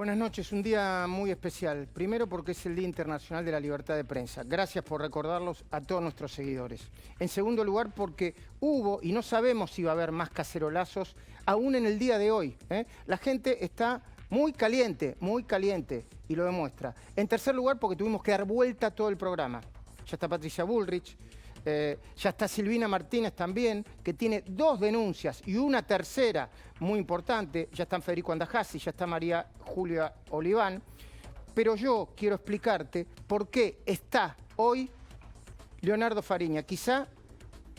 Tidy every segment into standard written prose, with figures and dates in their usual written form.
Buenas noches, un día muy especial. Primero porque es el Día Internacional de la Libertad de Prensa. Gracias por recordarlos a todos nuestros seguidores. En segundo lugar porque hubo, y no sabemos si va a haber más cacerolazos, aún en el día de hoy. La gente está muy caliente, y lo demuestra. En tercer lugar porque tuvimos que dar vuelta a todo el programa. Ya está Patricia Bullrich, ya está Silvina Martínez también, que tiene 2 denuncias y una tercera muy importante. Ya están Federico Andajasi, ya está María Julia Oliván. Pero yo quiero explicarte por qué está hoy Leonardo Fariña, quizá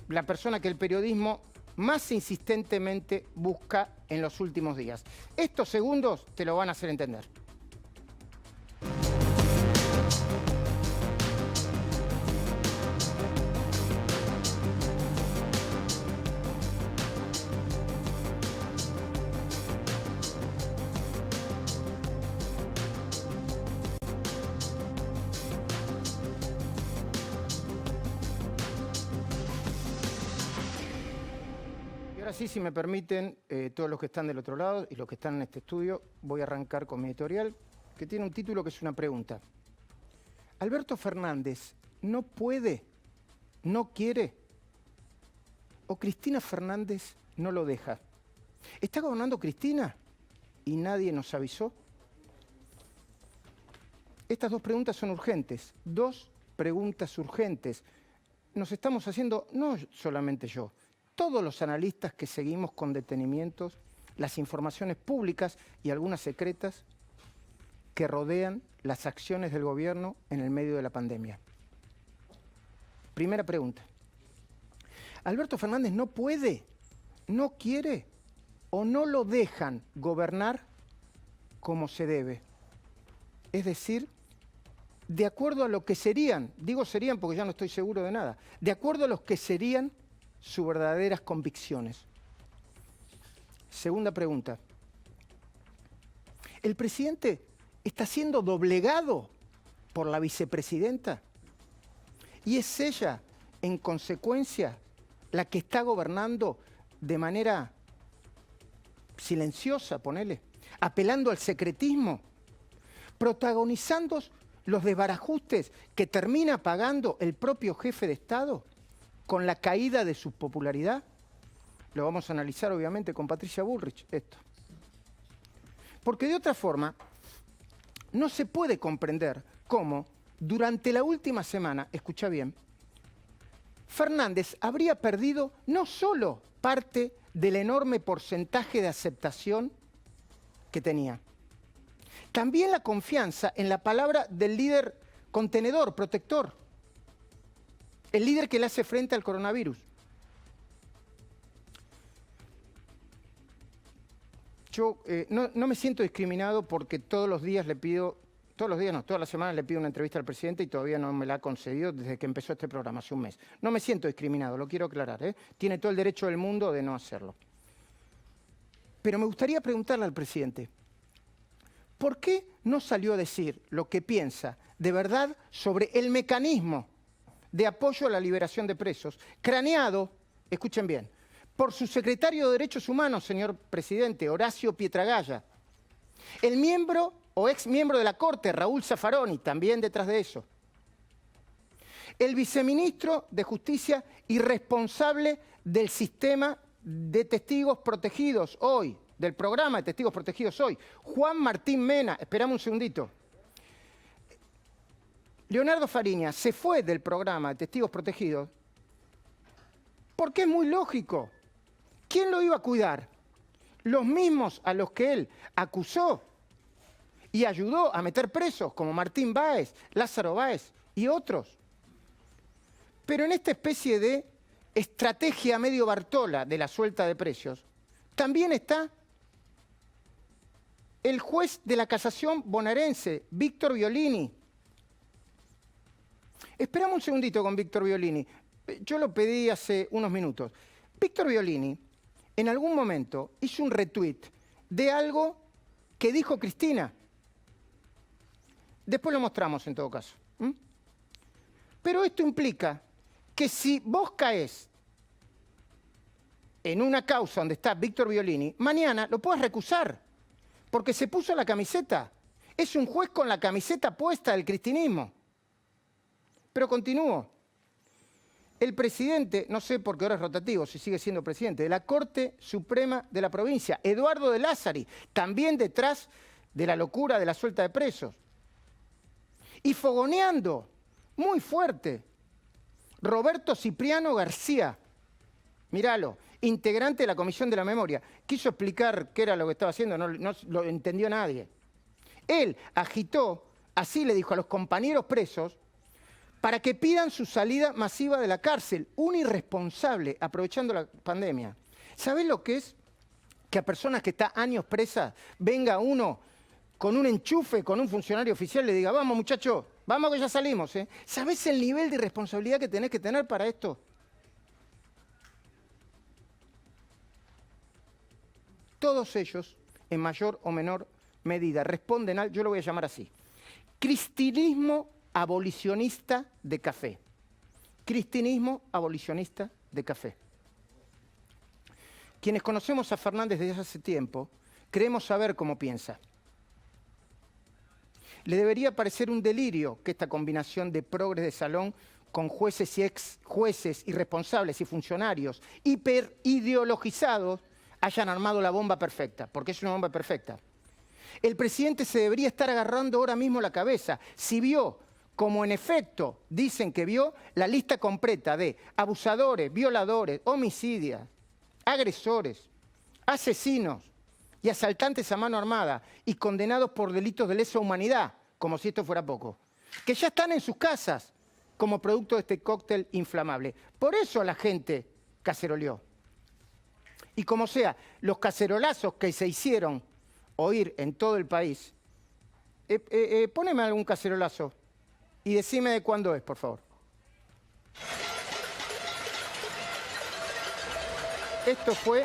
la persona que el periodismo más insistentemente busca en los últimos días. Estos segundos te lo van a hacer entender. Ahora sí, si me permiten, todos los que están del otro lado y los que están en este estudio, voy a arrancar con mi editorial, que tiene un título que es una pregunta. ¿Alberto Fernández no puede, no quiere, o Cristina Fernández no lo deja? ¿Está gobernando Cristina y nadie nos avisó? Estas 2 preguntas son urgentes, 2 preguntas urgentes. Nos estamos haciendo, no solamente yo, todos los analistas que seguimos con detenimientos las informaciones públicas y algunas secretas que rodean las acciones del gobierno en el medio de la pandemia. Primera pregunta. ¿Alberto Fernández no puede, no quiere o no lo dejan gobernar como se debe? Es decir, de acuerdo a lo que serían, digo serían porque ya no estoy seguro de nada, de acuerdo a los que serían sus verdaderas convicciones. Segunda pregunta. ¿El presidente está siendo doblegado por la vicepresidenta? ¿Y es ella, en consecuencia, la que está gobernando de manera silenciosa, ponele, apelando al secretismo, protagonizando los desbarajustes que termina pagando el propio jefe de Estado con la caída de su popularidad? Lo vamos a analizar obviamente con Patricia Bullrich esto. Porque de otra forma no se puede comprender cómo durante la última semana, escucha bien, Fernández habría perdido no solo parte del enorme porcentaje de aceptación que tenía, también la confianza en la palabra del líder contenedor, protector, el líder que le hace frente al coronavirus. Yo no me siento discriminado porque todos los días le pido, todas las semanas le pido una entrevista al presidente y todavía no me la ha concedido desde que empezó este programa, hace un mes. No me siento discriminado, lo quiero aclarar, Tiene todo el derecho del mundo de no hacerlo. Pero me gustaría preguntarle al presidente, ¿por qué no salió a decir lo que piensa de verdad sobre el mecanismo de apoyo a la liberación de presos, craneado, escuchen bien, por su secretario de Derechos Humanos, señor presidente, Horacio Pietragaya, el miembro o ex miembro de la Corte, Raúl Zaffaroni, también detrás de eso, el viceministro de Justicia y responsable del sistema de testigos protegidos hoy, del programa de testigos protegidos hoy, Juan Martín Mena? Esperame un segundito. Leonardo Fariña se fue del programa de testigos protegidos porque es muy lógico. ¿Quién lo iba a cuidar? Los mismos a los que él acusó y ayudó a meter presos, como Martín Báez, Lázaro Báez y otros. Pero en esta especie de estrategia medio Bartola de la suelta de precios, también está el juez de la casación bonaerense, Víctor Violini. Esperamos un segundito con Víctor Violini. Yo lo pedí hace unos minutos. Víctor Violini en algún momento hizo un retweet de algo que dijo Cristina. Después lo mostramos en todo caso. Pero esto implica que si vos caes en una causa donde está Víctor Violini, mañana lo puedas recusar. porque se puso la camiseta. Es un juez con la camiseta puesta del cristinismo. Pero continúo. El presidente, no sé por qué ahora es rotativo, si sigue siendo presidente, de la Corte Suprema de la provincia, Eduardo de Lázari, también detrás de la locura de la suelta de presos. Y fogoneando, muy fuerte, Roberto Cipriano García, míralo, integrante de la Comisión de la Memoria. Quiso explicar qué era lo que estaba haciendo, no lo entendió nadie. Él agitó, así le dijo a los compañeros presos, para que pidan su salida masiva de la cárcel. Un irresponsable, aprovechando la pandemia. ¿Sabés lo que es? Que a personas que están años presas, venga uno con un enchufe, con un funcionario oficial, le diga, vamos muchachos, vamos que ya salimos. ¿Sabés el nivel de irresponsabilidad que tenés que tener para esto? Todos ellos, en mayor o menor medida, responden al, yo lo voy a llamar así, cristinismo abolicionista de café. Cristinismo abolicionista de café. Quienes conocemos a Fernández desde hace tiempo, creemos saber cómo piensa. Le debería parecer un delirio que esta combinación de progres de salón con jueces y ex jueces, irresponsables y funcionarios hiperideologizados hayan armado la bomba perfecta, porque es una bomba perfecta. El presidente se debería estar agarrando ahora mismo la cabeza si vio, como en efecto dicen que vio, la lista completa de abusadores, violadores, homicidios, agresores, asesinos y asaltantes a mano armada y condenados por delitos de lesa humanidad, como si esto fuera poco, que ya están en sus casas como producto de este cóctel inflamable. Por eso la gente caceroleó. Y como sea, los cacerolazos que se hicieron oír en todo el país, poneme algún cacerolazo y decime de cuándo es, por favor. Esto fue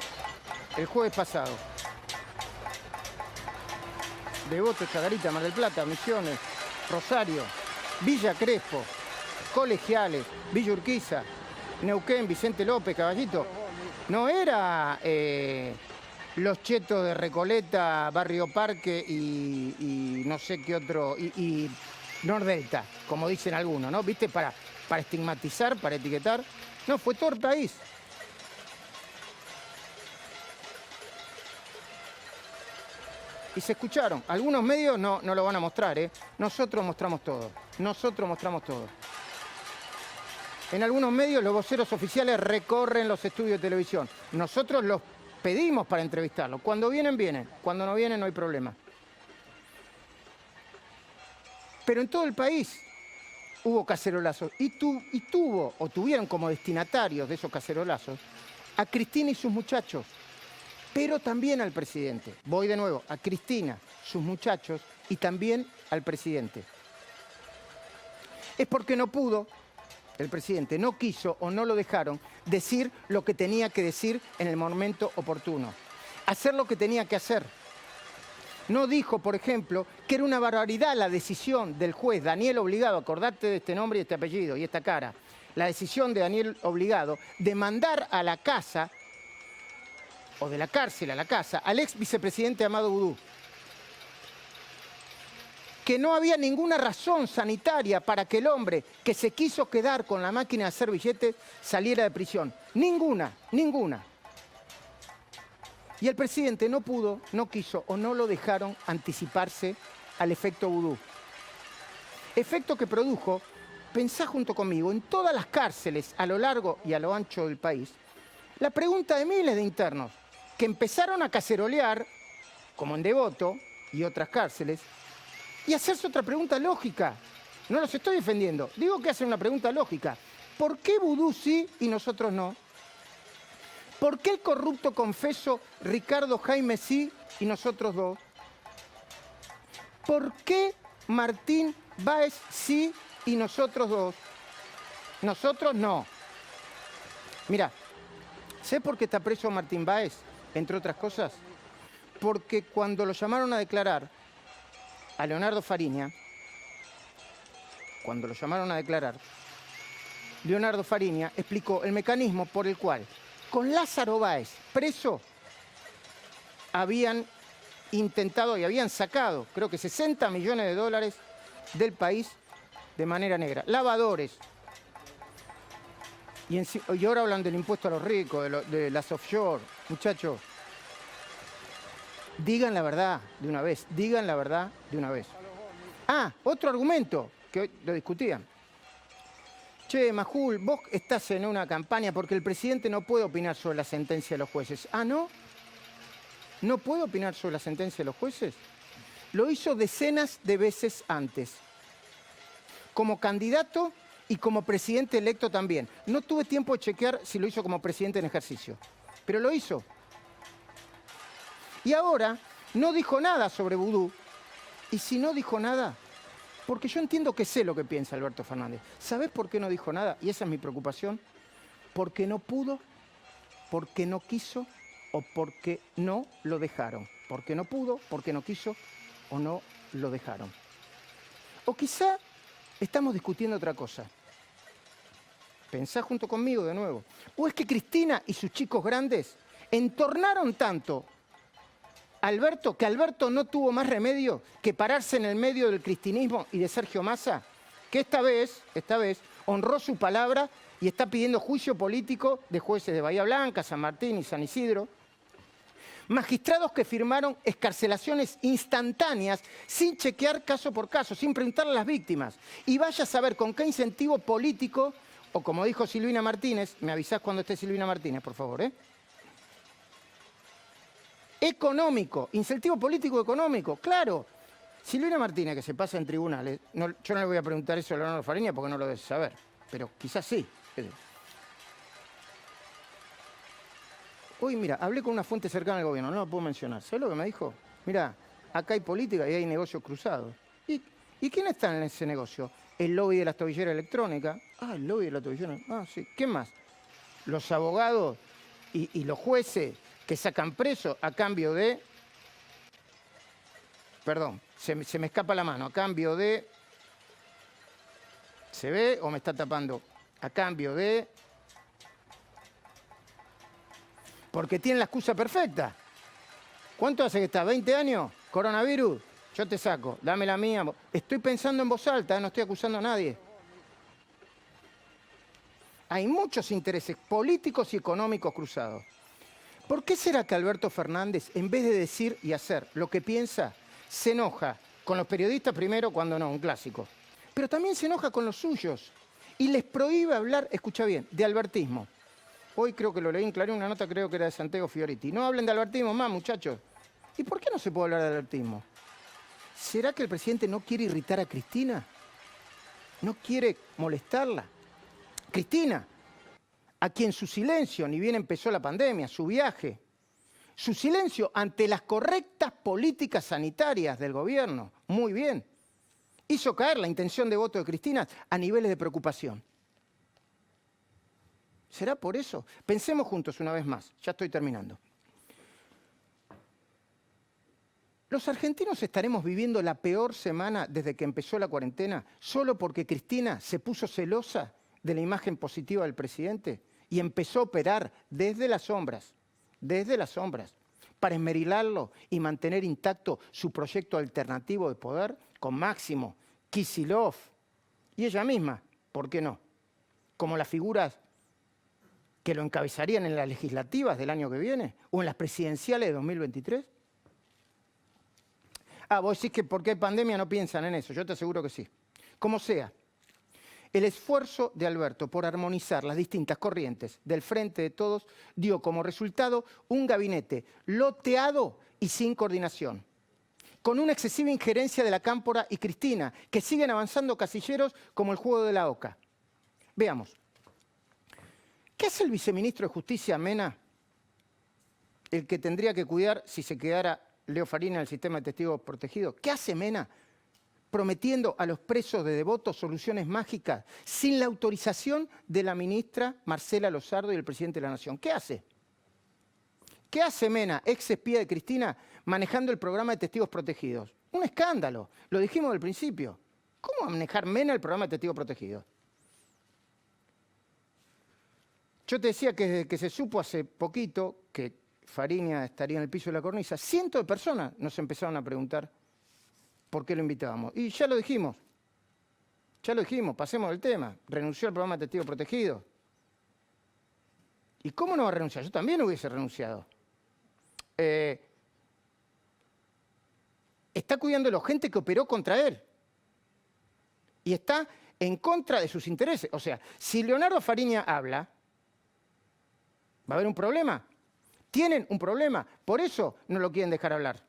el jueves pasado. Devoto, Chacarita, Mar del Plata, Misiones, Rosario, Villa Crespo, Colegiales, Villa Urquiza, Neuquén, Vicente López, Caballito. No era Los Chetos de Recoleta, Barrio Parque y no sé qué otro, y Nordelta, como dicen algunos, ¿no? ¿Viste? Para estigmatizar, para etiquetar. No, fue todo el país. Y se escucharon. Algunos medios no lo van a mostrar, ¿eh? Nosotros mostramos todo. Nosotros mostramos todo. En algunos medios los voceros oficiales recorren los estudios de televisión. Nosotros los pedimos para entrevistarlos. Cuando vienen, vienen. Cuando no vienen, no hay problema. Pero en todo el país hubo cacerolazos. Y tuvieron como destinatarios de esos cacerolazos a Cristina y sus muchachos. Pero también al presidente. Voy de nuevo, a Cristina, sus muchachos y también al presidente. Es porque no pudo, el presidente no quiso o no lo dejaron decir lo que tenía que decir en el momento oportuno. Hacer lo que tenía que hacer. No dijo, por ejemplo, que era una barbaridad la decisión del juez Daniel Obligado, acordate de este nombre y este apellido y esta cara, la decisión de Daniel Obligado de mandar a la casa o de la cárcel a la casa, al ex vicepresidente Amado Boudou, que no había ninguna razón sanitaria para que el hombre que se quiso quedar con la máquina de hacer billetes saliera de prisión. Ninguna, ninguna. Y el presidente no pudo, no quiso o no lo dejaron anticiparse al efecto Boudou. Efecto que produjo, pensá junto conmigo, en todas las cárceles a lo largo y a lo ancho del país, la pregunta de miles de internos que empezaron a cacerolear, como en Devoto y otras cárceles, y hacerse otra pregunta lógica. No los estoy defendiendo, digo que hacen una pregunta lógica. ¿Por qué Boudou sí y nosotros no? ¿Por qué el corrupto confeso Ricardo Jaime sí y nosotros dos? ¿Por qué Martín Báez sí y nosotros dos? Nosotros no. Mira, ¿sé por qué está preso Martín Báez? Entre otras cosas, porque cuando lo llamaron a declarar a Leonardo Fariña, Leonardo Fariña explicó el mecanismo por el cual con Lázaro Báez preso habían intentado y habían sacado, creo que 60 millones de dólares del país de manera negra. Lavadores. Y ahora hablan del impuesto a los ricos, de las offshore. Muchachos, digan la verdad de una vez, digan la verdad de una vez. Ah, otro argumento que hoy lo discutían. Che, Majul, vos estás en una campaña porque el presidente no puede opinar sobre la sentencia de los jueces. Ah, ¿no? ¿No puede opinar sobre la sentencia de los jueces? Lo hizo decenas de veces antes. Como candidato y como presidente electo también. No tuve tiempo de chequear si lo hizo como presidente en ejercicio, pero lo hizo. Y ahora no dijo nada sobre vudú. Y si no dijo nada, porque yo entiendo que sé lo que piensa Alberto Fernández. ¿Sabés por qué no dijo nada? Y esa es mi preocupación. Porque no pudo, porque no quiso o porque no lo dejaron. Porque no pudo, porque no quiso o no lo dejaron. O quizá estamos discutiendo otra cosa. Pensá junto conmigo de nuevo. ¿O es que Cristina y sus chicos grandes entornaron tanto a Alberto que Alberto no tuvo más remedio que pararse en el medio del cristinismo y de Sergio Massa? Que esta vez, honró su palabra y está pidiendo juicio político de jueces de Bahía Blanca, San Martín y San Isidro. Magistrados que firmaron excarcelaciones instantáneas sin chequear caso por caso, sin preguntarle a las víctimas. Y vaya a saber con qué incentivo político, o como dijo Silvina Martínez, me avisás cuando esté Silvina Martínez, por favor, Económico, incentivo político económico, claro. Silvina Martínez, que se pasa en tribunales, yo no le voy a preguntar eso a Leonardo Fariña porque no lo debe saber, pero quizás sí. Hoy, mira, hablé con una fuente cercana al gobierno, no lo puedo mencionar. ¿Sabes lo que me dijo? Mira, acá hay política y hay negocios cruzados. ¿Y quién está en ese negocio? El lobby de las tobilleras electrónicas. Ah, el lobby de las tobilleras. Ah, sí. ¿Quién más? Los abogados y los jueces que sacan presos a cambio de... Perdón, se me escapa la mano. A cambio de... ¿Se ve o me está tapando? A cambio de... Porque tienen la excusa perfecta. ¿Cuánto hace que está? ¿20 años? ¿Coronavirus? Yo te saco, dame la mía. Estoy pensando en voz alta, no estoy acusando a nadie. Hay muchos intereses políticos y económicos cruzados. ¿Por qué será que Alberto Fernández, en vez de decir y hacer lo que piensa, se enoja con los periodistas primero, cuando no, un clásico, pero también se enoja con los suyos y les prohíbe hablar, escucha bien, de albertismo? Hoy creo que lo leí en Clarín, una nota creo que era de Santiago Fioriti. No hablen de albertismo más, muchachos. ¿Y por qué no se puede hablar de albertismo? ¿Será que el presidente no quiere irritar a Cristina? ¿No quiere molestarla? Cristina, a quien su silencio, ni bien empezó la pandemia, su viaje, su silencio ante las correctas políticas sanitarias del gobierno, muy bien, hizo caer la intención de voto de Cristina a niveles de preocupación. ¿Será por eso? Pensemos juntos una vez más, ya estoy terminando. ¿Los argentinos estaremos viviendo la peor semana desde que empezó la cuarentena solo porque Cristina se puso celosa de la imagen positiva del presidente y empezó a operar desde las sombras, para esmerilarlo y mantener intacto su proyecto alternativo de poder con Máximo, Kicillof y ella misma, ¿por qué no? Como las figuras que lo encabezarían en las legislativas del año que viene o en las presidenciales de 2023. Ah, vos decís que porque hay pandemia no piensan en eso, yo te aseguro que sí. Como sea, el esfuerzo de Alberto por armonizar las distintas corrientes del Frente de Todos dio como resultado un gabinete loteado y sin coordinación, con una excesiva injerencia de la Cámpora y Cristina, que siguen avanzando casilleros como el juego de la oca. Veamos. ¿Qué hace el viceministro de Justicia, Mena, el que tendría que cuidar si se quedara Leo Fariña en el sistema de testigos protegidos? ¿Qué hace Mena prometiendo a los presos de Devoto soluciones mágicas sin la autorización de la ministra Marcela Lozardo y el presidente de la Nación? ¿Qué hace? ¿Qué hace Mena, ex espía de Cristina, manejando el programa de testigos protegidos? Un escándalo, lo dijimos al principio. ¿Cómo manejar Mena el programa de testigos protegidos? Yo te decía que desde que se supo hace poquito que Fariña estaría en el piso de la cornisa, cientos de personas nos empezaron a preguntar por qué lo invitábamos. Y ya lo dijimos, pasemos del tema. Renunció al programa de testigos protegidos. ¿Y cómo no va a renunciar? Yo también hubiese renunciado. Está cuidando a la gente que operó contra él. Y está en contra de sus intereses. O sea, si Leonardo Fariña habla, ¿va a haber un problema? Tienen un problema. Por eso no lo quieren dejar hablar.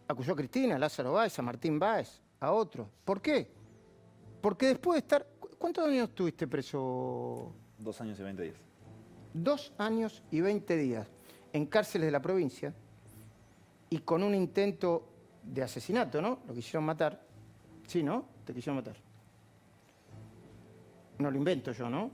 Acusó a Cristina, a Lázaro Báez, a Martín Báez, a otros. ¿Por qué? Porque después de estar... ¿Cuántos años estuviste preso? 2 años y 20 días. 2 años y 20 días en cárceles de la provincia y con un intento de asesinato, ¿no? Lo quisieron matar. Sí, ¿no? Te quisieron matar. No lo invento yo, ¿no?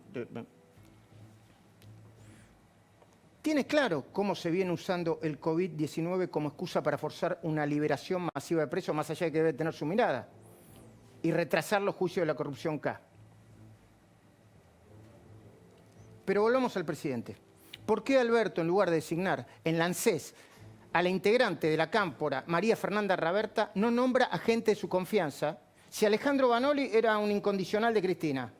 Tienes claro cómo se viene usando el COVID-19 como excusa para forzar una liberación masiva de presos, más allá de que debe tener su mirada, y retrasar los juicios de la corrupción K. Pero volvamos al presidente. ¿Por qué Alberto, en lugar de designar en la ANSES a la integrante de la Cámpora, María Fernanda Raberta, no nombra a gente de su confianza si Alejandro Vanoli era un incondicional de Cristina?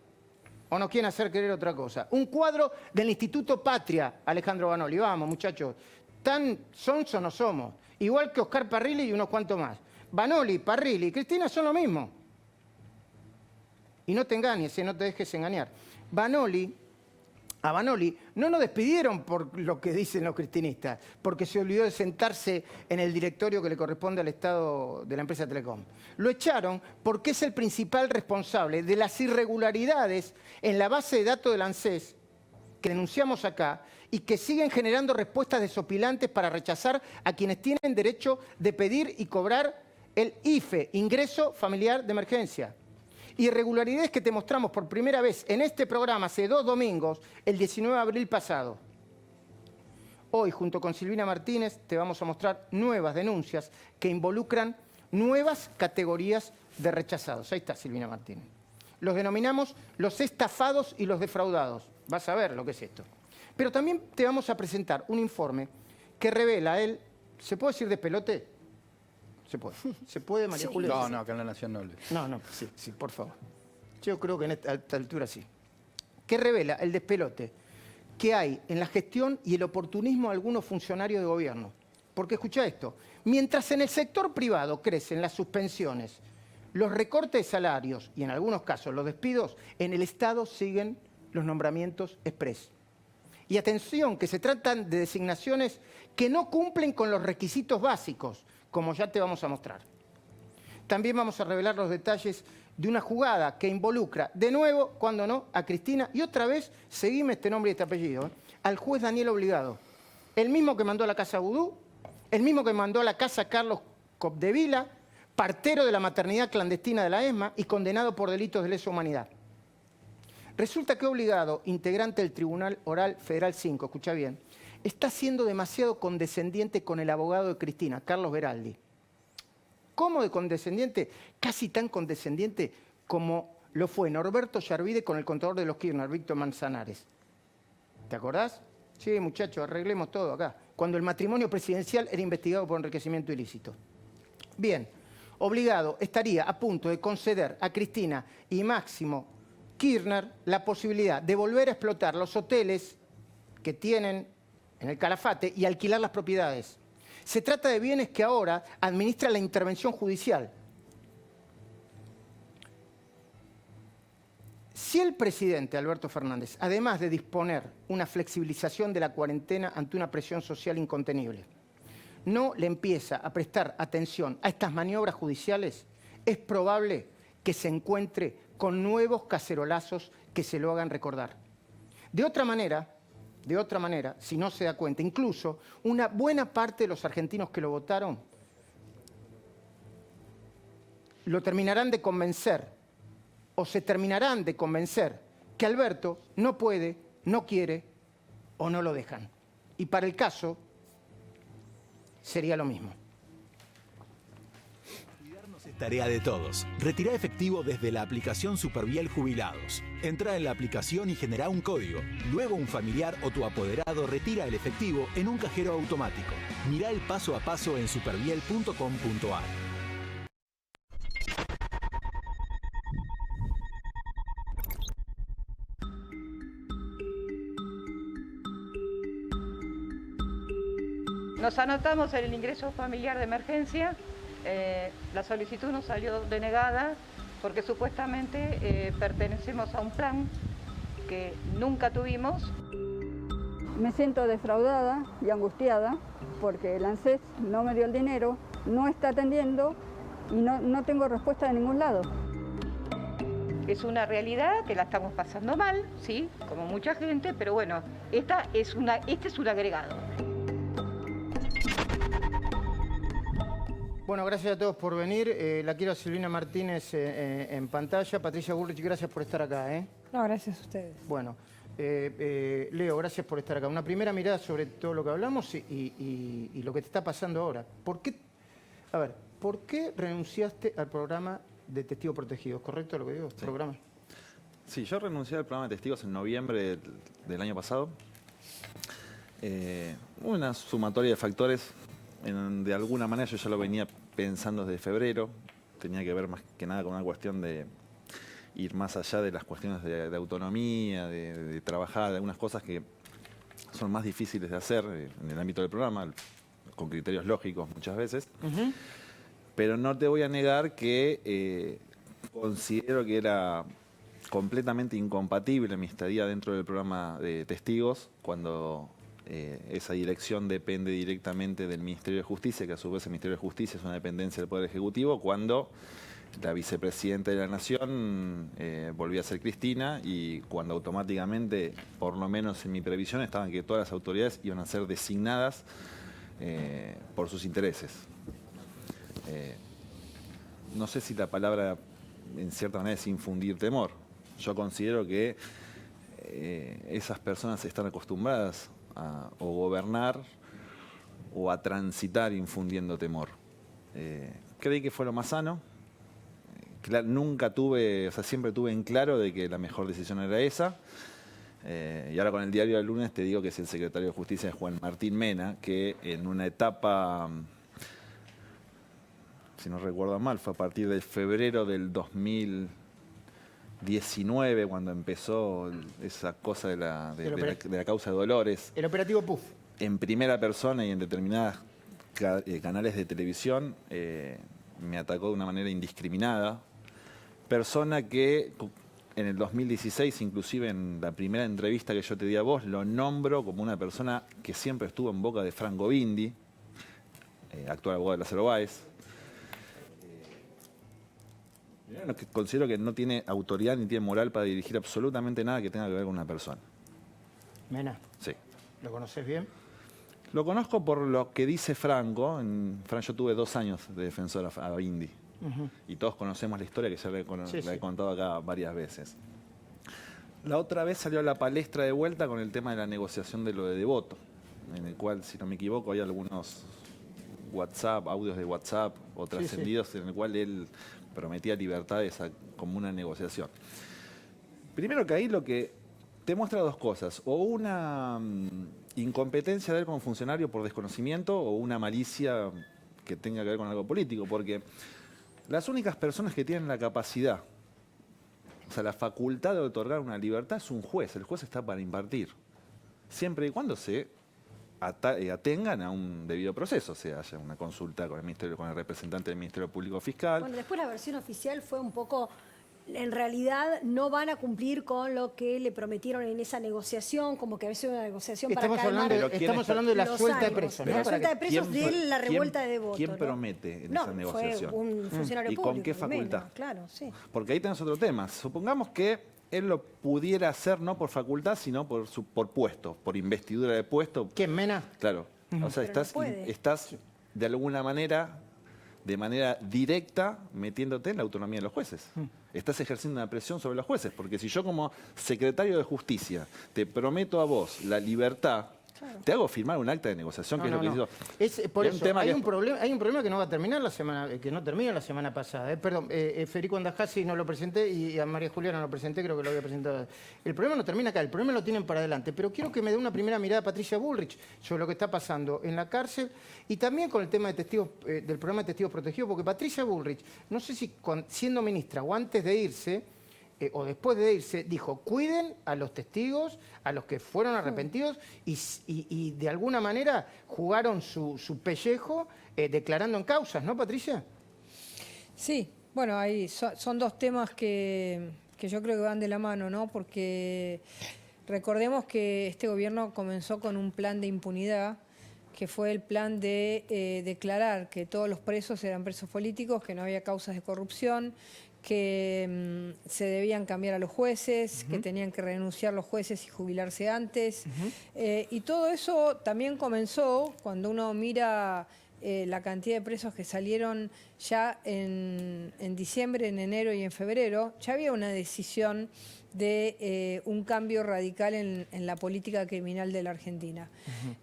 ¿O nos quieren hacer creer otra cosa? Un cuadro del Instituto Patria, Alejandro Vanoli. Vamos, muchachos. Tan sonso no somos. Igual que Oscar Parrilli y unos cuantos más. Vanoli, Parrilli y Cristina son lo mismo. Y no te engañes, no te dejes engañar. A Vanoli no nos despidieron por lo que dicen los cristinistas, porque se olvidó de sentarse en el directorio que le corresponde al Estado de la empresa Telecom. Lo echaron porque es el principal responsable de las irregularidades en la base de datos del ANSES que denunciamos acá y que siguen generando respuestas desopilantes para rechazar a quienes tienen derecho de pedir y cobrar el IFE, Ingreso Familiar de Emergencia. Irregularidades que te mostramos por primera vez en este programa hace 2 domingos, el 19 de abril pasado. Hoy, junto con Silvina Martínez, te vamos a mostrar nuevas denuncias que involucran nuevas categorías de rechazados. Ahí está Silvina Martínez. Los denominamos los estafados y los defraudados. Vas a ver lo que es esto. Pero también te vamos a presentar un informe que revela ¿se puede decir despelote? Se puede. ¿Se puede, María Julia? No, acá en La Nación Noble. No, sí, por favor. Yo creo que a esta altura sí. Que revela el despelote que hay en la gestión y el oportunismo de algunos funcionarios de gobierno. Porque escucha esto, mientras en el sector privado crecen las suspensiones, los recortes de salarios y en algunos casos los despidos, en el Estado siguen los nombramientos express. Y atención, que se tratan de designaciones que no cumplen con los requisitos básicos, como ya te vamos a mostrar. También vamos a revelar los detalles de una jugada que involucra, de nuevo, cuando no, a Cristina, y otra vez, seguime este nombre y este apellido, al juez Daniel Obligado, el mismo que mandó a la casa Vudú, el mismo que mandó a la casa Carlos Copdevila, partero de la maternidad clandestina de la ESMA y condenado por delitos de lesa humanidad. Resulta que Obligado, integrante del Tribunal Oral Federal 5, escucha bien, está siendo demasiado condescendiente con el abogado de Cristina, Carlos Beraldi. ¿Cómo de condescendiente? Casi tan condescendiente como lo fue Norberto Yarvide con el contador de los Kirchner, Víctor Manzanares. ¿Te acordás? Sí, muchachos, arreglemos todo acá. Cuando el matrimonio presidencial era investigado por enriquecimiento ilícito. Bien, Obligado estaría a punto de conceder a Cristina y Máximo Kirchner la posibilidad de volver a explotar los hoteles que tienen en el Calafate y alquilar las propiedades. Se trata de bienes que ahora administra la intervención judicial. Si el presidente Alberto Fernández, además de disponer una flexibilización de la cuarentena ante una presión social incontenible, no le empieza a prestar atención a estas maniobras judiciales, es probable que se encuentre con nuevos cacerolazos que se lo hagan recordar. De otra manera, si no se da cuenta, incluso una buena parte de los argentinos que lo votaron lo terminarán de convencer o se terminarán de convencer que Alberto no puede, no quiere o no lo dejan. Y para el caso sería lo mismo. tarea de todos. Retira efectivo desde la aplicación Superviel Jubilados. Entra en la aplicación y genera un código. Luego un familiar o tu apoderado retira el efectivo en un cajero automático. Mirá el paso a paso en superviel.com.ar. Nos anotamos en el ingreso familiar de emergencia. La solicitud nos salió denegada porque supuestamente pertenecemos a un plan que nunca tuvimos. Me siento defraudada y angustiada porque el ANSES no me dio el dinero, no está atendiendo y no tengo respuesta de ningún lado. Es una realidad que la estamos pasando mal, sí, como mucha gente, pero bueno, este es un agregado. Bueno, gracias a todos por venir. La quiero a Silvina Martínez en pantalla. Patricia Bullrich, gracias por estar acá. No, gracias a ustedes. Bueno, Leo, gracias por estar acá. Una primera mirada sobre todo lo que hablamos y lo que te está pasando ahora. ¿Por qué renunciaste al programa de Testigos Protegidos? ¿Correcto lo que digo? Sí. ¿Programa? Sí, yo renuncié al programa de testigos en noviembre del año pasado. Una sumatoria de factores. De alguna manera yo ya lo venía pensando desde febrero. Tenía que ver más que nada con una cuestión de ir más allá de las cuestiones de autonomía, de trabajar, de algunas cosas que son más difíciles de hacer en el ámbito del programa, con criterios lógicos muchas veces. Uh-huh. Pero no te voy a negar que considero que era completamente incompatible mi estadía dentro del programa de testigos cuando esa dirección depende directamente del Ministerio de Justicia, que a su vez el Ministerio de Justicia es una dependencia del Poder Ejecutivo, cuando la vicepresidenta de la Nación volvía a ser Cristina y cuando automáticamente, por lo menos en mi previsión, estaban que todas las autoridades iban a ser designadas por sus intereses. No sé si la palabra en cierta manera es infundir temor. Yo considero que esas personas están acostumbradas a o gobernar o a transitar infundiendo temor. Creí que fue lo más sano. Nunca tuve, o sea, siempre tuve en claro de que la mejor decisión era esa. Y ahora con el diario del lunes te digo que es el secretario de Justicia, Juan Martín Mena, que en una etapa, si no recuerdo mal, fue a partir de febrero del 2019, cuando empezó esa cosa de la causa de Dolores. El operativo PUF. En primera persona y en determinadas canales de televisión me atacó de una manera indiscriminada. Persona que en el 2016, inclusive en la primera entrevista que yo te di a vos, lo nombro como una persona que siempre estuvo en boca de Franco Bindi, actual abogado de Lázaro Báez. Considero que no tiene autoridad ni tiene moral para dirigir absolutamente nada que tenga que ver con una persona. Mena. Sí. ¿Lo conoces bien? Lo conozco por lo que dice Franco. Yo tuve 2 años de defensor a Bindi. Uh-huh. Y todos conocemos la historia que ya la he contado acá varias veces. La otra vez salió a la palestra de vuelta con el tema de la negociación de lo de Devoto, en el cual, si no me equivoco, hay algunos audios de WhatsApp o trascendidos en el cual él prometía libertades como una negociación. Primero que ahí lo que te muestra 2 cosas, o una incompetencia de él como funcionario por desconocimiento o una malicia que tenga que ver con algo político, porque las únicas personas que tienen la capacidad, o sea, la facultad de otorgar una libertad es un juez. El juez está para impartir, siempre y cuando se atengan a un debido proceso, o sea, haya una consulta con el representante del Ministerio Público Fiscal. Bueno, después la versión oficial fue un poco, en realidad no van a cumplir con lo que le prometieron en esa negociación, como que había sido una negociación Estamos para calmar estamos hablando de la suelta de presos, ¿no? La suelta de presos de la revuelta de Devoto. ¿Quién promete en esa negociación? Fue un funcionario ¿Y público. con qué facultad? Menos, claro, sí. Porque ahí tenemos otro tema. Supongamos que él lo pudiera hacer no por facultad, sino por puesto, por investidura de puesto. ¿Quién, Mena? Claro. O sea, estás de alguna manera, de manera directa, metiéndote en la autonomía de los jueces. Estás ejerciendo una presión sobre los jueces, porque si yo como secretario de Justicia te prometo a vos la libertad, Te hago firmar un acta de negociación, que es lo que hizo. Por eso, hay un problema que no va a terminar que no termina la semana pasada. Perdón, Federico Andajasi no lo presenté y a María Julia no lo presenté, creo que lo había presentado. El problema no termina acá, el problema lo tienen para adelante. Pero quiero que me dé una primera mirada Patricia Bullrich sobre lo que está pasando en la cárcel y también con el tema de testigos, del programa de testigos protegidos, porque Patricia Bullrich, no sé si siendo ministra o antes de irse, o después de irse, dijo, cuiden a los testigos, a los que fueron arrepentidos, y de alguna manera jugaron su pellejo declarando en causas, ¿no, Patricia? Sí, bueno, ahí son dos temas que yo creo que van de la mano, ¿no? Porque recordemos que este gobierno comenzó con un plan de impunidad, que fue el plan de declarar que todos los presos eran presos políticos, que no había causas de corrupción, que se debían cambiar a los jueces, que tenían que renunciar los jueces y jubilarse antes. Y todo eso también comenzó cuando uno mira la cantidad de presos que salieron ya en diciembre, en enero y en febrero. Ya había una decisión de un cambio radical en la política criminal de la Argentina.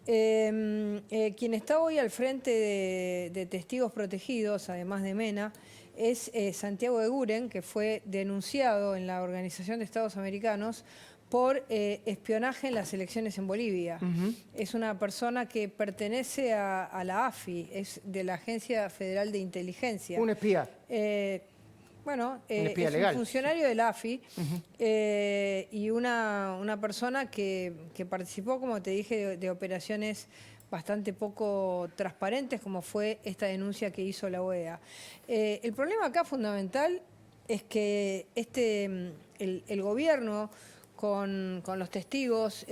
Quien está hoy al frente de Testigos Protegidos, además de Mena, es Santiago Eguren, que fue denunciado en la Organización de Estados Americanos por espionaje en las elecciones en Bolivia. Es una persona que pertenece a la AFI, es de la Agencia Federal de Inteligencia. Un espía. Bueno, es legal. Un funcionario de la AFI y una persona que participó, como te dije, de operaciones bastante poco transparentes, como fue esta denuncia que hizo la OEA. El problema acá fundamental es que el gobierno, con los testigos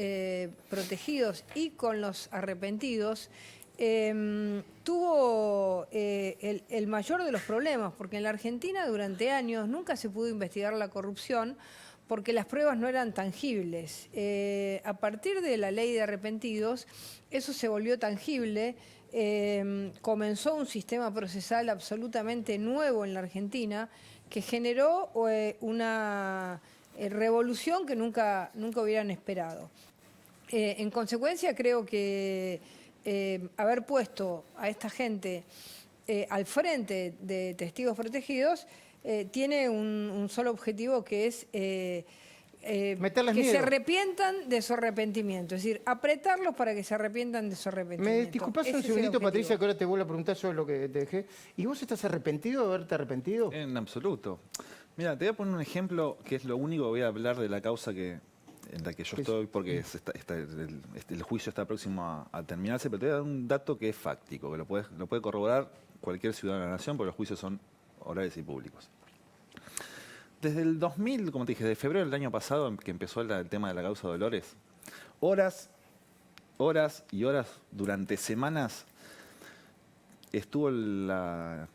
protegidos y con los arrepentidos, tuvo el mayor de los problemas, porque en la Argentina durante años nunca se pudo investigar la corrupción porque las pruebas no eran tangibles. A partir de la ley de arrepentidos, eso se volvió tangible, comenzó un sistema procesal absolutamente nuevo en la Argentina que generó una revolución que nunca hubieran esperado. En consecuencia, creo que haber puesto a esta gente al frente de Testigos Protegidos tiene un solo objetivo, que es meterles que miedo, se arrepientan de su arrepentimiento, es decir, apretarlos para que se arrepientan de su arrepentimiento. ¿Me disculpas un segundito, Patricia, que ahora te vuelvo a preguntar sobre lo que te dejé? ¿Y vos estás arrepentido de haberte arrepentido? En absoluto. Mira, te voy a poner un ejemplo que es lo único que voy a hablar de la causa en la que yo estoy, porque el juicio está próximo a terminarse, pero te voy a dar un dato que es fáctico, que lo puede corroborar cualquier ciudadano de la nación, porque los juicios son orales y públicos. Desde el 2000, como te dije, de febrero del año pasado, que empezó el tema de la causa Dolores, horas y horas, durante semanas, estuvo la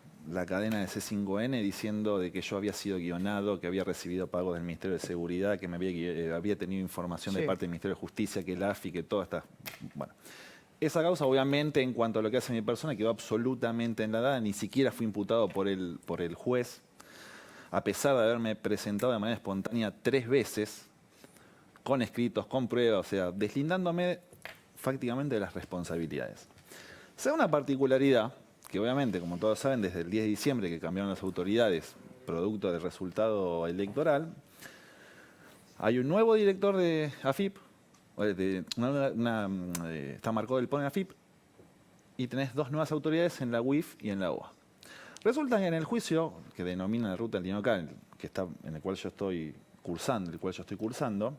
cadena de C5N diciendo de que yo había sido guionado, que había recibido pagos del Ministerio de Seguridad, que me había tenido información de parte del Ministerio de Justicia, que el AFI, que todo está... Bueno, esa causa, obviamente, en cuanto a lo que hace mi persona, quedó absolutamente enladada, ni siquiera fui imputado por el juez, a pesar de haberme presentado de manera espontánea 3 veces, con escritos, con pruebas, o sea, deslindándome prácticamente de las responsabilidades. Se da una particularidad, que obviamente, como todos saben, desde el 10 de diciembre que cambiaron las autoridades, producto del resultado electoral, hay un nuevo director de AFIP, está Marcó del Pon en AFIP, y tenés 2 nuevas autoridades en la UIF y en la OA. Resulta que en el juicio, que denomina la ruta del Dinocal, en el cual yo estoy cursando,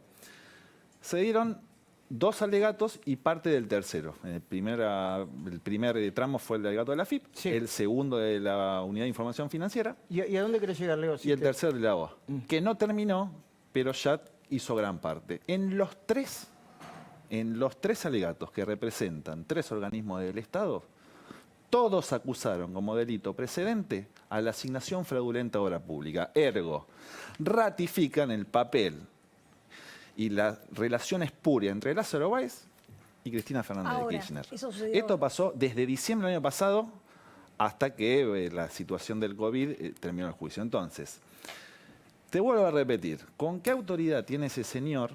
se dieron 2 alegatos y parte del tercero. El primer tramo fue el alegato de la AFIP, el segundo de la Unidad de Información Financiera. ¿Y a dónde querés llegar, Leo? Y el tercero de la OA, que no terminó, pero ya hizo gran parte. En los tres alegatos que representan 3 organismos del Estado, todos acusaron como delito precedente a la asignación fraudulenta de obra pública. Ergo, ratifican el papel y la relación espuria entre Lázaro Báez y Cristina Fernández de Kirchner. Esto pasó desde diciembre del año pasado hasta que la situación del COVID terminó el juicio. Entonces, te vuelvo a repetir, ¿con qué autoridad tiene ese señor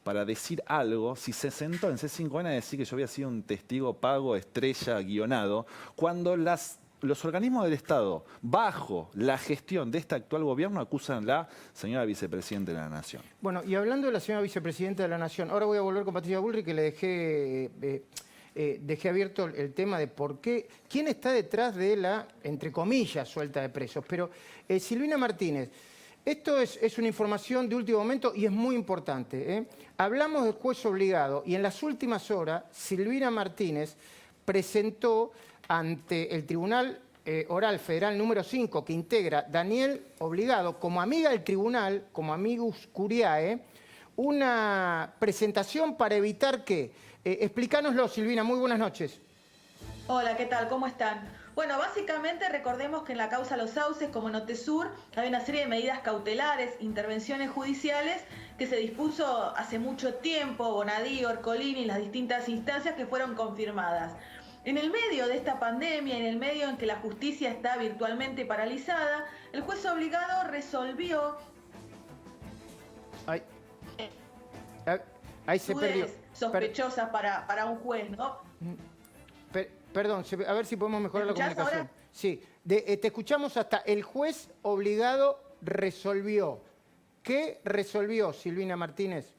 para decir algo si se sentó en C5N a decir que yo había sido un testigo pago, estrella, guionado, cuando los organismos del Estado, bajo la gestión de este actual gobierno, acusan a la señora vicepresidenta de la Nación? Bueno, y hablando de la señora vicepresidenta de la Nación, ahora voy a volver con Patricia Bullrich, que le dejé abierto el tema de por qué, quién está detrás de la, entre comillas, suelta de presos. Pero Silvina Martínez, esto es una información de último momento y es muy importante. Hablamos del juez obligado y en las últimas horas Silvina Martínez presentó ante el Tribunal Oral Federal número 5, que integra Daniel Obligado, como amiga del tribunal, como amicus curiae, una presentación para evitar que... explícanoslo, Silvina, muy buenas noches. Hola, ¿qué tal? ¿Cómo están? Bueno, básicamente recordemos que en la causa Los Sauces, como en Otesur, hay una serie de medidas cautelares, intervenciones judiciales que se dispuso hace mucho tiempo, Bonadío, Ercolini, las distintas instancias que fueron confirmadas. En el medio de esta pandemia, en el medio en que la justicia está virtualmente paralizada, el juez obligado resolvió... Ahí se perdió. Sospechosas para un juez, ¿no? Perdón, a ver si podemos mejorar la comunicación. Ahora? Sí, te escuchamos hasta el juez obligado resolvió. ¿Qué resolvió, Silvina Martínez?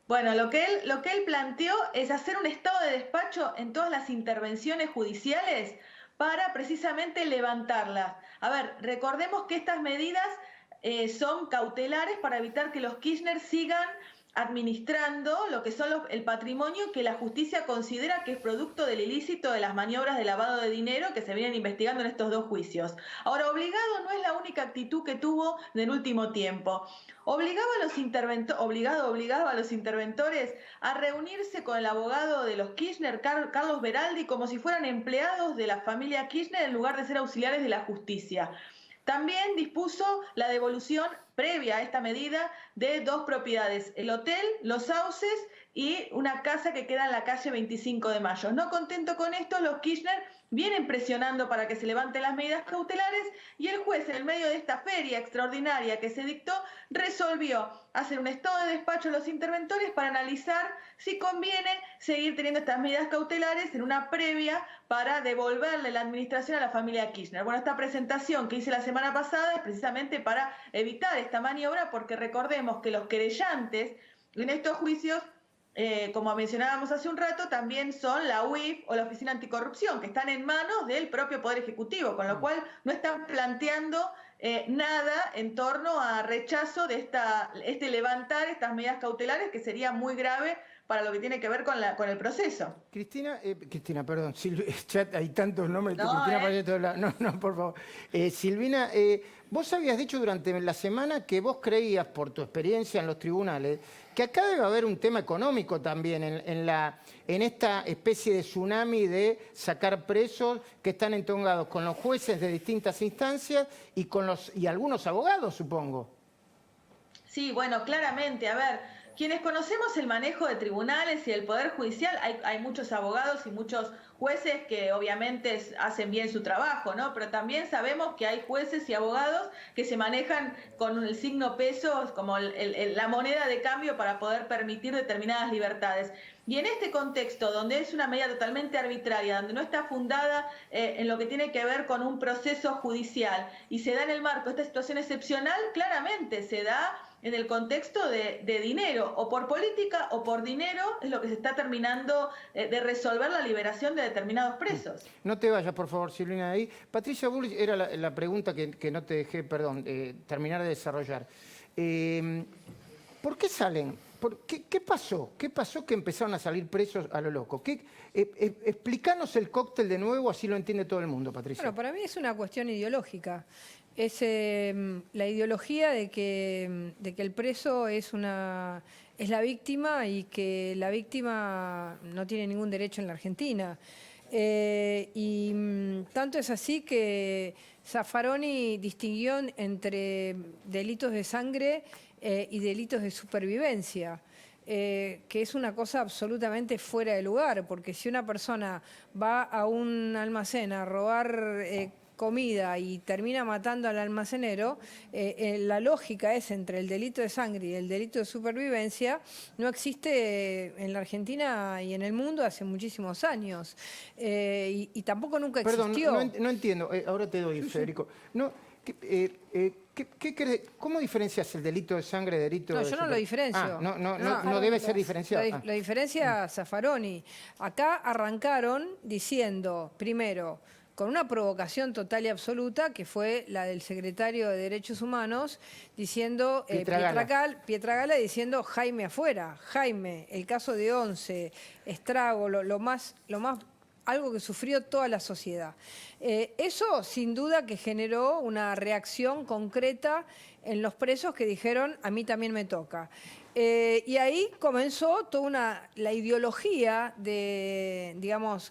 Bueno, lo que él planteó es hacer un estado de despacho en todas las intervenciones judiciales para precisamente levantarlas. A ver, recordemos que estas medidas son cautelares para evitar que los Kirchner sigan administrando lo que son el patrimonio que la justicia considera que es producto del ilícito de las maniobras de lavado de dinero que se vienen investigando en estos dos juicios. Ahora, obligado no es la única actitud que tuvo en el último tiempo. Obligaba a los interventores a reunirse con el abogado de los Kirchner, Carlos Beraldi, como si fueran empleados de la familia Kirchner en lugar de ser auxiliares de la justicia. También dispuso la devolución previa a esta medida de 2 propiedades, el hotel, Los Sauces y una casa que queda en la calle 25 de Mayo. No contento con esto, los Kirchner vienen presionando para que se levanten las medidas cautelares y el juez, en el medio de esta feria extraordinaria que se dictó, resolvió hacer un estado de despacho a los interventores para analizar si conviene seguir teniendo estas medidas cautelares en una previa para devolverle la administración a la familia Kirchner. Bueno, esta presentación que hice la semana pasada es precisamente para evitar esta maniobra, porque recordemos que los querellantes en estos juicios, como mencionábamos hace un rato, también son la UIF o la Oficina Anticorrupción, que están en manos del propio Poder Ejecutivo, con lo cual no están planteando nada en torno a rechazo de levantar estas medidas cautelares, que sería muy grave para lo que tiene que ver con el proceso. Cristina, perdón, chat, hay tantos nombres. No, Cristina aparece todos lados. No, por favor. Silvina, vos habías dicho durante la semana que vos creías, por tu experiencia en los tribunales, que acá debe haber un tema económico también en esta especie de tsunami de sacar presos que están entongados con los jueces de distintas instancias y algunos abogados, supongo. Sí, bueno, claramente, a ver, quienes conocemos el manejo de tribunales y el Poder Judicial, hay muchos abogados y muchos jueces que obviamente hacen bien su trabajo, ¿no? Pero también sabemos que hay jueces y abogados que se manejan con el signo peso como la moneda de cambio para poder permitir determinadas libertades. Y en este contexto, donde es una medida totalmente arbitraria, donde no está fundada en lo que tiene que ver con un proceso judicial y se da en el marco de esta situación excepcional, claramente se da en el contexto de dinero, o por política o por dinero, es lo que se está terminando de resolver la liberación de determinados presos. No te vayas, por favor, Silvina, de ahí. Patricia Bullrich, era la pregunta que no te dejé, terminar de desarrollar. ¿Por qué salen? ¿Qué pasó? ¿Qué pasó que empezaron a salir presos a lo loco? Explícanos el cóctel de nuevo, así lo entiende todo el mundo, Patricia. Bueno, para mí es una cuestión ideológica. Es la ideología de que el preso es la víctima y que la víctima no tiene ningún derecho en la Argentina. Tanto es así que Zaffaroni distinguió entre delitos de sangre y delitos de supervivencia. Que es una cosa absolutamente fuera de lugar, porque si una persona va a un almacén a robar comida y termina matando al almacenero, la lógica es entre el delito de sangre y el delito de supervivencia, no existe en la Argentina y en el mundo hace muchísimos años. Y tampoco nunca existió. Perdón, no entiendo. Ahora te doy, Federico. No, ¿cómo diferencias el delito de sangre del delito de yo no lo diferencio. No debe ser diferenciado. La diferencia Zaffaroni. Acá arrancaron diciendo, primero, con una provocación total y absoluta, que fue la del secretario de Derechos Humanos, diciendo, Pietragala diciendo Jaime afuera, Jaime, el caso de Once, estrago, lo más algo que sufrió toda la sociedad. Eso sin duda que generó una reacción concreta en los presos que dijeron, a mí también me toca. Y ahí comenzó toda la ideología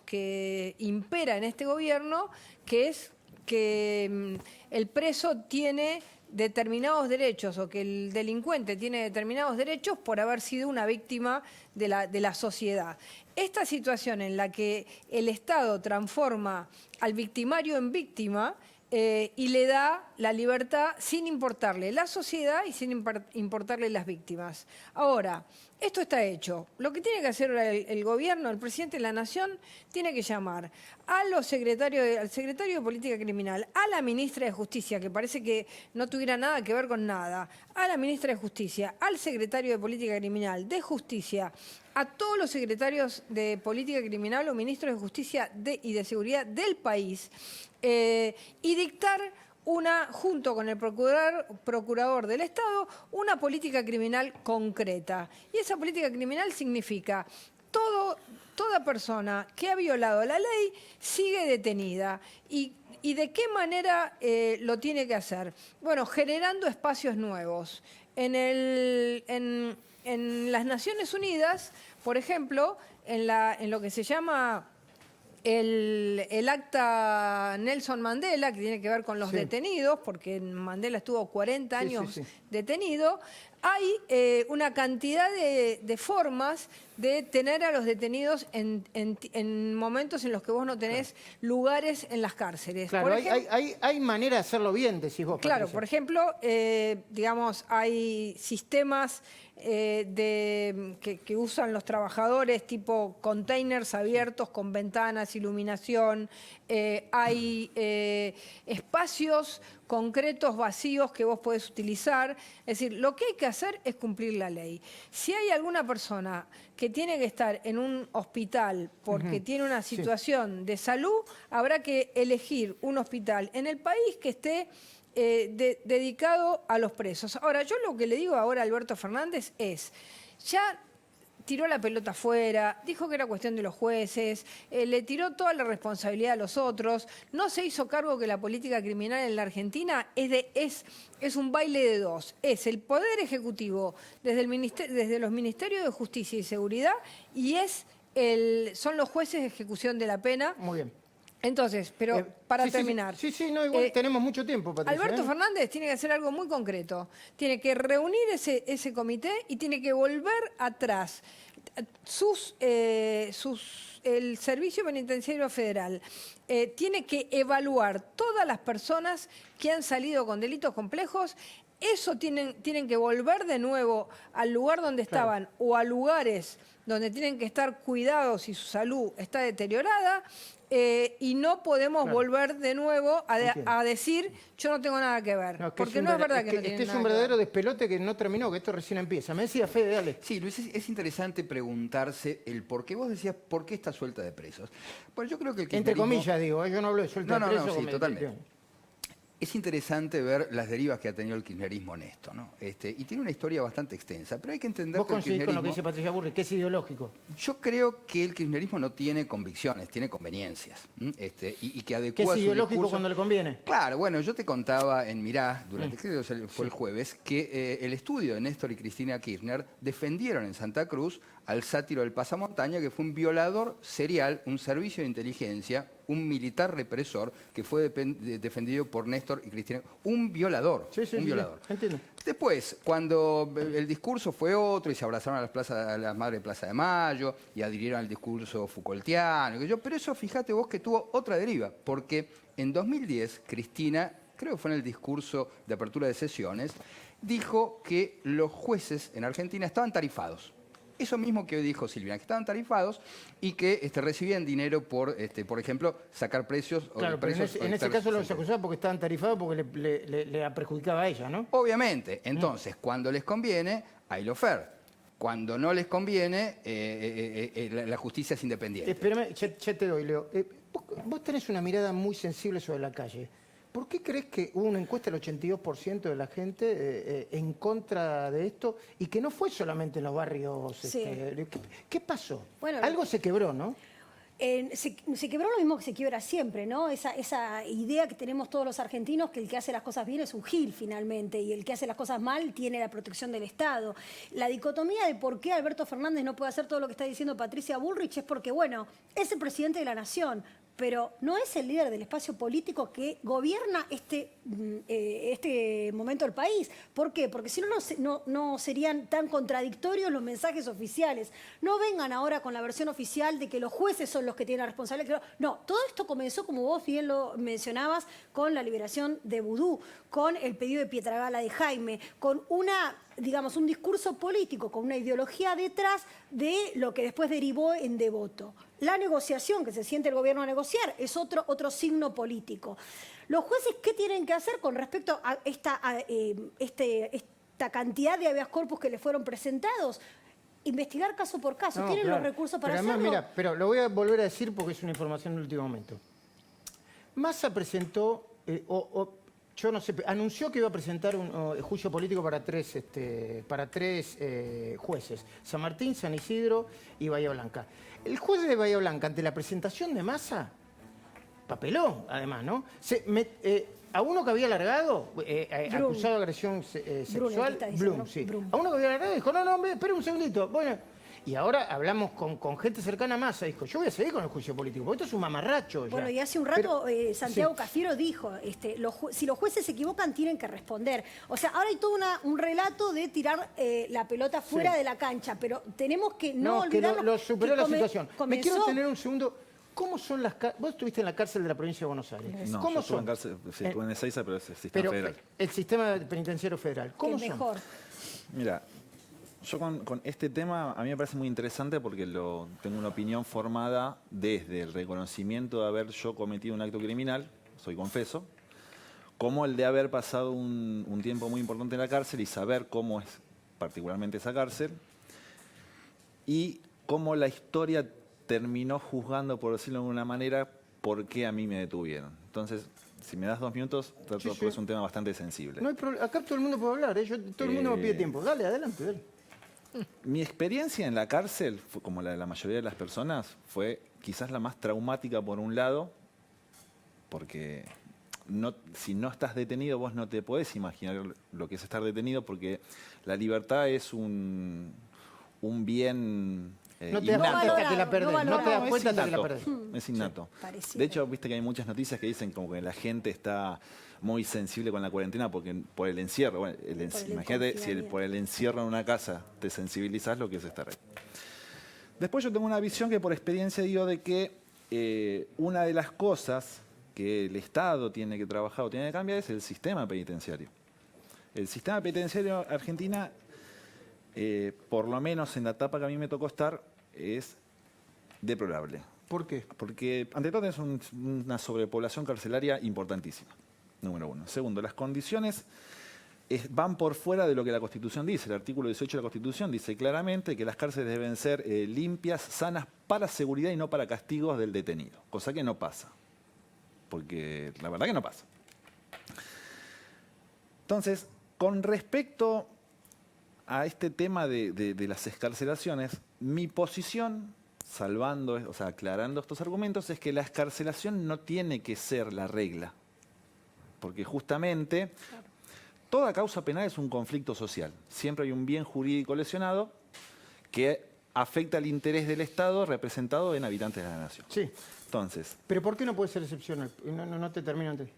que impera en este gobierno, que es que el preso tiene determinados derechos o que el delincuente tiene determinados derechos por haber sido una víctima de la sociedad. Esta situación en la que el Estado transforma al victimario en víctima y le da la libertad sin importarle la sociedad y sin importarle las víctimas. Ahora, esto está hecho. Lo que tiene que hacer ahora el gobierno, el presidente de la Nación, tiene que llamar al secretario de Política Criminal, a la ministra de Justicia, que parece que no tuviera nada que ver con nada, a la ministra de Justicia, al secretario de Política Criminal, de Justicia, a todos los secretarios de Política Criminal o ministros de Justicia y de Seguridad del país, y dictar junto con el procurador del Estado, una política criminal concreta. Y esa política criminal significa toda persona que ha violado la ley sigue detenida. ¿Y de qué manera lo tiene que hacer? Bueno, generando espacios nuevos. En las Naciones Unidas, por ejemplo, en lo que se llama el acta Nelson Mandela, que tiene que ver con los detenidos, porque Mandela estuvo 40 años detenido, hay una cantidad de formas de tener a los detenidos en momentos en los que vos no tenés lugares en las cárceles. Claro, por ejemplo, hay manera de hacerlo bien, decís vos. Claro, Patricia. por ejemplo, hay sistemas que usan los trabajadores, tipo containers abiertos con ventanas, iluminación, hay espacios concretos vacíos que vos podés utilizar. Es decir, lo que hay que hacer es cumplir la ley. Si hay alguna persona que tiene que estar en un hospital porque tiene una situación de salud, habrá que elegir un hospital en el país que esté dedicado a los presos. Ahora, yo lo que le digo ahora a Alberto Fernández es, ya tiró la pelota afuera, dijo que era cuestión de los jueces, le tiró toda la responsabilidad a los otros, no se hizo cargo que la política criminal en la Argentina es un baile de dos. Es el Poder Ejecutivo desde los Ministerios de Justicia y Seguridad y son los jueces de ejecución de la pena. Muy bien. Entonces, pero para terminar. Igual tenemos mucho tiempo, Patricia. El Fernández tiene que hacer algo muy concreto. Tiene que reunir ese comité y tiene que volver atrás. El Servicio Penitenciario Federal tiene que evaluar todas las personas que han salido con delitos complejos. Eso tienen que volver de nuevo al lugar donde estaban o a lugares donde tienen que estar cuidados si su salud está deteriorada. Y no podemos volver de nuevo a decir yo no tengo nada que ver, porque no es verdad que no tiene nada que ver. Este es un verdadero despelote que no terminó, que esto recién empieza. Me decía Fede, dale. Sí, Luis, es interesante preguntarse el por qué. Vos decías, ¿por qué está suelta de presos? Bueno, yo creo que el kirchnerismo... Entre comillas, digo, yo no hablo de suelta de presos. No, sí, totalmente. Es interesante ver las derivas que ha tenido el kirchnerismo en esto, ¿no? Y tiene una historia bastante extensa, pero hay que entender ¿Vos que el coincidís kirchnerismo... con lo que dice Patricia Burri, que es ideológico? Yo creo que el kirchnerismo no tiene convicciones, tiene conveniencias. Y que adecua ¿Qué es su ideológico discurso... cuando le conviene? Claro, bueno, yo te contaba en Mirá, fue el jueves, que el estudio de Néstor y Cristina Kirchner defendieron en Santa Cruz al sátiro del pasamontaña, que fue un violador serial, un servicio de inteligencia un militar represor que fue defendido por Néstor y Cristina, un violador. Un violador. Entiendo. Después, cuando el discurso fue otro y se abrazaron a las madres de Plaza de Mayo y adhirieron al discurso Foucaultiano, pero eso fíjate vos que tuvo otra deriva, porque en 2010 Cristina, creo que fue en el discurso de apertura de sesiones, dijo que los jueces en Argentina estaban tarifados. Eso mismo que dijo Silvina, que estaban tarifados y que recibían dinero por ejemplo, sacar precios. Claro, pero en ese caso los acusaba porque estaban tarifados porque le perjudicaba a ella, ¿no? Obviamente. Entonces, cuando les conviene, hay lawfare. Cuando no les conviene, la justicia es independiente. Espérame, ya te doy, Leo. Vos tenés una mirada muy sensible sobre la calle. ¿Por qué crees que hubo una encuesta del 82% de la gente en contra de esto y que no fue solamente en los barrios? Sí. ¿Qué pasó? Bueno, algo se quebró, ¿no? Se quebró lo mismo que se quiebra siempre, ¿no? Esa idea que tenemos todos los argentinos que el que hace las cosas bien es un gil finalmente y el que hace las cosas mal tiene la protección del Estado. La dicotomía de por qué Alberto Fernández no puede hacer todo lo que está diciendo Patricia Bullrich es porque, bueno, es el presidente de la Nación, pero no es el líder del espacio político que gobierna este momento del país. ¿Por qué? Porque si no serían tan contradictorios los mensajes oficiales. No vengan ahora con la versión oficial de que los jueces son los que tienen la responsabilidad. No, todo esto comenzó, como vos bien lo mencionabas, con la liberación de Vudú, con el pedido de Pietragala de Jaime, con un discurso político, con una ideología detrás de lo que después derivó en Devoto. La negociación, que se siente el gobierno a negociar, es otro signo político. Los jueces, ¿qué tienen que hacer con respecto a esta cantidad de habeas corpus que les fueron presentados? Investigar caso por caso. ¿Tienen los recursos para hacerlo? Mira, pero lo voy a volver a decir porque es una información del último momento. Massa presentó, yo no sé, anunció que iba a presentar un juicio político para tres jueces, San Martín, San Isidro y Bahía Blanca. El juez de Bahía Blanca, ante la presentación de Massa, papelón, además, ¿no? A uno que había largado, acusado de agresión sexual, Blum, sí. A uno que había largado dijo, no, espera un segundito. Bueno, y ahora hablamos con gente cercana a Massa, dijo, yo voy a seguir con el juicio político, porque esto es un mamarracho. Bueno, y hace un rato Santiago Cafiero dijo, si los jueces se equivocan, tienen que responder. O sea, ahora hay todo un relato de tirar la pelota fuera de la cancha, pero tenemos que no olvidarnos que lo superó la situación. Comenzó... Me quiero tener un segundo. ¿Cómo son las cárceles? Vos estuviste en la cárcel de la provincia de Buenos Aires. No, ¿Cómo yo estuve son? en cárcel, sí, estuve en Ezeiza, pero es el sistema federal. El sistema penitenciario federal. ¿Cómo son? Mejor. Mira, yo con este tema a mí me parece muy interesante porque tengo una opinión formada desde el reconocimiento de haber yo cometido un acto criminal, soy confeso, como el de haber pasado un tiempo muy importante en la cárcel y saber cómo es particularmente esa cárcel y cómo la historia terminó juzgando, por decirlo de alguna manera, por qué a mí me detuvieron. Entonces, si me das 2 minutos, porque es un tema bastante sensible. No hay acá todo el mundo puede hablar, todo el mundo me pide tiempo. Dale, adelante, dale. Mi experiencia en la cárcel, como la de la mayoría de las personas, fue quizás la más traumática por un lado, porque si no estás detenido vos no te podés imaginar lo que es estar detenido, porque la libertad es un bien no te das cuenta hasta que la perdés. No te das cuenta hasta que la perdés. Es innato. De hecho, viste que hay muchas noticias que dicen como que la gente está muy sensible con la cuarentena por el encierro. Bueno, imagínate si por el encierro en una casa te sensibilizás lo que es estar ahí. Después yo tengo una visión que por experiencia digo de que una de las cosas que el Estado tiene que trabajar o tiene que cambiar es el sistema penitenciario. El sistema penitenciario Argentina, por lo menos en la etapa que a mí me tocó estar, es deplorable. ¿Por qué? Porque ante todo es una sobrepoblación carcelaria importantísima, número 1. Segundo, las condiciones van por fuera de lo que la Constitución dice. El artículo 18 de la Constitución dice claramente que las cárceles deben ser limpias, sanas, para seguridad y no para castigos del detenido. Cosa que no pasa. Porque la verdad que no pasa. Entonces, con respecto a este tema de las excarcelaciones, mi posición, aclarando estos argumentos, es que la excarcelación no tiene que ser la regla. Porque justamente toda causa penal es un conflicto social. Siempre hay un bien jurídico lesionado que afecta el interés del Estado representado en habitantes de la nación. Sí. Entonces, ¿Pero por qué no puede ser excepcional? No te termino antes.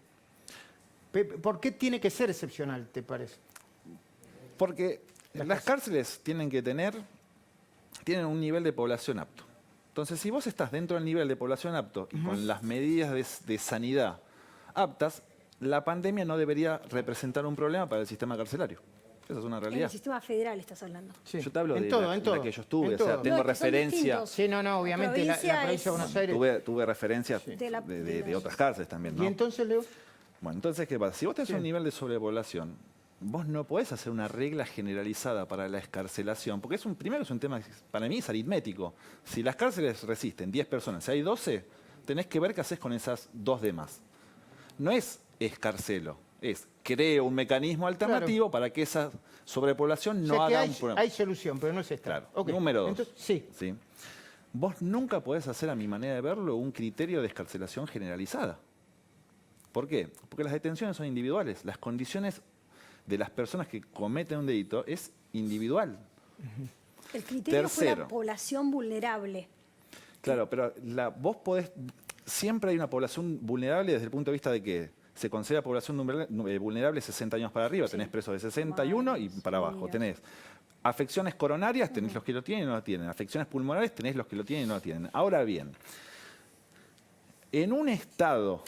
¿Por qué tiene que ser excepcional, te parece? porque las cárceles tienen un nivel de población apto. Entonces, si vos estás dentro del nivel de población apto y con las medidas de sanidad aptas, la pandemia no debería representar un problema para el sistema carcelario. Esa es una En realidad. el sistema federal estás hablando. Sí. Yo te hablo en de todo, la, en todo, la que yo estuve, en o sea, todo. tengo No, es que son referencia. distintos. Sí, no, obviamente la provincia de Buenos Aires. Tuve referencias de otras cárceles también, ¿no? ¿Y entonces, Leo? Bueno, entonces, ¿qué pasa? Si vos tenés un nivel de sobrepoblación, vos no podés hacer una regla generalizada para la excarcelación, porque primero es un tema que para mí es aritmético. Si las cárceles resisten 10 personas, si hay 12, tenés que ver qué haces con esas 2 demás. No es escarcelo, es creo un mecanismo alternativo para que esa sobrepoblación no haga un problema. Hay solución, pero no es esta. Claro. Okay. Número 2. Entonces, sí. Vos nunca podés hacer, a mi manera de verlo, un criterio de excarcelación generalizada. ¿Por qué? Porque las detenciones son individuales. Las condiciones de las personas que cometen un delito es individual. El criterio fue Tercero. la población vulnerable. Claro, pero vos podés... Siempre hay una población vulnerable desde el punto de vista de que se considera población vulnerable 60 años para arriba. Tenés presos de 61 y para abajo. Tenés afecciones coronarias, tenés los que lo tienen y no lo tienen. Afecciones pulmonares, tenés los que lo tienen y no lo tienen. Ahora bien, en un Estado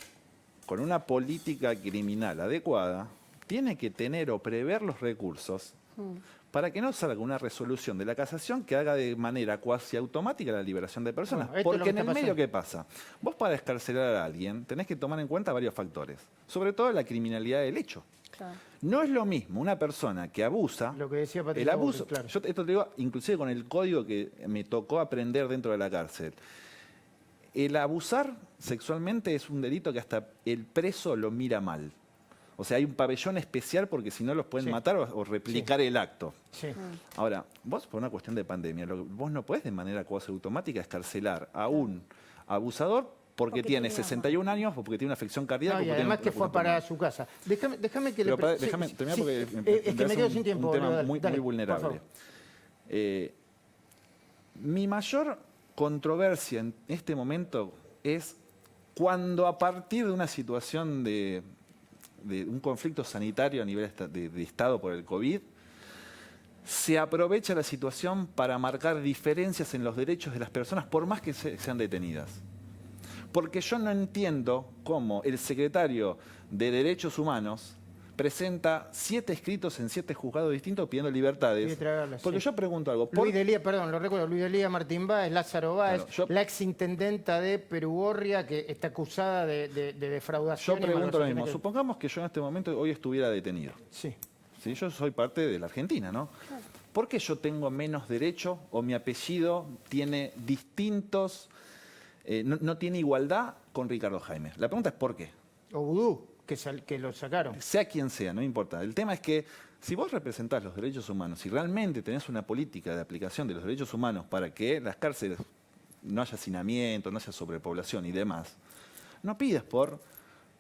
con una política criminal adecuada, tiene que tener o prever los recursos para que no salga una resolución de la casación que haga de manera cuasi automática la liberación de personas. Bueno, esto es lo porque que en el está medio, pasando. ¿qué pasa? Vos para excarcelar a alguien tenés que tomar en cuenta varios factores, sobre todo la criminalidad del hecho. Claro. No es lo mismo una persona que abusa, Lo que decía Patricia el abuso, Bullrich, claro. yo esto te digo inclusive con el código que me tocó aprender dentro de la cárcel. El abusar sexualmente es un delito que hasta el preso lo mira mal. O sea, hay un pabellón especial porque si no los pueden matar o replicar el acto. Sí. Ahora, vos por una cuestión de pandemia, vos no podés de manera cuasi automática escarcelar a un abusador porque tiene 61 años o porque tiene una afección cardíaca. No, y además que fue para su casa. Déjame que Pero le... déjame terminar porque es que me quedo sin tiempo. un tema Leo, muy dale, vulnerable. por favor. Mi mayor controversia en este momento es cuando a partir de una situación de un conflicto sanitario a nivel de Estado por el COVID, se aprovecha la situación para marcar diferencias en los derechos de las personas por más que sean detenidas. Porque yo no entiendo cómo el secretario de Derechos Humanos presenta 7 escritos en 7 juzgados distintos pidiendo libertades. Porque yo pregunto algo. Luis Delía, perdón, lo recuerdo, Luis Delía, Martín Báez, Lázaro Báez, Claro, la exintendenta de Perugorria que está acusada de defraudación. Yo pregunto lo mismo. Supongamos que yo en este momento hoy estuviera detenido. Sí. ¿Sí? Yo soy parte de la Argentina, ¿no? Claro. ¿Por qué yo tengo menos derecho o mi apellido tiene distintos, no tiene igualdad con Ricardo Jaime? La pregunta es ¿por qué? O Vudú, que lo sacaron. Sea quien sea, no importa. El tema es que si vos representás los derechos humanos, si realmente tenés una política de aplicación de los derechos humanos para que las cárceles no haya hacinamiento, no haya sobrepoblación y demás, no pidas por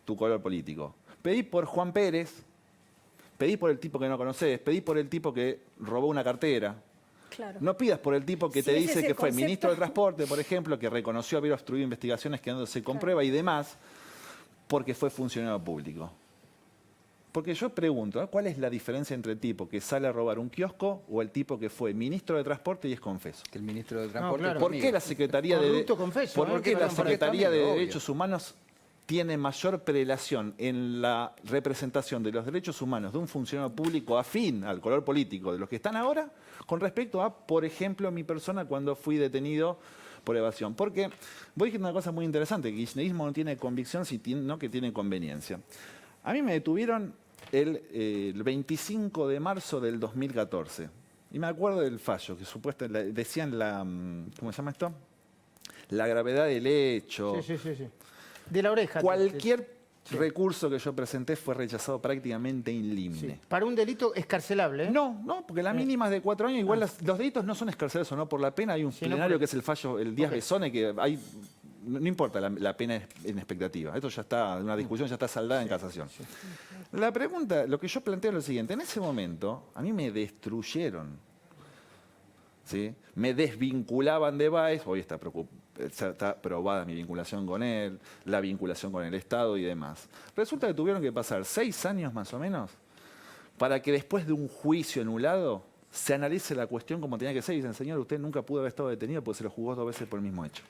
tu color político. Pedí por Juan Pérez, pedí por el tipo que no conocés, pedí por el tipo que robó una cartera. Claro. No pidas por el tipo que Sí, te ese dice es que el fue concepto. ministro del Transporte, por ejemplo, que reconoció haber obstruido investigaciones quedándose con prueba y demás, porque fue funcionario público. Porque yo pregunto, ¿eh? ¿Cuál es la diferencia entre el tipo que sale a robar un kiosco o el tipo que fue ministro de Transporte y es confeso? Que el ministro de Transporte... claro. ¿Por qué la Secretaría Corrupto confeso, ¿Por qué la Secretaría de obvio. Derechos Humanos tiene mayor prelación en la representación de los derechos humanos de un funcionario público afín al color político de los que están ahora con respecto a, por ejemplo, mi persona cuando fui detenido por evasión? Porque voy a decir una cosa muy interesante, que el kirchnerismo no tiene convicción, sino que tiene conveniencia. A mí me detuvieron el 25 de marzo del 2014 y me acuerdo del fallo que supuestamente decían ¿cómo se llama esto? La gravedad del hecho. Sí. De la oreja. Cualquier recurso que yo presenté fue rechazado prácticamente inlimne. Sí. Para un delito escarcelable, ¿eh? No, porque la mínima es de 4 años. Igual los delitos no son escarcelados o no por la pena. Hay un plenario que es el fallo, el Díaz Besone, que hay... No importa la pena en expectativa. Esto ya está, una discusión ya está saldada en casación. La pregunta, lo que yo planteo es lo siguiente. En ese momento, a mí me destruyeron ¿sí? Me desvinculaban de Baez, hoy está probada mi vinculación con él, la vinculación con el Estado y demás. Resulta que tuvieron que pasar 6 años más o menos para que después de un juicio anulado se analice la cuestión como tenía que ser y dicen, señor, usted nunca pudo haber estado detenido porque se lo juzgó 2 veces por el mismo hecho.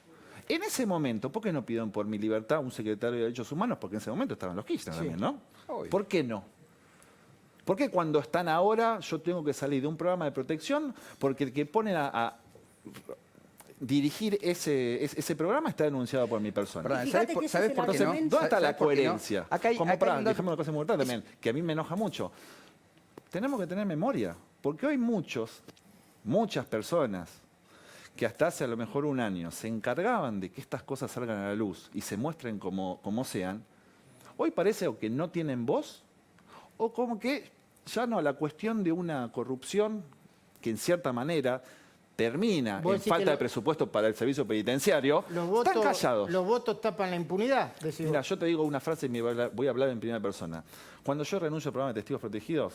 En ese momento, ¿por qué no pidieron por mi libertad un secretario de Derechos Humanos? Porque en ese momento estaban los Kirchner también, ¿no? Obvio. ¿Por qué no? ¿Por qué cuando están ahora yo tengo que salir de un programa de protección? Porque el que pone a dirigir ese programa está denunciado por mi persona. Perdón, ¿sabes por qué no? ¿Dónde está la coherencia? No? Acá hay un déjame una cosa muy importante también, que a mí me enoja mucho. Tenemos que tener memoria, porque hoy muchas personas que hasta hace a lo mejor un año se encargaban de que estas cosas salgan a la luz y se muestren como sean, hoy parece o que no tienen voz o como que ya no, la cuestión de una corrupción que en cierta manera termina en falta de presupuesto para el servicio penitenciario, están callados. ¿Los votos tapan la impunidad? Mira, yo te digo una frase y voy a hablar en primera persona. Cuando yo renuncio al programa de testigos protegidos,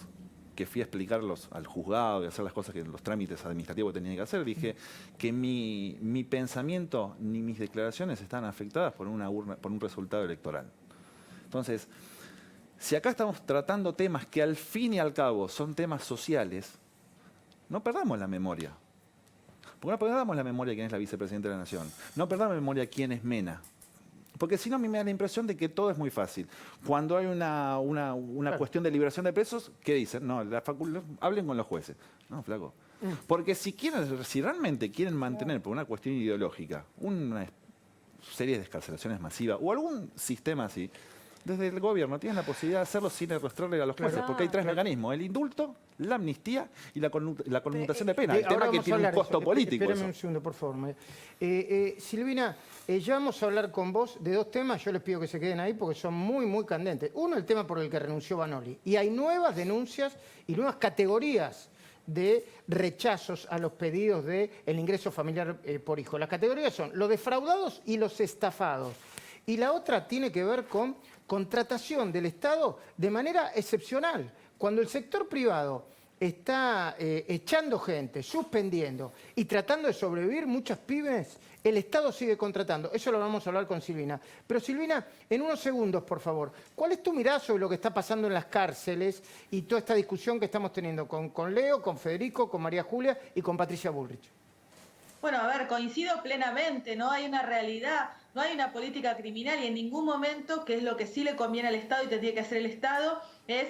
que fui a explicarlos al juzgado y hacer las cosas que los trámites administrativos tenían que hacer, dije que mi pensamiento ni mis declaraciones están afectadas por un resultado electoral. Entonces, si acá estamos tratando temas que al fin y al cabo son temas sociales, no perdamos la memoria. Porque no perdamos la memoria de quién es la vicepresidenta de la Nación. No perdamos la memoria de quién es Mena. Porque si no, a mí me da la impresión de que todo es muy fácil. Cuando hay una cuestión de liberación de presos, ¿qué dicen? No, hablen con los jueces. No, flaco. Porque si realmente quieren mantener por una cuestión ideológica una serie de descarcelaciones masivas o algún sistema así, desde el gobierno tienen la posibilidad de hacerlo sin arrastrarle a los jueces, porque hay 3 mecanismos: el indulto, la amnistía y la conmutación de pena. El tema que tiene un costo político. Espérame un segundo, por favor. Silvina, ya vamos a hablar con vos de 2 temas. Yo les pido que se queden ahí porque son muy, muy candentes. Uno, el tema por el que renunció Vanoli. Y hay nuevas denuncias y nuevas categorías de rechazos a los pedidos del ingreso familiar por hijo. Las categorías son los defraudados y los estafados. Y la otra tiene que ver con contratación del Estado de manera excepcional. Cuando el sector privado está echando gente, suspendiendo y tratando de sobrevivir muchas pymes, el Estado sigue contratando. Eso lo vamos a hablar con Silvina. Pero Silvina, en unos segundos, por favor, ¿cuál es tu mirada sobre lo que está pasando en las cárceles y toda esta discusión que estamos teniendo con Leo, con Federico, con María Julia y con Patricia Bullrich? Bueno, a ver, coincido plenamente, no hay una realidad, no hay una política criminal y en ningún momento, que es lo que sí le conviene al Estado y tendría que hacer el Estado, es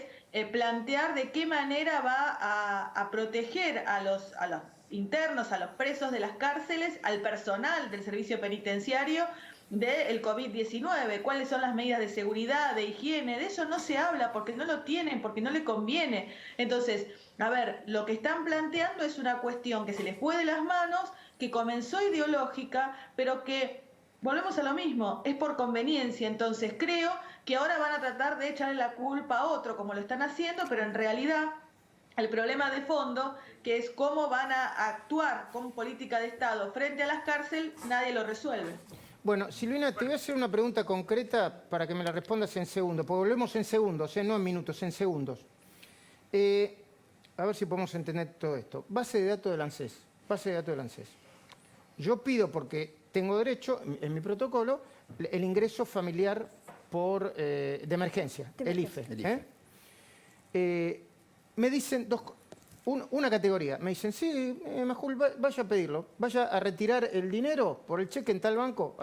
plantear de qué manera va a proteger a los internos, a los presos de las cárceles, al personal del servicio penitenciario del COVID-19, cuáles son las medidas de seguridad, de higiene. De eso no se habla porque no lo tienen, porque no le conviene. Entonces, a ver, lo que están planteando es una cuestión que se les fue de las manos, que comenzó ideológica, pero que, volvemos a lo mismo, es por conveniencia. Entonces creo que ahora van a tratar de echarle la culpa a otro, como lo están haciendo, pero en realidad el problema de fondo, que es cómo van a actuar con política de Estado frente a las cárceles, nadie lo resuelve. Bueno, Silvina, te voy a hacer una pregunta concreta para que me la respondas en segundos, porque volvemos en segundos, no en minutos, en segundos. A ver si podemos entender todo esto. Base de datos del ANSES. Base de datos del ANSES. Yo pido, porque tengo derecho, en mi protocolo, el ingreso familiar de emergencia, el IFE. Me dicen una categoría. Me dicen, sí, Majul, vaya a pedirlo. Vaya a retirar el dinero por el cheque en tal banco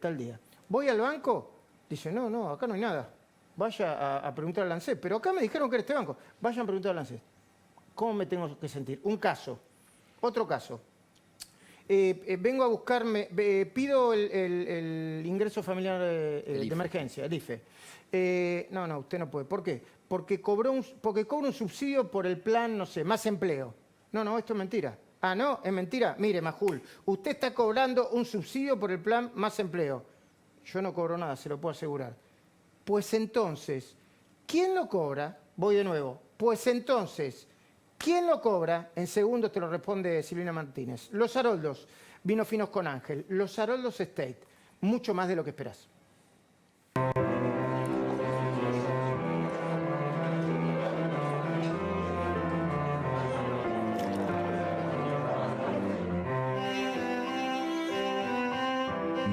tal día. Voy al banco, dice, no, acá no hay nada. Vaya a preguntar al ANSES. Pero acá me dijeron que era este banco. Vayan a preguntar al ANSES. ¿Cómo me tengo que sentir? Un caso. Otro caso. Vengo a buscarme, pido el ingreso familiar de emergencia, el IFE. No, usted no puede. ¿Por qué? Porque cobro un subsidio por el plan, no sé, Más Empleo. No, esto es mentira. Ah, no, es mentira. Mire, Majul, usted está cobrando un subsidio por el plan Más Empleo. Yo no cobro nada, se lo puedo asegurar. Pues entonces, ¿quién lo cobra? Voy de nuevo. Pues entonces, ¿quién lo cobra? En segundos te lo responde Silvina Martínez. Los Haroldos, Vinos Finos con Ángel. Los Haroldos Estate. Mucho más de lo que esperás.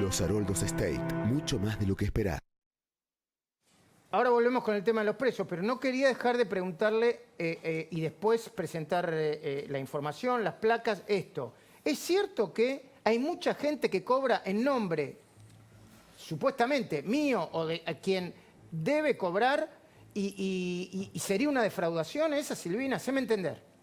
Los Haroldos Estate, mucho más de lo que esperás. Ahora volvemos con el tema de los presos, pero no quería dejar de preguntarle y después presentar la información, las placas, esto. ¿Es cierto que hay mucha gente que cobra en nombre, supuestamente, mío o de a quien debe cobrar y sería una defraudación esa, Silvina? Haceme entender.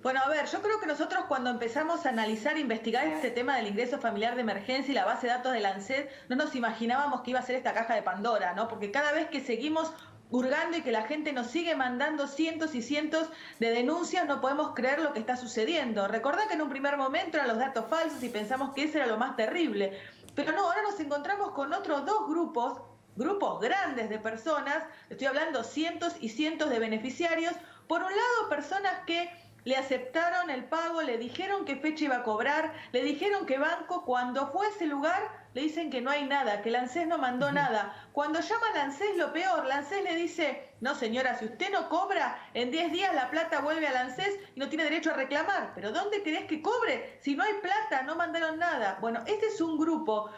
Bueno, a ver, yo creo que nosotros cuando empezamos a analizar e investigar este tema del ingreso familiar de emergencia y la base de datos del ANSES, no nos imaginábamos que iba a ser esta caja de Pandora, ¿no? Porque cada vez que seguimos hurgando y que la gente nos sigue mandando cientos y cientos de denuncias, no podemos creer lo que está sucediendo. Recordá que en un primer momento eran los datos falsos y pensamos que ese era lo más terrible. Pero no, ahora nos encontramos con otros dos grupos grandes de personas, estoy hablando cientos y cientos de beneficiarios. Por un lado, personas que le aceptaron el pago, le dijeron qué fecha iba a cobrar, le dijeron qué banco. Cuando fue a ese lugar le dicen que no hay nada, que el ANSES no mandó nada. Cuando llama al ANSES, lo peor, el ANSES le dice: no señora, si usted no cobra, en 10 días la plata vuelve al ANSES y no tiene derecho a reclamar. ¿Pero dónde querés que cobre? Si no hay plata, no mandaron nada. Bueno, este es un grupo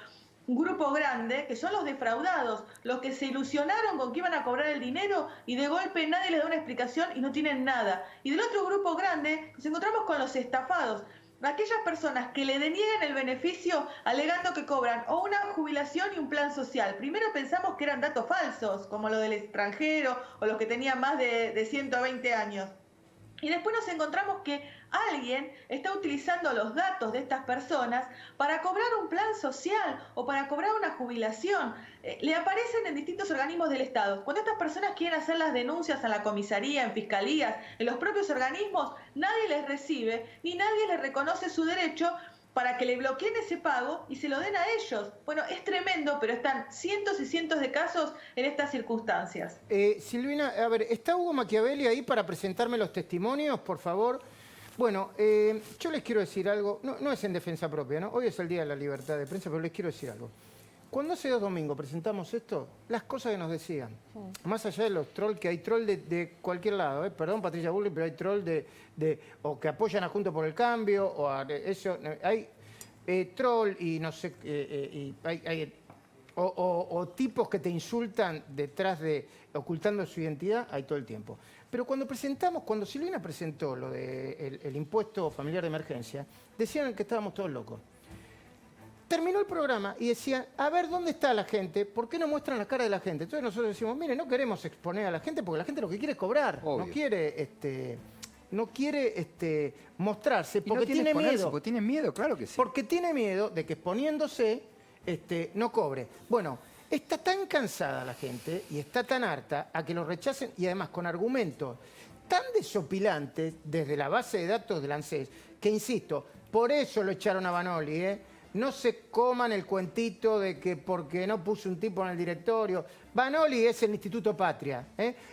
grande, que son los defraudados, los que se ilusionaron con que iban a cobrar el dinero y de golpe nadie les da una explicación y no tienen nada. Y del otro grupo grande nos encontramos con los estafados, aquellas personas que le deniegan el beneficio alegando que cobran o una jubilación y un plan social. Primero pensamos que eran datos falsos, como lo del extranjero o los que tenían más de 120 años. Y después nos encontramos que alguien está utilizando los datos de estas personas para cobrar un plan social o para cobrar una jubilación. Le aparecen en distintos organismos del Estado. Cuando estas personas quieren hacer las denuncias a la comisaría, en fiscalías, en los propios organismos, nadie les recibe ni nadie les reconoce su derecho para que le bloqueen ese pago y se lo den a ellos. Bueno, es tremendo, pero están cientos y cientos de casos en estas circunstancias. Silvina, a ver, ¿está Hugo Machiavelli ahí para presentarme los testimonios, por favor? Bueno, yo les quiero decir algo, no es en defensa propia, ¿no? Hoy es el Día de la Libertad de Prensa, pero les quiero decir algo. Cuando hace 2 domingos presentamos esto, las cosas que nos decían, más allá de los trolls, que hay troll de cualquier lado, perdón Patricia Bullrich, pero hay troll o que apoyan a Juntos por el Cambio, o a eso, hay troll y no sé, o tipos que te insultan detrás ocultando su identidad, hay todo el tiempo. Pero cuando Silvina presentó lo del impuesto familiar de emergencia, decían que estábamos todos locos. Terminó el programa y decían: a ver, ¿dónde está la gente? ¿Por qué no muestran la cara de la gente? Entonces nosotros decimos: mire, no queremos exponer a la gente porque la gente lo que quiere es cobrar. Obvio. No quiere mostrarse porque tiene miedo. Porque tiene miedo, claro que sí. Porque tiene miedo de que exponiéndose no cobre. Bueno, está tan cansada la gente y está tan harta a que lo rechacen, y además con argumentos tan desopilantes desde la base de datos del ANSES, que insisto, por eso lo echaron a Vanoli, No se coman el cuentito de que porque no puso un tipo en el directorio. Vanoli es el Instituto Patria,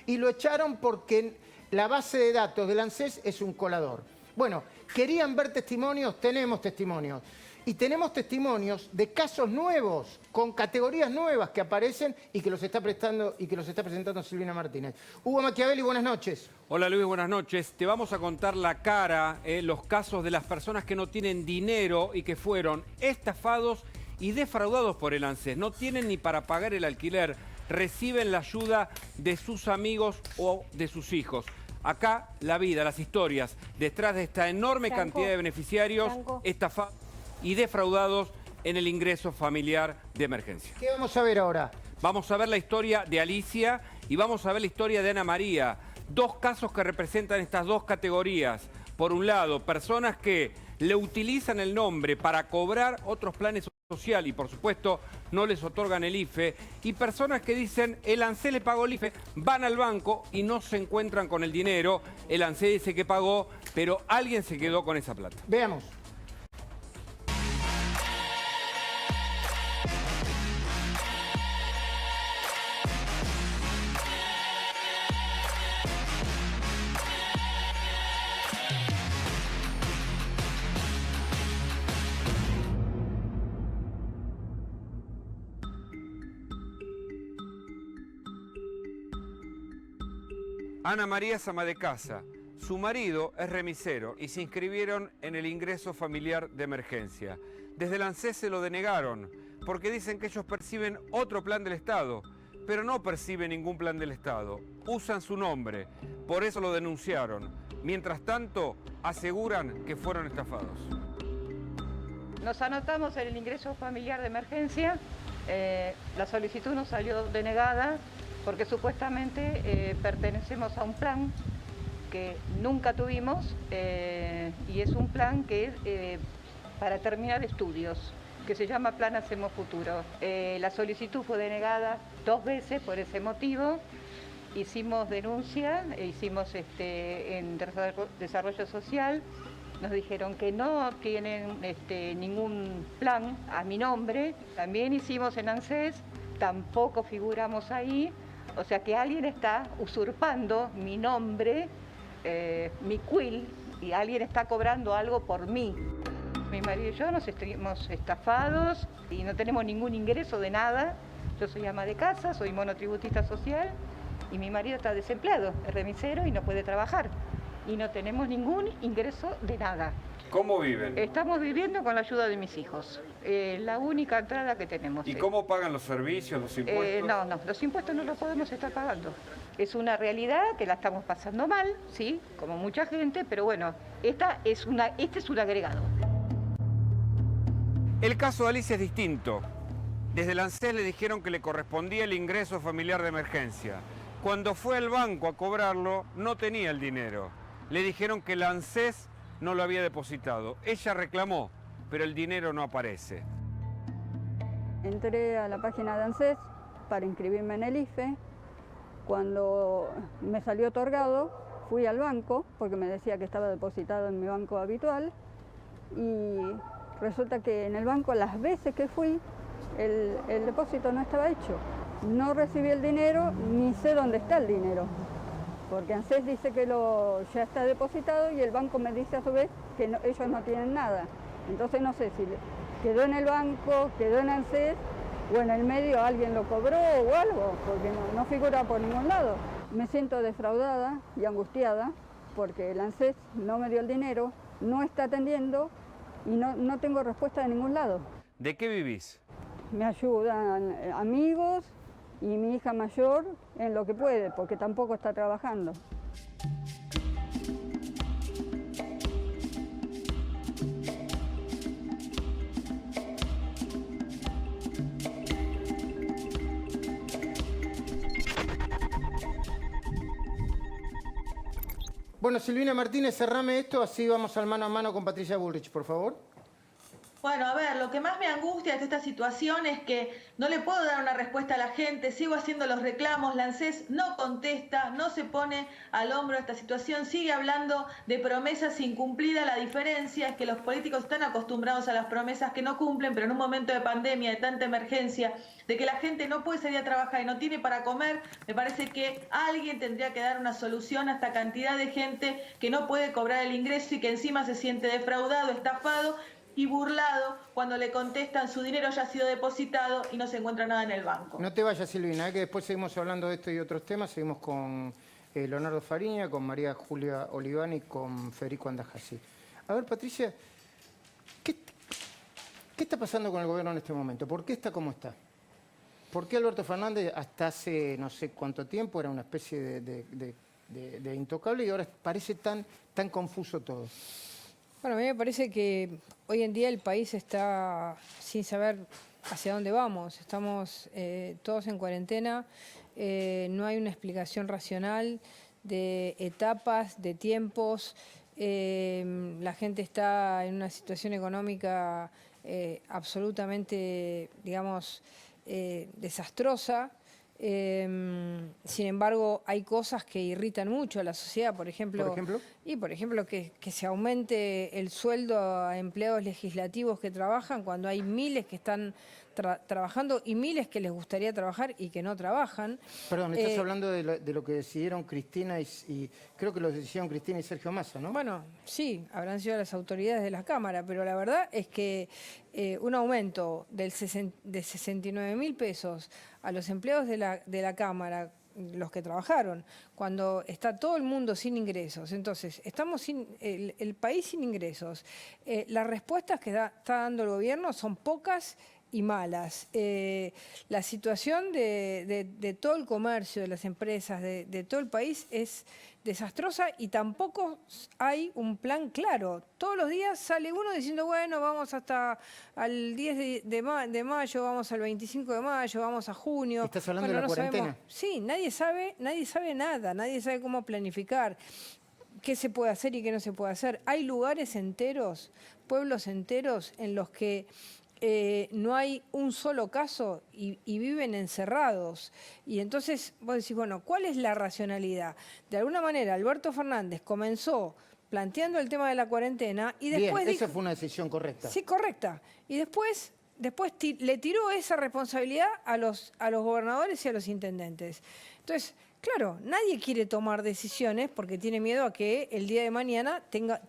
y lo echaron porque la base de datos del ANSES es un colador. Bueno, querían ver testimonios, tenemos testimonios. Y tenemos testimonios de casos nuevos, con categorías nuevas que aparecen y que los está presentando Silvina Martínez. Hugo Machiavelli, buenas noches. Hola Luis, buenas noches. Te vamos a contar la cara, los casos de las personas que no tienen dinero y que fueron estafados y defraudados por el ANSES. No tienen ni para pagar el alquiler, reciben la ayuda de sus amigos o de sus hijos. Acá la vida, las historias, detrás de esta enorme cantidad de beneficiarios estafados y defraudados en el ingreso familiar de emergencia. ¿Qué vamos a ver ahora? Vamos a ver la historia de Alicia y vamos a ver la historia de Ana María. 2 casos que representan estas 2 categorías. Por un lado, personas que le utilizan el nombre para cobrar otros planes sociales y, por supuesto, no les otorgan el IFE. Y personas que dicen: el ANSES le pagó el IFE, van al banco y no se encuentran con el dinero. El ANSES dice que pagó, pero alguien se quedó con esa plata. Veamos. Ana María es ama de casa, su marido es remisero y se inscribieron en el ingreso familiar de emergencia. Desde el ANSES se lo denegaron, porque dicen que ellos perciben otro plan del Estado, pero no perciben ningún plan del Estado. Usan su nombre, por eso lo denunciaron. Mientras tanto, aseguran que fueron estafados. Nos anotamos en el ingreso familiar de emergencia. La solicitud nos salió denegada porque supuestamente pertenecemos a un plan que nunca tuvimos y es un plan que es para terminar estudios, que se llama Plan Hacemos Futuro. La solicitud fue denegada 2 veces por ese motivo. Hicimos denuncia, hicimos en Desarrollo Social, nos dijeron que no tienen ningún plan a mi nombre. También hicimos en ANSES, tampoco figuramos ahí, o sea que alguien está usurpando mi nombre, mi CUIL, y alguien está cobrando algo por mí. Mi marido y yo nos estuvimos estafados y no tenemos ningún ingreso de nada. Yo soy ama de casa, soy monotributista social y mi marido está desempleado, es remisero y no puede trabajar. Y no tenemos ningún ingreso de nada. ¿Cómo viven? Estamos viviendo con la ayuda de mis hijos. La única entrada que tenemos. ¿Y cómo pagan los servicios, los impuestos? No, los impuestos no los podemos estar pagando. Es una realidad que la estamos pasando mal, sí, como mucha gente, pero bueno, este es un agregado. El caso de Alicia es distinto. Desde el ANSES le dijeron que le correspondía el ingreso familiar de emergencia. Cuando fue al banco a cobrarlo, no tenía el dinero. Le dijeron que el ANSES no lo había depositado. Ella reclamó, pero el dinero no aparece. Entré a la página de ANSES para inscribirme en el IFE. Cuando me salió otorgado, fui al banco, porque me decía que estaba depositado en mi banco habitual, y resulta que en el banco, las veces que fui, el depósito no estaba hecho. No recibí el dinero, ni sé dónde está el dinero, porque ANSES dice que ya está depositado y el banco me dice a su vez que ellos no tienen nada. Entonces no sé si quedó en el banco, quedó en ANSES, o en el medio alguien lo cobró o algo, porque no figura por ningún lado. Me siento defraudada y angustiada porque el ANSES no me dio el dinero, no está atendiendo y no tengo respuesta de ningún lado. ¿De qué vivís? Me ayudan amigos y mi hija mayor en lo que puede, porque tampoco está trabajando. Bueno, Silvina Martínez, cerrame esto, así vamos al mano a mano con Patricia Bullrich, por favor. Bueno, a ver, lo que más me angustia de esta situación es que no le puedo dar una respuesta a la gente, sigo haciendo los reclamos, la ANSES no contesta, no se pone al hombro esta situación, sigue hablando de promesas incumplidas. La diferencia es que los políticos están acostumbrados a las promesas que no cumplen, pero en un momento de pandemia, de tanta emergencia, de que la gente no puede salir a trabajar y no tiene para comer, me parece que alguien tendría que dar una solución a esta cantidad de gente que no puede cobrar el ingreso y que encima se siente defraudado, estafado y burlado cuando le contestan su dinero ya ha sido depositado y no se encuentra nada en el banco. No te vayas, Silvina, que después seguimos hablando de esto y otros temas. Seguimos con Leonardo Fariña, con María Julia Oliván y con Federico Andajasi. A ver, Patricia, ¿qué está pasando con el gobierno en este momento? ¿Por qué está como está? ¿Por qué Alberto Fernández hasta hace no sé cuánto tiempo era una especie de intocable y ahora parece tan confuso todo? Bueno, a mí me parece que hoy en día el país está sin saber hacia dónde vamos. Estamos todos en cuarentena, no hay una explicación racional de etapas, de tiempos. La gente está en una situación económica absolutamente, digamos, desastrosa. Sin embargo, hay cosas que irritan mucho a la sociedad, por ejemplo, que se aumente el sueldo a empleados legislativos que trabajan cuando hay miles que están trabajando y miles que les gustaría trabajar y que no trabajan. Perdón, estás hablando de lo que decidieron Cristina y creo que lo decidieron Cristina y Sergio Massa, ¿no? Bueno, sí, habrán sido las autoridades de la Cámara, pero la verdad es que un aumento de 69.000 pesos a los empleados de la Cámara los que trabajaron, cuando está todo el mundo sin ingresos, entonces estamos el país sin ingresos, las respuestas que está dando el gobierno son pocas y malas. La situación de todo el comercio, de las empresas, de todo el país es desastrosa y tampoco hay un plan claro. Todos los días sale uno diciendo, bueno, vamos hasta al 10 de mayo, vamos al 25 de mayo, vamos a junio. ¿Estás hablando Bueno, de la cuarentena? sabemos. Sí, nadie sabe nada, nadie sabe cómo planificar, qué se puede hacer y qué no se puede hacer. Hay lugares enteros, pueblos enteros en los que no hay un solo caso y viven encerrados. Y entonces vos decís, bueno, ¿cuál es la racionalidad? De alguna manera, Alberto Fernández comenzó planteando el tema de la cuarentena y después Bien, esa fue una decisión correcta. Sí, correcta. Y después le tiró esa responsabilidad a los gobernadores y a los intendentes. Entonces, claro, nadie quiere tomar decisiones porque tiene miedo a que el día de mañana tenga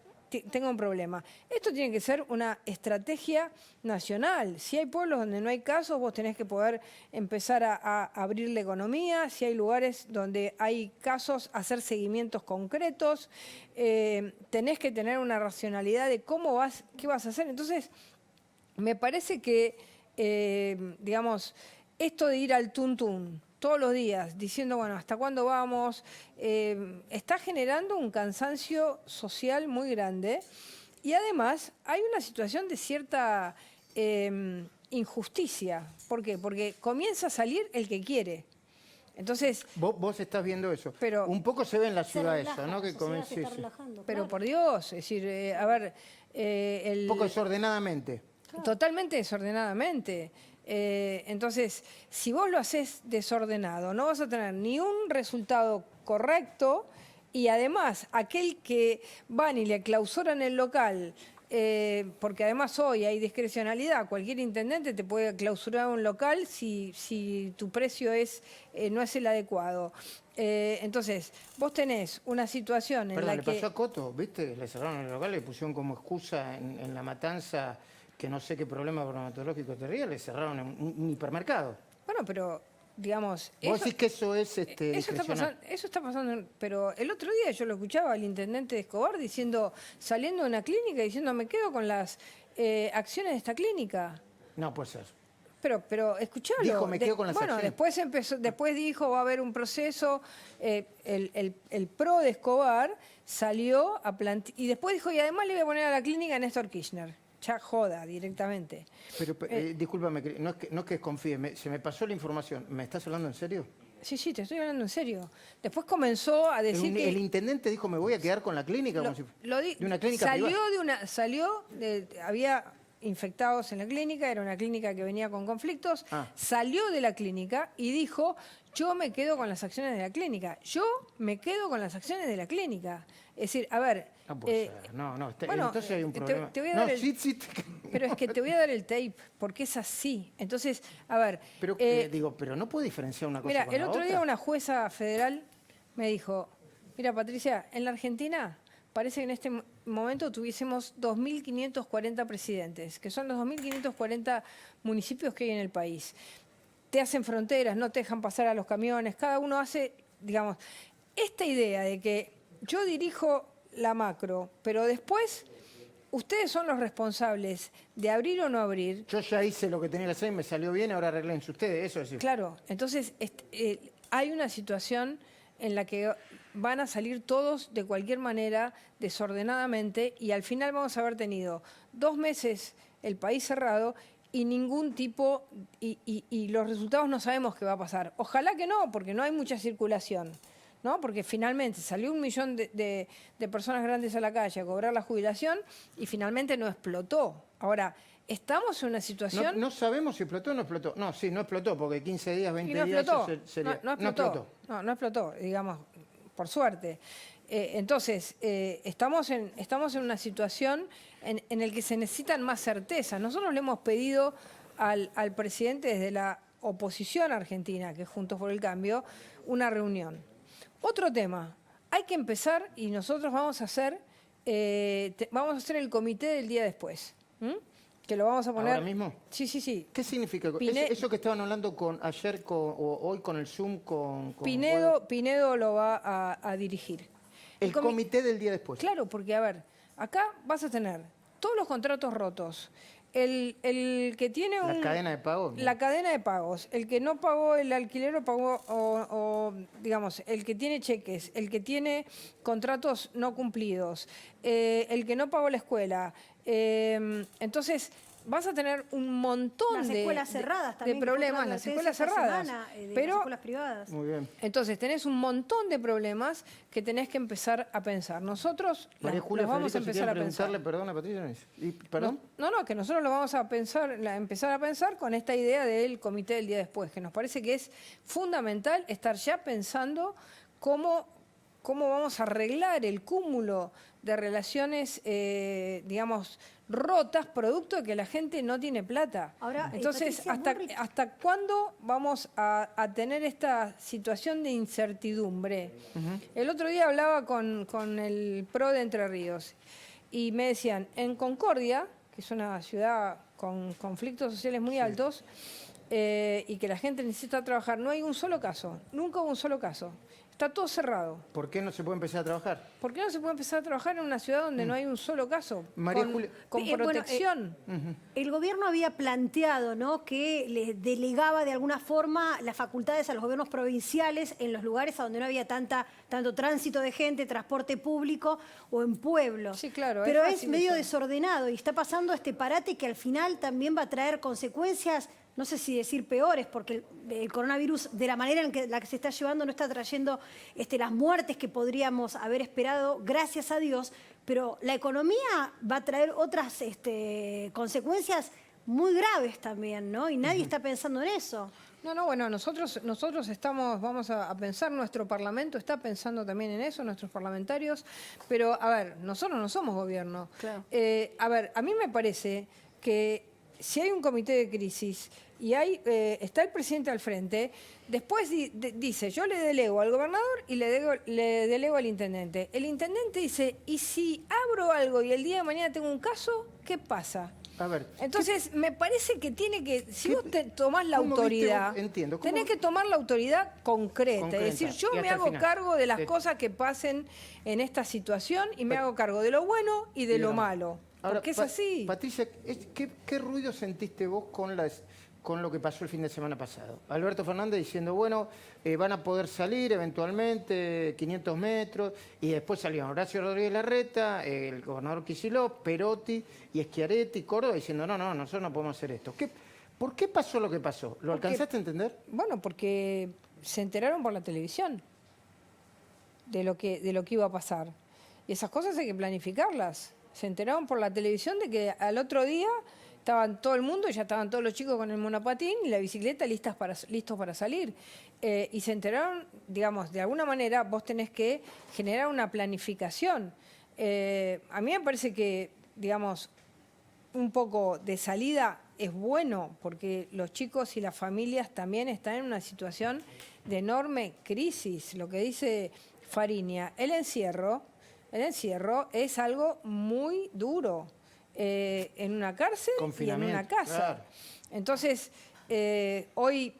un problema. Esto tiene que ser una estrategia nacional. Si hay pueblos donde no hay casos, vos tenés que poder empezar a abrir la economía. Si hay lugares donde hay casos, hacer seguimientos concretos. Tenés que tener una racionalidad de qué vas a hacer. Entonces, me parece que, digamos, esto de ir al tuntún todos los días, diciendo, bueno, ¿hasta cuándo vamos? Está generando un cansancio social muy grande y además hay una situación de cierta injusticia. ¿Por qué? Porque comienza a salir el que quiere. Entonces, vos estás viendo eso. Pero un poco se ve en la ciudad eso, ¿no? Que se está relajando, pero claro. por Dios, es decir, a ver... un poco desordenadamente. Totalmente desordenadamente. Entonces, si vos lo haces desordenado, no vas a tener ni un resultado correcto y además aquel que van y le clausuran el local, porque además hoy hay discrecionalidad, cualquier intendente te puede clausurar un local si tu precio no es el adecuado. Entonces, vos tenés una situación en la le que... pasó a Coto, ¿viste? Le cerraron el local, le pusieron como excusa en la matanza... que no sé qué problema bromatológico tenía, le cerraron un hipermercado. Bueno, pero, digamos... Vos decís que eso es eso está pasando, pero el otro día yo lo escuchaba al intendente de Escobar saliendo de una clínica, diciendo, me quedo con las acciones de esta clínica. No puede ser. Pero escuchalo. Dijo, me quedo con las acciones. Después dijo, va a haber un proceso, el PRO de Escobar salió a plantear, y después dijo, y además le voy a poner a la clínica a Néstor Kirchner. Ya joda directamente. Pero discúlpame, no es que desconfíe, se me pasó la información. ¿Me estás hablando en serio? Sí, te estoy hablando en serio. Después comenzó a decir que... El intendente dijo, me voy a quedar con la clínica, de una clínica privada. Había infectados en la clínica, era una clínica que venía con conflictos, salió de la clínica y dijo, yo me quedo con las acciones de la clínica. Yo me quedo con las acciones de la clínica. Es decir, a ver... entonces hay un problema. Pero es que te voy a dar el tape, porque es así. Entonces, a ver... Pero no puedo diferenciar una cosa con la otra. Mira, el otro día una jueza federal me dijo, mira, Patricia, en la Argentina parece que en este momento tuviésemos 2.540 presidentes, que son los 2.540 municipios que hay en el país. Te hacen fronteras, no te dejan pasar a los camiones, cada uno hace, digamos... Esta idea de que yo dirijo la macro, pero después ustedes son los responsables de abrir o no abrir. Yo ya hice lo que tenía que hacer, me salió bien, ahora arreglense ustedes, eso es decir. Claro, entonces hay una situación en la que van a salir todos de cualquier manera, desordenadamente, y al final vamos a haber tenido 2 meses el país cerrado y ningún tipo, y los resultados no sabemos qué va a pasar. Ojalá que no, porque no hay mucha circulación, ¿no? Porque finalmente salió 1 millón de personas grandes a la calle a cobrar la jubilación y finalmente no explotó. Ahora, estamos en una situación... No sabemos si explotó o no explotó. No, sí, no explotó, porque 15 días, 20 días... No explotó, digamos, por suerte. Entonces, estamos en una situación en la que se necesitan más certezas. Nosotros le hemos pedido al presidente desde la oposición argentina, que es Juntos por el Cambio, una reunión. Otro tema, hay que empezar y nosotros vamos a hacer el comité del día después. que lo vamos a poner... ¿Ahora mismo? Sí, sí, sí. ¿Qué significa? Eso que estaban hablando ayer o hoy con el Zoom con Pinedo lo va a dirigir. El comité del día después. Claro, porque, a ver, acá vas a tener todos los contratos rotos. El que tiene la cadena de pagos. La cadena de pagos. El que no pagó el alquiler o pagó, o digamos, el que tiene cheques, el que tiene contratos no cumplidos, el que no pagó la escuela. Entonces, vas a tener un montón las escuelas cerradas también, de problemas, las escuelas cerradas. Pero, las escuelas privadas. Muy bien. Entonces, tenés un montón de problemas que tenés que empezar a pensar. Nosotros María Julia, los vamos a empezar a pensar. Perdona, Patricia. ¿Perdón? No, que nosotros lo vamos a empezar a pensar con esta idea del comité del día después, que nos parece que es fundamental estar ya pensando cómo vamos a arreglar el cúmulo de relaciones, digamos, rotas, producto de que la gente no tiene plata. Ahora, entonces, Patricia, ¿hasta cuándo vamos a tener esta situación de incertidumbre? El otro día hablaba con el PRO de Entre Ríos y me decían, en Concordia, que es una ciudad con conflictos sociales muy altos, y que la gente necesita trabajar, no hay un solo caso, nunca hubo un solo caso. Está todo cerrado. ¿Por qué no se puede empezar a trabajar? ¿Por qué no se puede empezar a trabajar en una ciudad donde no hay un solo caso? María Julia, con protección. El gobierno había planteado, ¿no?, que le delegaba de alguna forma las facultades a los gobiernos provinciales en los lugares a donde no había tanto tránsito de gente, transporte público o en pueblos. Sí, claro. Pero es medio desordenado y está pasando este parate que al final también va a traer consecuencias, no sé si decir peores, porque el coronavirus, de la manera en la que se está llevando, no está trayendo las muertes que podríamos haber esperado, gracias a Dios, pero la economía va a traer otras consecuencias muy graves también, ¿no? Y nadie está pensando en eso. No, bueno, nosotros vamos a pensar, nuestro Parlamento está pensando también en eso, nuestros parlamentarios, pero, a ver, nosotros no somos gobierno. Claro. A ver, a mí me parece que si hay un comité de crisis y está el presidente al frente, después dice, yo le delego al gobernador y le delego al intendente. El intendente dice, ¿y si abro algo y el día de mañana tengo un caso, qué pasa? A ver, entonces, me parece que si vos tomás la autoridad, tenés que tomar la autoridad concreta. Es decir, yo me hago cargo de las cosas que pasen en esta situación y me hago cargo de lo bueno y de lo malo. Ahora, porque es así. Patricia, ¿qué ruido sentiste vos con lo que pasó el fin de semana pasado? Alberto Fernández diciendo, bueno, van a poder salir eventualmente 500 metros, y después salieron Horacio Rodríguez Larreta, el gobernador Kicillof, Perotti y Schiaretti, Córdoba, diciendo, no, nosotros no podemos hacer esto. ¿Por qué pasó lo que pasó? ¿Lo alcanzaste a entender? Bueno, porque se enteraron por la televisión de lo que iba a pasar. Y esas cosas hay que planificarlas. Se enteraron por la televisión de que al otro día estaban todo el mundo, ya estaban todos los chicos con el monopatín y la bicicleta listos para salir. Y se enteraron, digamos, de alguna manera vos tenés que generar una planificación. A mí me parece que, digamos, un poco de salida es bueno, porque los chicos y las familias también están en una situación de enorme crisis. Lo que dice Fariña, el encierro es algo muy duro en una cárcel y en una casa. Claro. Entonces, hoy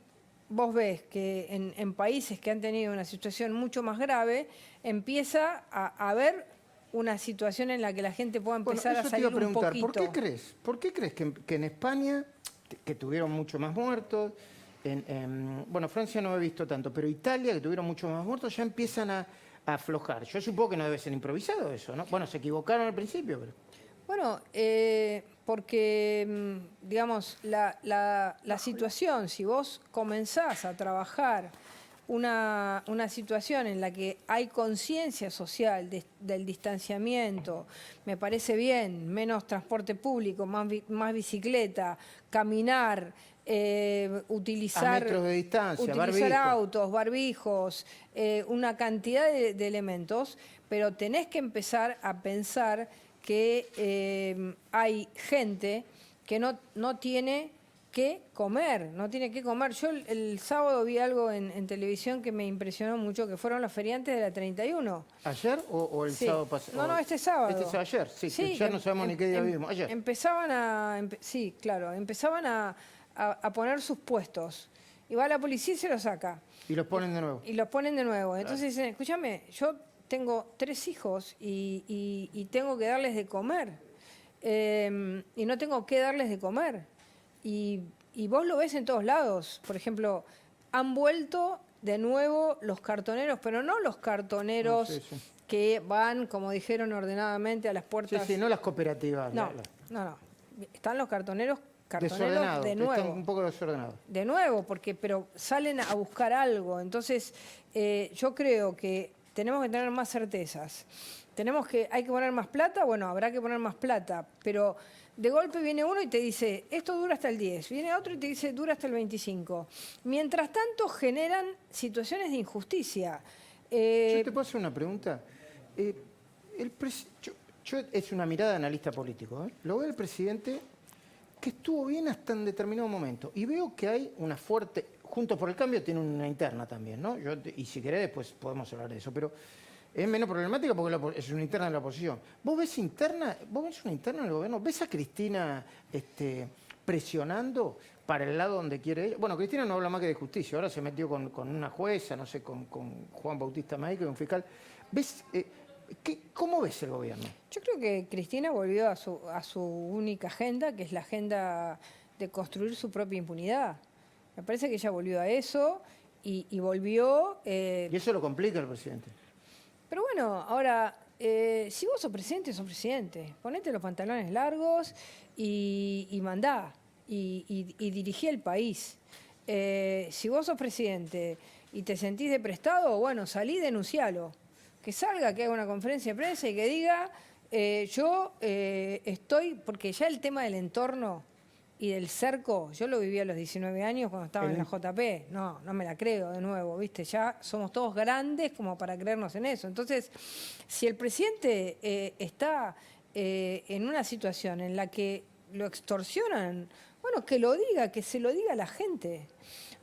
vos ves que en países que han tenido una situación mucho más grave, empieza a haber una situación en la que la gente pueda empezar a salir un poquito. ¿Por qué crees que en España, que tuvieron mucho más muertos, bueno, Francia no he visto tanto, pero Italia, que tuvieron mucho más muertos, ya empiezan a aflojar? Yo supongo que no debe ser improvisado eso, ¿no? Bueno, se equivocaron al principio, pero... Bueno, porque, digamos, la situación, si vos comenzás a trabajar una situación en la que hay conciencia social del distanciamiento, me parece bien, menos transporte público, más bicicleta, caminar, utilizar, a metros de distancia, autos, barbijos, una cantidad de elementos, pero tenés que empezar a pensar que hay gente que no tiene que comer, no tiene que comer. Yo el sábado vi algo en televisión que me impresionó mucho, que fueron los feriantes de la 31. ¿Ayer o el Sí. sábado pasado? No, este sábado. Este sábado, ayer, sí, que ya no sabemos ni qué día vivimos. Ayer. Empezaban a poner sus puestos. Y va la policía y se los saca. Y los ponen de nuevo. Y los ponen de nuevo. Entonces dicen, escúchame, yo tengo 3 hijos y tengo que darles de comer. Y no tengo que darles de comer. Y vos lo ves en todos lados. Por ejemplo, han vuelto de nuevo los cartoneros, pero no los cartoneros que van, como dijeron, ordenadamente a las puertas. Sí, no las cooperativas. No. Están los cartoneros desordenados, de nuevo. están un poco desordenados. De nuevo, pero salen a buscar algo. Entonces, yo creo que tenemos que tener más certezas. Hay que poner más plata, bueno, habrá que poner más plata, pero de golpe viene uno y te dice, esto dura hasta el 10, viene otro y te dice, dura hasta el 25. Mientras tanto, generan situaciones de injusticia. ¿Yo te puedo hacer una pregunta? Yo es una mirada de analista político. Lo veo el presidente que estuvo bien hasta en determinado momento. Y veo que hay una fuerte... Juntos por el Cambio tiene una interna también, ¿no? Y si querés después podemos hablar de eso, pero es menos problemática porque es una interna de la oposición. ¿Vos ves una interna en el gobierno? ¿Ves a Cristina presionando para el lado donde quiere ella? Bueno, Cristina no habla más que de justicia. Ahora se metió con una jueza, no sé, con Juan Bautista Maique, un fiscal. ¿Ves... ¿Cómo ves el gobierno? Yo creo que Cristina volvió a su única agenda, que es la agenda de construir su propia impunidad. Me parece que ella volvió a eso y volvió... Y eso lo complica al presidente. Pero bueno, ahora, si vos sos presidente. Ponete los pantalones largos y mandá y dirigí el país. Si vos sos presidente y te sentís deprestado, bueno, salí y denuncialo. Que salga, que haga una conferencia de prensa y que diga, yo estoy, porque ya el tema del entorno y del cerco, yo lo viví a los 19 años cuando estaba en la JP, no me la creo de nuevo, ¿viste? Ya somos todos grandes como para creernos en eso. Entonces, si el presidente está en una situación en la que lo extorsionan, bueno, que lo diga, que se lo diga a la gente.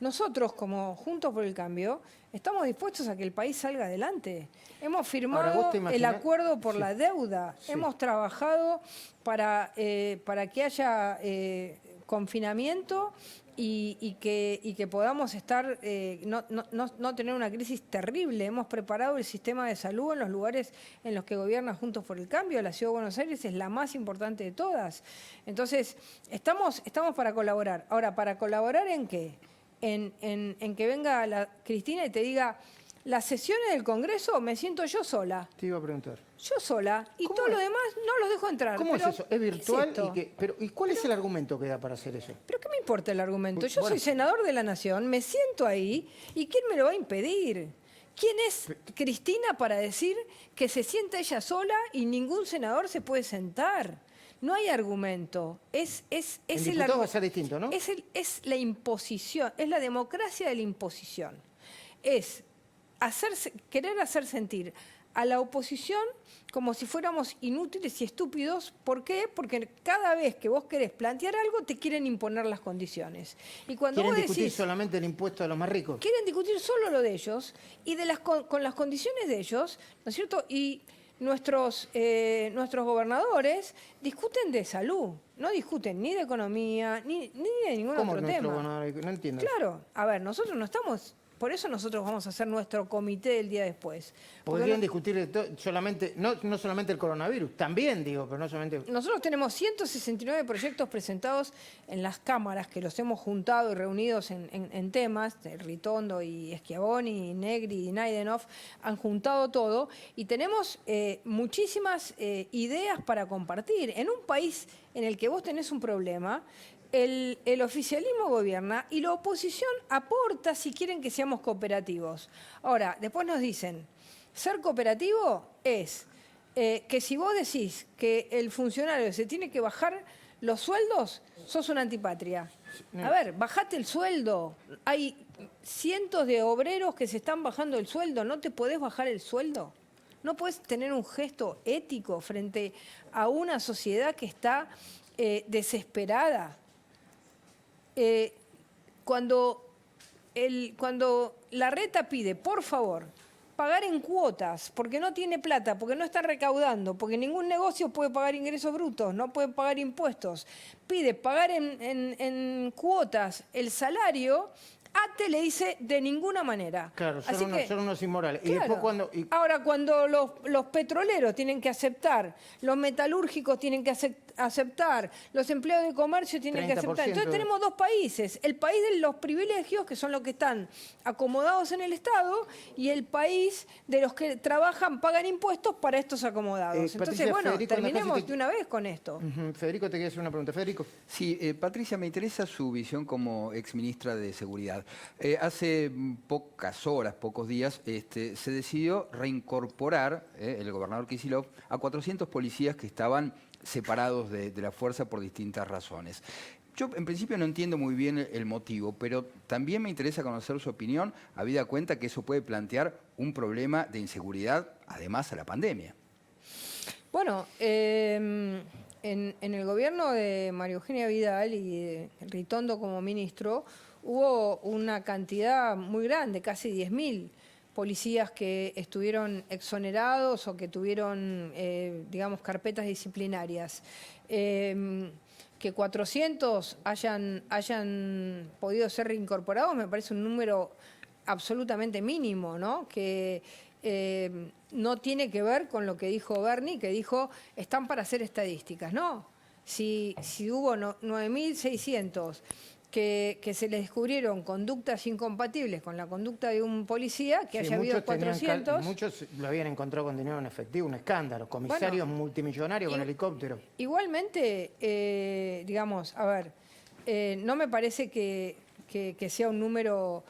Nosotros, como Juntos por el Cambio, estamos dispuestos a que el país salga adelante. Hemos firmado el acuerdo por la deuda. Sí. Hemos trabajado para que haya confinamiento y que podamos estar no tener una crisis terrible. Hemos preparado el sistema de salud en los lugares en los que gobierna Juntos por el Cambio. La Ciudad de Buenos Aires es la más importante de todas. Entonces, estamos para colaborar. Ahora, ¿para colaborar en qué? En que venga Cristina y te diga, las sesiones del Congreso me siento yo sola. Te iba a preguntar. Yo sola. Y todo lo demás no los dejo entrar. ¿Cómo es eso? ¿Es virtual? ¿Y cuál es el argumento que da para hacer eso? ¿Pero qué me importa el argumento? Yo soy senador de la Nación, me siento ahí, ¿y quién me lo va a impedir? ¿Quién es Cristina para decir que se sienta ella sola y ningún senador se puede sentar? No hay argumento. En diputados va a ser distinto, ¿no? Es la imposición, es la democracia de la imposición. Es querer hacer sentir a la oposición como si fuéramos inútiles y estúpidos. ¿Por qué? Porque cada vez que vos querés plantear algo, te quieren imponer las condiciones. Y cuando quieren discutir solamente el impuesto de los más ricos. Quieren discutir solo lo de ellos y con las condiciones de ellos, ¿no es cierto? Y nuestros gobernadores discuten de salud, no discuten ni de economía, ni de ningún otro tema. No entiendo. Claro, a ver, nosotros no estamos... Por eso nosotros vamos a hacer nuestro comité del día después. Porque quieren discutir solamente, no solamente el coronavirus, también digo, pero no solamente... Nosotros tenemos 169 proyectos presentados en las cámaras, que los hemos juntado y reunidos en temas, de Ritondo y Schiavoni, y Negri y Naidenov, han juntado todo, y tenemos muchísimas ideas para compartir. En un país en el que vos tenés un problema, el oficialismo gobierna y la oposición aporta si quieren que seamos cooperativos. Ahora, después nos dicen, ser cooperativo es que si vos decís que el funcionario se tiene que bajar los sueldos, sos una antipatria. A ver, bajate el sueldo. Hay cientos de obreros que se están bajando el sueldo. ¿No te podés bajar el sueldo? ¿No podés tener un gesto ético frente a una sociedad que está desesperada? cuando Larreta pide, por favor, pagar en cuotas, porque no tiene plata, porque no está recaudando, porque ningún negocio puede pagar ingresos brutos, no puede pagar impuestos, pide pagar en cuotas el salario, ATE le dice de ninguna manera. Claro, son unos inmorales. Claro. Y después Ahora, cuando los petroleros tienen que aceptar, los metalúrgicos tienen que aceptar, los empleados de comercio tienen que aceptar. Entonces tenemos dos países, el país de los privilegios, que son los que están acomodados en el Estado, y el país de los que trabajan, pagan impuestos para estos acomodados. Entonces, Patricia, bueno, Federico, terminemos de una vez con esto. Federico, te quería hacer una pregunta. Federico. Sí, Patricia, me interesa su visión como exministra de Seguridad. Hace pocas horas, pocos días, se decidió reincorporar el gobernador Kicillof a 400 policías que estaban separados de la fuerza por distintas razones. Yo en principio no entiendo muy bien el motivo, pero también me interesa conocer su opinión, habida cuenta que eso puede plantear un problema de inseguridad, además a la pandemia. Bueno, en el gobierno de María Eugenia Vidal y de Ritondo como ministro, hubo una cantidad muy grande, casi 10.000 policías que estuvieron exonerados o que tuvieron, digamos, carpetas disciplinarias. Que 400 hayan podido ser reincorporados me parece un número absolutamente mínimo, ¿no? Que no tiene que ver con lo que dijo Bernie, que dijo, están para hacer estadísticas. No, si hubo 9.600 que se les descubrieron conductas incompatibles con la conducta de un policía, que haya habido 400... Muchos lo habían encontrado con dinero en efectivo, un escándalo, comisarios multimillonarios con helicóptero. Igualmente, digamos, a ver, no me parece que sea un número...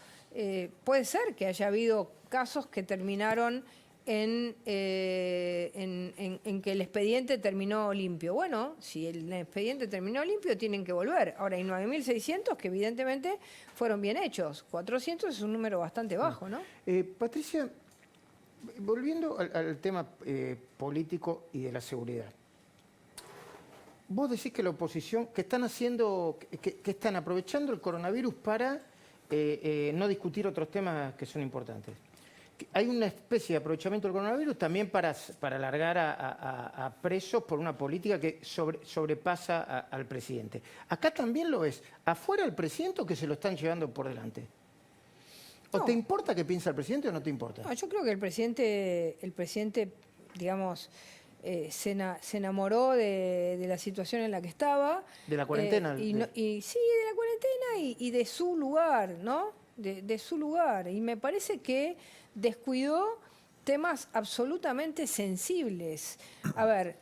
puede ser que haya habido casos que terminaron en que el expediente terminó limpio. Bueno, si el expediente terminó limpio, tienen que volver. Ahora hay 9.600 que evidentemente fueron bien hechos. 400 es un número bastante bajo, ¿no? Patricia, volviendo al tema político y de la seguridad. Vos decís que la oposición, que están haciendo, que están aprovechando el coronavirus para no discutir otros temas que son importantes. Hay una especie de aprovechamiento del coronavirus también para alargar a presos por una política que sobrepasa al presidente. Acá también lo es. ¿Afuera el presidente o que se lo están llevando por delante? ¿O no. te importa qué piensa el presidente o no te importa? No, yo creo que el presidente, digamos, se enamoró de la situación en la que estaba. ¿De la cuarentena? Sí, de la cuarentena y de su lugar, ¿no? De su lugar. Y me parece que descuidó temas absolutamente sensibles. A ver,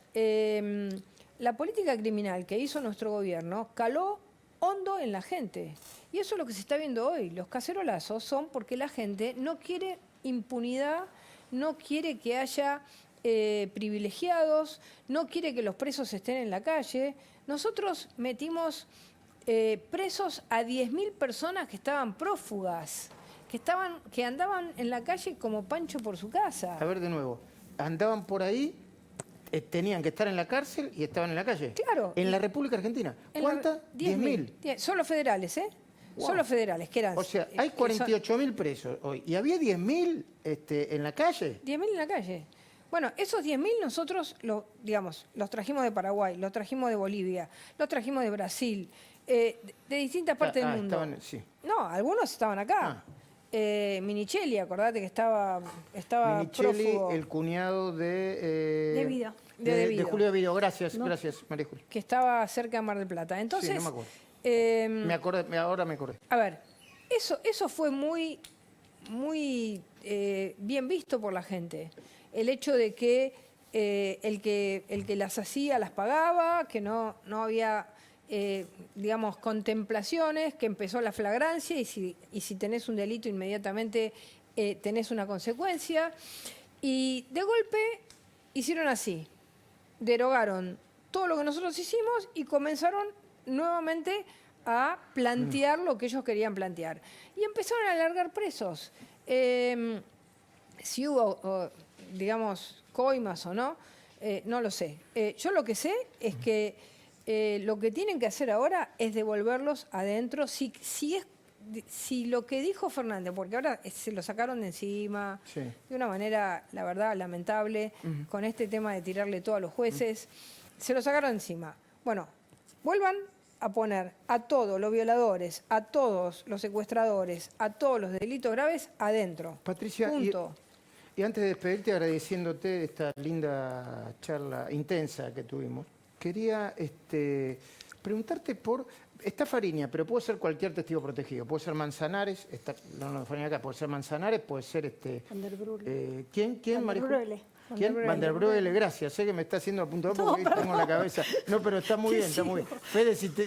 la política criminal que hizo nuestro gobierno caló hondo en la gente. Y eso es lo que se está viendo hoy. Los cacerolazos son porque la gente no quiere impunidad, no quiere que haya privilegiados, no quiere que los presos estén en la calle. Nosotros metimos presos a 10.000 personas que estaban prófugas, que andaban en la calle como Pancho por su casa. A ver, de nuevo, andaban por ahí, tenían que estar en la cárcel y estaban en la calle. Claro. En la República Argentina. ¿Cuántas? 10.000. Solo federales, ¿eh? Wow. Solo federales, que eran... O sea, hay 48.000 presos hoy. ¿Y había 10.000 en la calle? 10.000 en la calle. Bueno, esos 10.000 nosotros, los trajimos de Paraguay, los trajimos de Bolivia, los trajimos de Brasil, de distintas partes del mundo. Sí. No, algunos estaban acá. Minichelli, acordate que estaba Minichelli, prófugo. el cuñado de Julio Vido. Gracias, gracias, María Julia. Que estaba cerca de Mar del Plata. Entonces, sí, no me acuerdo. Ahora me acordé. A ver, eso fue muy bien visto por la gente. El hecho de que el que las hacía las pagaba, que no había digamos, contemplaciones, que empezó la flagrancia y si tenés un delito inmediatamente tenés una consecuencia. Y de golpe hicieron así, derogaron todo lo que nosotros hicimos y comenzaron nuevamente a plantear lo que ellos querían plantear. Y empezaron a alargar presos. Si hubo, digamos, coimas o no, no lo sé. Yo lo que sé es que lo que tienen que hacer ahora es devolverlos adentro. Si lo que dijo Fernández, porque ahora se lo sacaron de encima, Sí. de una manera, la verdad, lamentable, con este tema de tirarle todo a los jueces, se lo sacaron de encima. Bueno, vuelvan a poner a todos los violadores, a todos los secuestradores, a todos los delitos graves adentro. Patricia, Punto. y antes de despedirte, agradeciéndote esta linda charla intensa que tuvimos, quería preguntarte por... Está Fariña, pero puede ser cualquier testigo protegido. Puede ser Manzanares, no, Fariña acá, puede ser Manzanares, puede ser Van der Brule. ¿Quién, Van der Marijo? Brule. ¿Quién? Van der Brule, gracias. Sé que me está haciendo a punto de porque tengo la cabeza. No, pero está muy bien, está muy bien. Fede, si te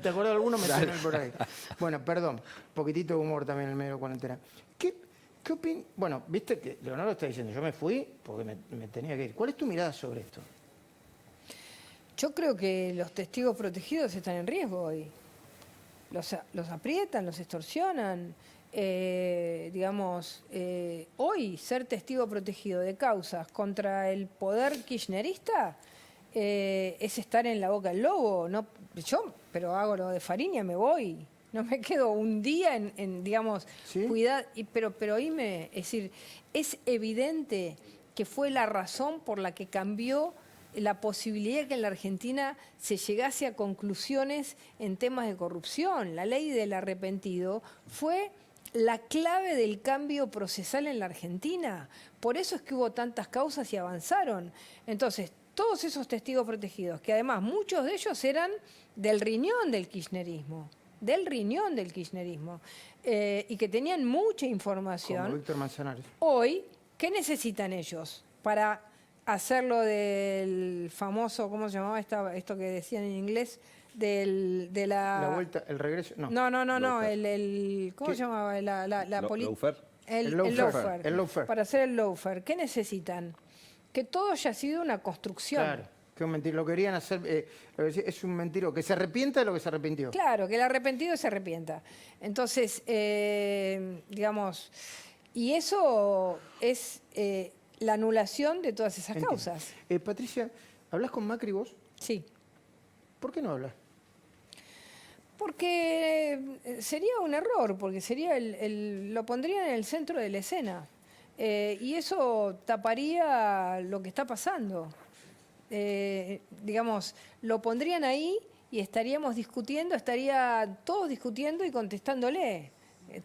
acordás de alguno, me tenés por ahí. Bueno, perdón, un poquitito de humor también en el medio de cuarentena. ¿Qué opinas? Bueno, viste que Leonardo está diciendo, yo me fui porque me tenía que ir. ¿Cuál es tu mirada sobre esto? Yo creo que los testigos protegidos están en riesgo hoy. Los aprietan, los extorsionan. Hoy ser testigo protegido de causas contra el poder kirchnerista es estar en la boca del lobo. No, pero hago lo de Fariña, me voy. No me quedo un día ¿Sí? cuidar. Pero oíme, es decir, es evidente que fue la razón por la que cambió la posibilidad que en la Argentina se llegase a conclusiones en temas de corrupción. La ley del arrepentido fue la clave del cambio procesal en la Argentina. Por eso es que hubo tantas causas y avanzaron. Entonces, todos esos testigos protegidos, que además muchos de ellos eran del riñón del kirchnerismo, y que tenían mucha información. Como Víctor Manzanares. Hoy, ¿qué necesitan ellos para hacerlo del famoso, ¿cómo se llamaba esto que decían en inglés? De la vuelta, el regreso, no. No, ¿cómo se llamaba? La política. El lawfare. Para hacer el lawfare, ¿qué necesitan? Que todo haya sido una construcción. Claro, que un mentiro. Lo querían hacer, es un mentiro, que se arrepienta de lo que se arrepintió. Claro, que el arrepentido se arrepienta. Entonces, y eso es la anulación de todas esas causas. Patricia, ¿hablas con Macri vos? Sí. ¿Por qué no hablas? Porque sería un error, porque sería lo pondrían en el centro de la escena. Y eso taparía lo que está pasando. Lo pondrían ahí y estaríamos discutiendo, estaría todos discutiendo y contestándole.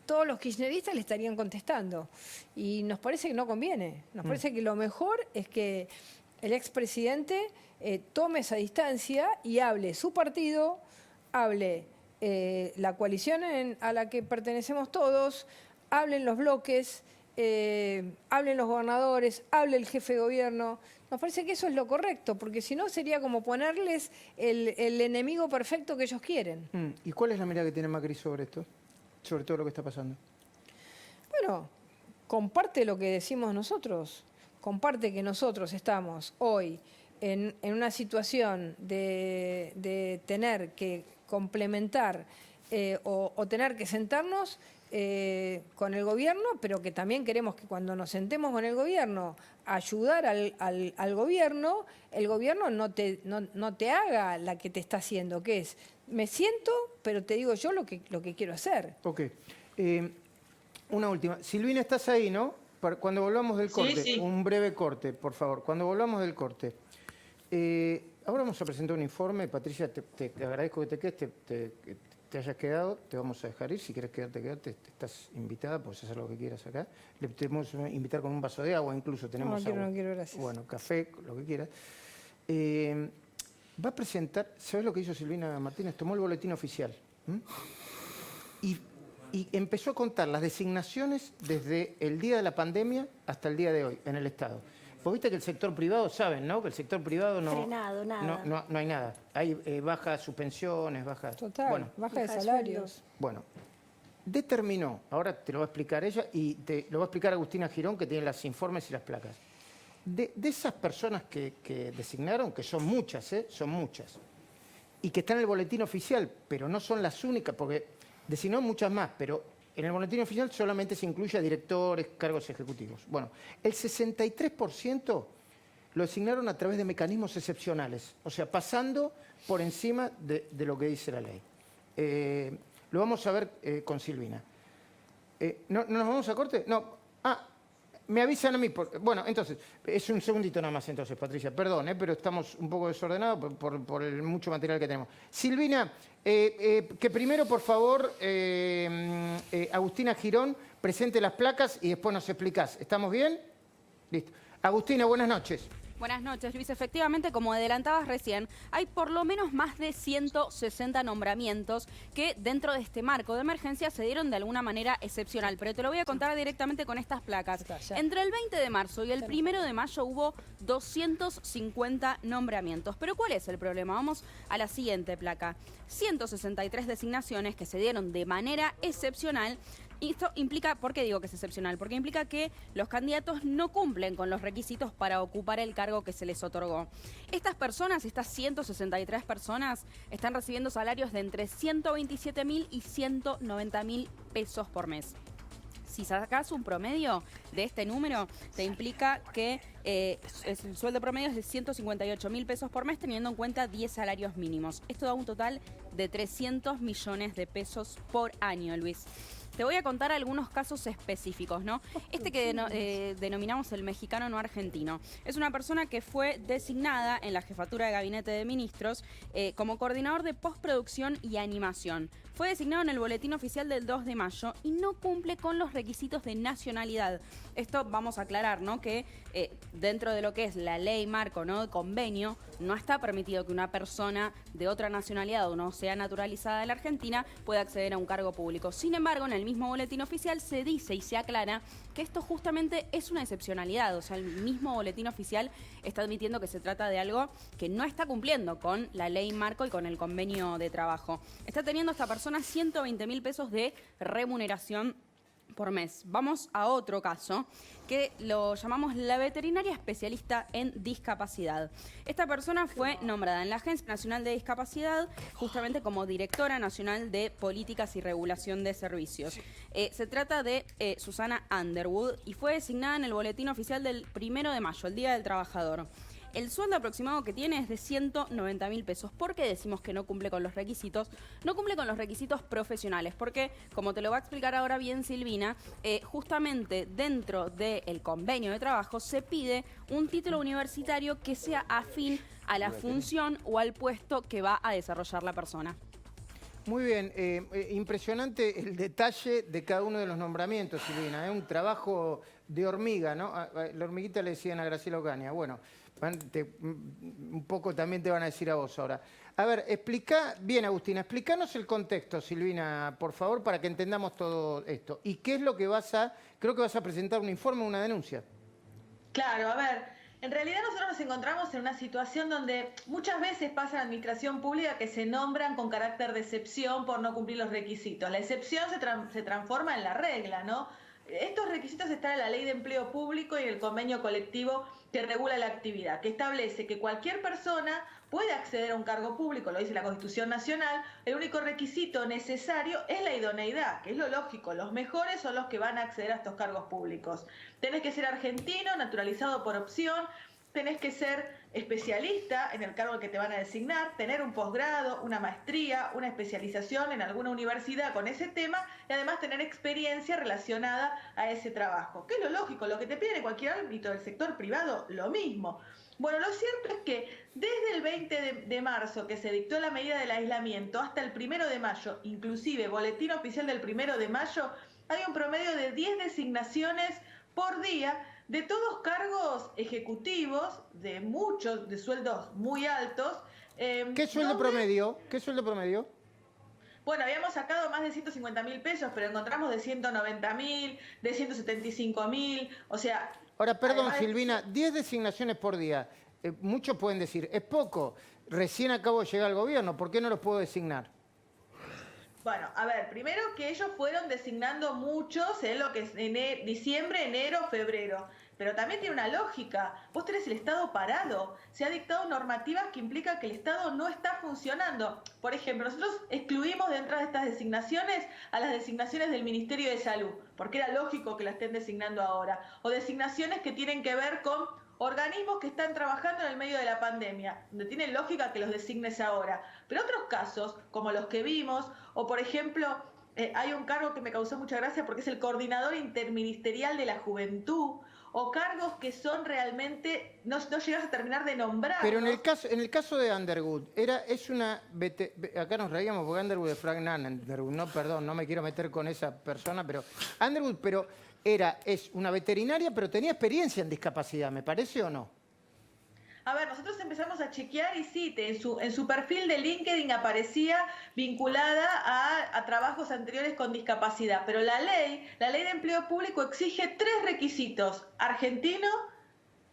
Todos los kirchneristas le estarían contestando. Y nos parece que no conviene. Nos parece que lo mejor es que el expresidente tome esa distancia y hable su partido, hable la coalición a la que pertenecemos todos, hablen los bloques, hablen los gobernadores, hable el jefe de gobierno. Nos parece que eso es lo correcto, porque si no sería como ponerles el enemigo perfecto que ellos quieren. ¿Y cuál es la mirada que tiene Macri sobre esto? Sobre todo lo que está pasando. Bueno, comparte lo que decimos nosotros, comparte que nosotros estamos hoy en una situación de tener que complementar o tener que sentarnos con el gobierno, pero que también queremos que cuando nos sentemos con el gobierno, ayudar al gobierno, el gobierno no te haga la que te está haciendo, que es, me siento, pero te digo yo lo que quiero hacer. Ok. Una última. Silvina, estás ahí, ¿no? Cuando volvamos del corte, Sí. Un breve corte, por favor. Cuando volvamos del corte. Ahora vamos a presentar un informe. Patricia, te agradezco que te quedes, que te hayas quedado. Te vamos a dejar ir. Si quieres quedarte, estás invitada, puedes hacer lo que quieras acá. Le podemos invitar con un vaso de agua, incluso tenemos agua. No quiero, gracias. Bueno, café, lo que quieras. Va a presentar, ¿sabes lo que hizo Silvina Martínez? Tomó el boletín oficial. Y empezó a contar las designaciones desde el día de la pandemia hasta el día de hoy en el Estado. Vos viste que el sector privado, saben, ¿no? Que el sector privado no... Frenado, nada. No hay nada. Hay bajas suspensiones, bajas... Total, Bueno, baja de baja de salarios. bueno, determinó, ahora te lo va a explicar ella y te lo va a explicar Agustina Girón, que tiene los informes y las placas. De esas personas que designaron, que son muchas, y que están en el boletín oficial, pero no son las únicas, porque designó muchas más, pero en el boletín oficial solamente se incluye a directores, cargos ejecutivos. Bueno, el 63% lo designaron a través de mecanismos excepcionales, o sea, pasando por encima de lo que dice la ley. Lo vamos a ver con Silvina. ¿No nos vamos a corte? No. Me avisan a mí. Bueno, entonces, es un segundito nada más entonces, Patricia. Perdón, pero estamos un poco desordenados por el mucho material que tenemos. Silvina, que primero, por favor, Agustina Girón presente las placas y después nos explicás. ¿Estamos bien? Listo. Agustina, buenas noches. Buenas noches, Luis. Efectivamente, como adelantabas recién, hay por lo menos más de 160 nombramientos que dentro de este marco de emergencia se dieron de alguna manera excepcional. Pero te lo voy a contar directamente con estas placas. Entre el 20 de marzo y el 1 de mayo hubo 250 nombramientos. Pero ¿cuál es el problema? Vamos a la siguiente placa. 163 designaciones que se dieron de manera excepcional. Y esto implica, ¿por qué digo que es excepcional? Porque implica que los candidatos no cumplen con los requisitos para ocupar el cargo que se les otorgó. Estas personas, estas 163 personas, están recibiendo salarios de entre 127.000 y 190.000 pesos por mes. Si sacas un promedio de este número, te implica que el sueldo promedio es de 158.000 pesos por mes, teniendo en cuenta 10 salarios mínimos. Esto da un total de 300 millones de pesos por año, Luis. Te voy a contar algunos casos específicos, ¿no? Este que denominamos el mexicano no argentino. Es una persona que fue designada en la jefatura de gabinete de ministros como coordinador de postproducción y animación. Fue designado en el boletín oficial del 2 de mayo y no cumple con los requisitos de nacionalidad. Esto vamos a aclarar, ¿no? Que dentro de lo que es la ley marco, ¿no? De convenio, no está permitido que una persona de otra nacionalidad o no sea naturalizada de la Argentina pueda acceder a un cargo público. Sin embargo, en el mismo boletín oficial se dice y se aclara que esto justamente es una excepcionalidad. O sea, el mismo boletín oficial está admitiendo que se trata de algo que no está cumpliendo con la ley marco y con el convenio de trabajo. Está teniendo esta persona 120.000 pesos de remuneración por mes. Vamos a otro caso que lo llamamos la veterinaria especialista en discapacidad. Esta persona fue nombrada en la Agencia Nacional de Discapacidad justamente como Directora Nacional de Políticas y Regulación de Servicios. Se trata de Susana Underwood y fue designada en el boletín oficial del 1 de mayo, el Día del Trabajador. El sueldo aproximado que tiene es de 190.000 pesos. ¿Por qué decimos que no cumple con los requisitos? No cumple con los requisitos profesionales, porque, como te lo va a explicar ahora bien Silvina, justamente dentro del convenio de trabajo se pide un título universitario que sea afín a la función o al puesto que va a desarrollar la persona. Muy bien, impresionante el detalle de cada uno de los nombramientos, Silvina. Es un trabajo de hormiga, ¿no? La hormiguita le decían a Graciela Ocaña. Bueno, un poco también te van a decir a vos ahora. A ver, Agustina, explícanos el contexto, Silvina, por favor, para que entendamos todo esto. ¿Y qué es lo que creo que vas a presentar un informe o una denuncia? Claro, a ver, en realidad nosotros nos encontramos en una situación donde muchas veces pasa en la administración pública que se nombran con carácter de excepción por no cumplir los requisitos. La excepción se transforma en la regla, ¿no? Estos requisitos están en la Ley de Empleo Público y en el convenio colectivo que regula la actividad, que establece que cualquier persona puede acceder a un cargo público, lo dice la Constitución Nacional. El único requisito necesario es la idoneidad, que es lo lógico. Los mejores son los que van a acceder a estos cargos públicos. Tenés que ser argentino, naturalizado por opción, tenés que ser especialista en el cargo al que te van a designar, tener un posgrado, una maestría, una especialización en alguna universidad con ese tema y además tener experiencia relacionada a ese trabajo. Que es lo lógico, lo que te piden en cualquier ámbito del sector privado, lo mismo. Bueno, lo cierto es que desde el 20 de marzo que se dictó la medida del aislamiento hasta el 1 de mayo, inclusive boletín oficial del 1 de mayo, hay un promedio de 10 designaciones por día de todos cargos ejecutivos, de muchos, de sueldos muy altos. ¿Qué sueldo promedio? ¿Qué sueldo promedio? Bueno, habíamos sacado más de 150.000 pesos, pero encontramos de 190.000, de 175.000, o sea... Ahora, perdón, Silvina, 10 designaciones por día. Muchos pueden decir, es poco, recién acabo de llegar al gobierno, ¿por qué no los puedo designar? Bueno, a ver, primero que ellos fueron designando muchos en lo que es diciembre, enero, febrero. Pero también tiene una lógica. Vos tenés el Estado parado. Se ha dictado normativas que implican que el Estado no está funcionando. Por ejemplo, nosotros excluimos dentro de estas designaciones a las designaciones del Ministerio de Salud, porque era lógico que la estén designando ahora. O designaciones que tienen que ver con organismos que están trabajando en el medio de la pandemia, donde tiene lógica que los designes ahora. Pero otros casos, como los que vimos, o por ejemplo, hay un cargo que me causó mucha gracia porque es el coordinador interministerial de la juventud, o cargos que son realmente, no llegas a terminar de nombrar. Pero en el caso de Underwood, acá nos reíamos porque Underwood es Frank Underwood, no, perdón, no me quiero meter con esa persona, pero Underwood, es una veterinaria, pero tenía experiencia en discapacidad, ¿me parece o no? A ver, nosotros empezamos a chequear y sí, en su perfil de LinkedIn aparecía vinculada a trabajos anteriores con discapacidad, pero la ley de empleo público exige 3 requisitos: argentino,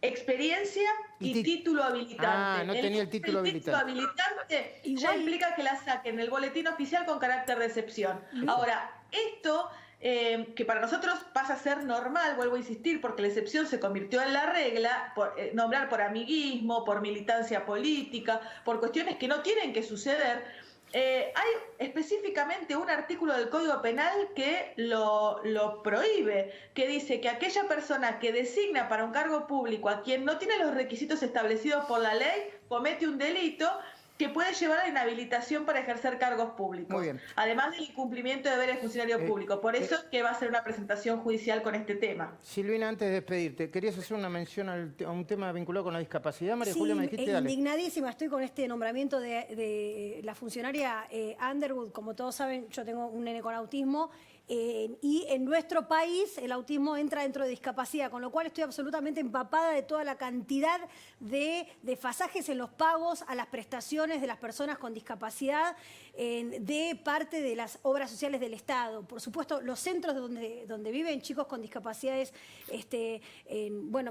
experiencia y título habilitante. Ah, no tenía el título habilitante. El título habilitante ya implica que la saquen el boletín oficial con carácter de excepción. Ahora, esto... que para nosotros pasa a ser normal, vuelvo a insistir, porque la excepción se convirtió en la regla, nombrar por amiguismo, por militancia política, por cuestiones que no tienen que suceder. Hay específicamente un artículo del Código Penal que lo prohíbe, que dice que aquella persona que designa para un cargo público a quien no tiene los requisitos establecidos por la ley comete un delito que puede llevar a la inhabilitación para ejercer cargos públicos. Muy bien. Además del incumplimiento de deberes de funcionario público. Por eso que va a ser una presentación judicial con este tema. Silvina, antes de despedirte, ¿querías hacer una mención a un tema vinculado con la discapacidad? María Julia, me dijiste, dale. Indignadísima estoy con este nombramiento de la funcionaria Underwood. Como todos saben, yo tengo un nene con autismo. Y en nuestro país el autismo entra dentro de discapacidad, con lo cual estoy absolutamente empapada de toda la cantidad de desfasajes en los pagos a las prestaciones de las personas con discapacidad de parte de las obras sociales del Estado. Por supuesto, los centros donde viven chicos con discapacidades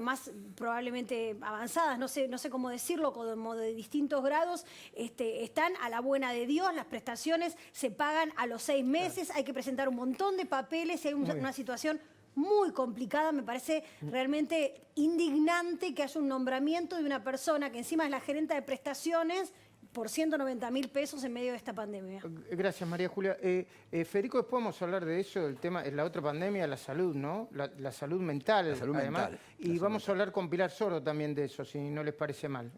más probablemente avanzadas, no sé cómo decirlo, como de distintos grados, están a la buena de Dios, las prestaciones se pagan a los 6 meses, hay que presentar un montón de papeles y hay una situación muy complicada. Me parece realmente indignante que haya un nombramiento de una persona que encima es la gerente de prestaciones por 190.000 pesos en medio de esta pandemia. Gracias, María Julia. Federico, después vamos a hablar de eso, del tema, la otra pandemia, la salud, ¿no? La salud mental, la salud además. Mental. Y vamos a hablar con Pilar Sordo también de eso, si no les parece mal.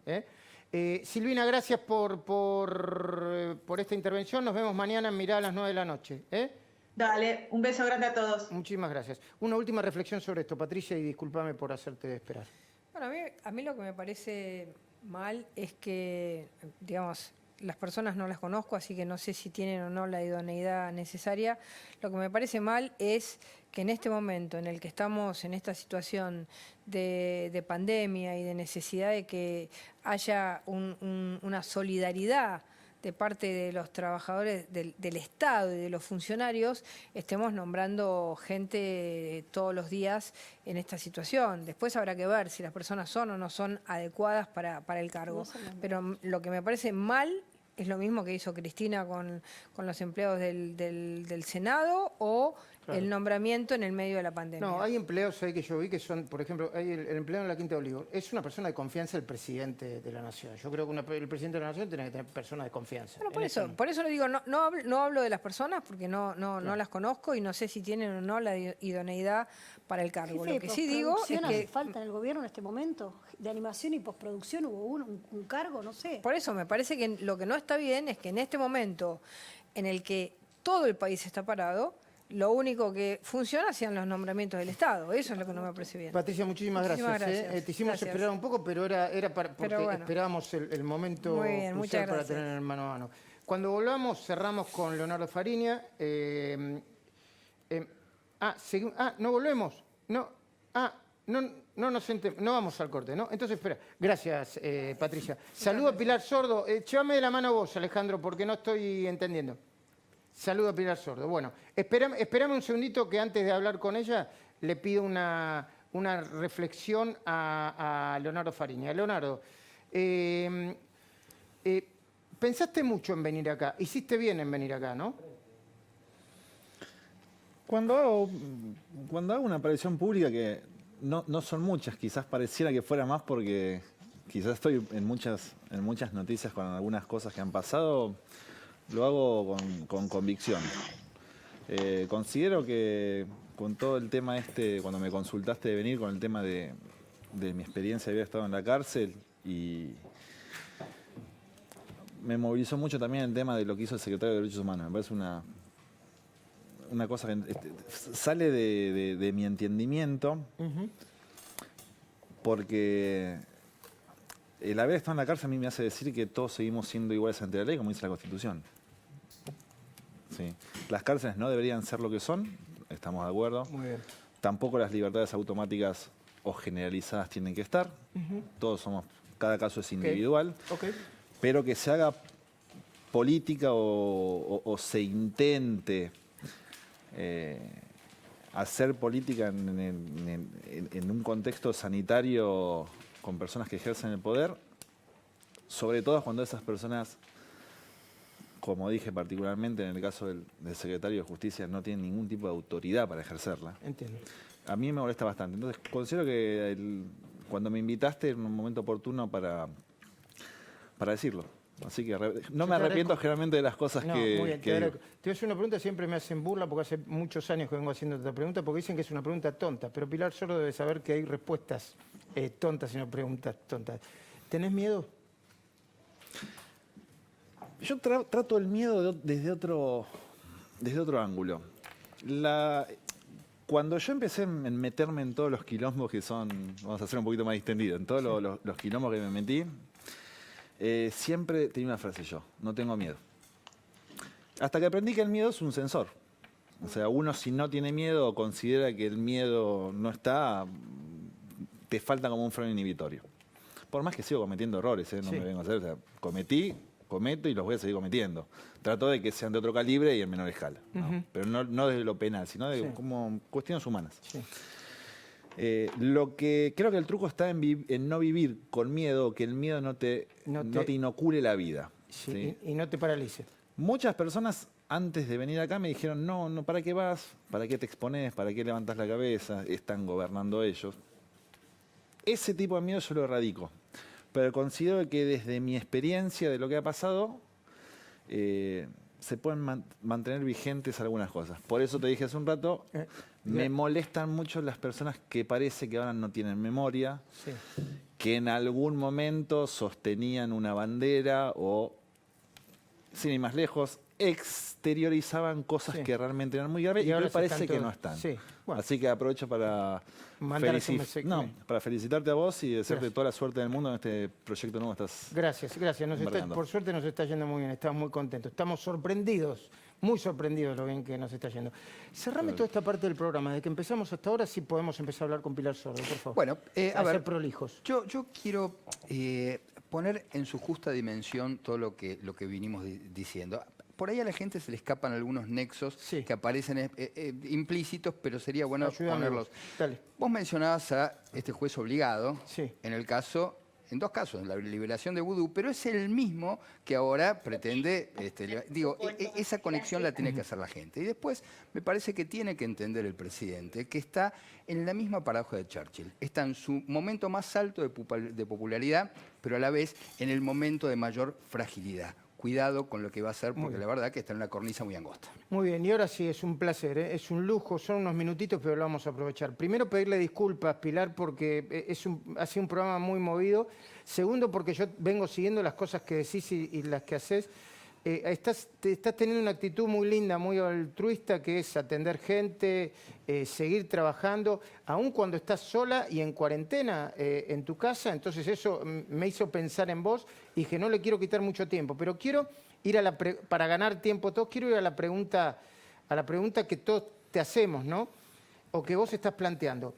Silvina, gracias por esta intervención. Nos vemos mañana en Mirá a las 9 de la noche. Dale, un beso grande a todos. Muchísimas gracias. Una última reflexión sobre esto, Patricia, y discúlpame por hacerte esperar. Bueno, a mí lo que me parece mal es que, digamos, las personas no las conozco, así que no sé si tienen o no la idoneidad necesaria. Lo que me parece mal es que en este momento en el que estamos en esta situación de pandemia y de necesidad de que haya una solidaridad de parte de los trabajadores del Estado y de los funcionarios, estemos nombrando gente todos los días en esta situación. Después habrá que ver si las personas son o no son adecuadas para el cargo. Pero lo que me parece mal es lo mismo que hizo Cristina con los empleados del Senado o el nombramiento en el medio de la pandemia. No, hay empleos ahí que yo vi que son, por ejemplo, hay el empleado en la Quinta de Olivos. Es una persona de confianza del presidente de la Nación. Yo creo que el presidente de la Nación tiene que tener personas de confianza. Bueno, por eso le digo, no hablo de las personas porque no las conozco y no sé si tienen o no la idoneidad para el cargo. Jefe, lo que sí digo es que hace falta en el gobierno en este momento. De animación y postproducción hubo un cargo, no sé. Por eso me parece que lo que no está bien es que en este momento en el que todo el país está parado, lo único que funciona sean los nombramientos del Estado. Eso es lo que no me parece bien. Patricia, muchísimas gracias. Te hicimos esperar un poco, pero era porque esperábamos el momento crucial para tener el mano a mano. Cuando volvamos, cerramos con Leonardo Fariña. ¿No volvemos? No vamos al corte, ¿no? Entonces, espera. Gracias, Patricia. Saludo a Pilar Sordo. Llévame de la mano vos, Alejandro, porque no estoy entendiendo. Saludo a Pilar Sordo. Bueno, espérame un segundito que antes de hablar con ella le pido una reflexión a Leonardo Fariña. Leonardo, pensaste mucho en venir acá. Hiciste bien en venir acá, ¿no? Cuando hago una aparición pública, que no son muchas, quizás pareciera que fuera más porque quizás estoy en muchas noticias con algunas cosas que han pasado, lo hago con convicción. Considero que con todo el tema cuando me consultaste de venir con el tema de de mi experiencia de haber estado en la cárcel y me movilizó mucho también el tema de lo que hizo el secretario de Derechos Humanos. Me parece una cosa que sale de mi entendimiento, porque el haber estado en la cárcel a mí me hace decir que todos seguimos siendo iguales ante la ley, como dice la Constitución. Sí. Las cárceles no deberían ser lo que son, estamos de acuerdo. Muy bien. Tampoco las libertades automáticas o generalizadas tienen que estar. Todos somos, cada caso es individual. Pero que se haga política o se intente hacer política en un contexto sanitario con personas que ejercen el poder, sobre todo cuando esas personas, como dije particularmente en el caso del secretario de Justicia, no tienen ningún tipo de autoridad para ejercerla. Entiendo. A mí me molesta bastante. Entonces, considero que cuando me invitaste en un momento oportuno para decirlo. Así que no me arrepiento generalmente de las cosas que... Muy bien, te voy a hacer una pregunta, siempre me hacen burla porque hace muchos años que vengo haciendo esta pregunta porque dicen que es una pregunta tonta, pero Pilar Sordo debe saber que hay respuestas tontas y no preguntas tontas. ¿Tenés miedo? Yo trato el miedo desde otro ángulo. Cuando yo empecé a meterme en todos los quilombos que son, vamos a hacer un poquito más distendido, en todos los quilombos que me metí, siempre tenía una frase yo, no tengo miedo. Hasta que aprendí que el miedo es un sensor. O sea, uno si no tiene miedo o considera que el miedo no está, te falta como un freno inhibitorio. Por más que sigo cometiendo errores, no me vengo a hacer, o sea, cometo y los voy a seguir cometiendo. Trato de que sean de otro calibre y en menor escala. ¿No? Pero no desde lo penal, sino de como cuestiones humanas. Sí. Lo que creo que el truco está en no vivir con miedo, que el miedo no te inocule la vida. Sí, ¿sí? Y no te paralice. Muchas personas antes de venir acá me dijeron, no, ¿para qué vas? ¿Para qué te expones? ¿Para qué levantas la cabeza? Están gobernando ellos. Ese tipo de miedo yo lo erradico. Pero considero que desde mi experiencia de lo que ha pasado, se pueden mantener vigentes algunas cosas. Por eso te dije hace un rato, me molestan mucho las personas que parece que ahora no tienen memoria, que en algún momento sostenían una bandera o, sin ir más lejos, exteriorizaban cosas que realmente eran muy graves y me parece que no están. Bueno. Así que aprovecho para felicitarte a vos y desearte toda la suerte del mundo en este proyecto nuevo que estás. Gracias. Por suerte nos está yendo muy bien, estamos muy contentos. Estamos sorprendidos, muy sorprendidos de lo bien que nos está yendo. Cerrame toda esta parte del programa, desde que empezamos hasta ahora, sí podemos empezar a hablar con Pilar Sordo, por favor. Bueno, a ver, prolijos. Yo quiero poner en su justa dimensión todo lo que vinimos diciendo. Por ahí a la gente se le escapan algunos nexos que aparecen implícitos, pero sería bueno ponerlos. Dale. Vos mencionabas a este juez obligado, en dos casos, en la liberación de Vudú, pero es el mismo que ahora pretende, esa conexión la tiene que hacer la gente. Y después me parece que tiene que entender el presidente que está en la misma paradoja de Churchill. Está en su momento más alto de popularidad, pero a la vez en el momento de mayor fragilidad. Cuidado con lo que va a hacer, porque la verdad que está en una cornisa muy angosta. Muy bien, y ahora sí, es un placer, es un lujo, son unos minutitos, pero lo vamos a aprovechar. Primero, pedirle disculpas, Pilar, porque ha sido un programa muy movido. Segundo, porque yo vengo siguiendo las cosas que decís y las que haces. Estás teniendo una actitud muy linda, muy altruista, que es atender gente, seguir trabajando, aun cuando estás sola y en cuarentena en tu casa. Entonces eso me hizo pensar en vos y que no le quiero quitar mucho tiempo. Pero quiero ir para ganar tiempo todos, quiero ir a la pregunta que todos te hacemos, ¿no? O que vos estás planteando.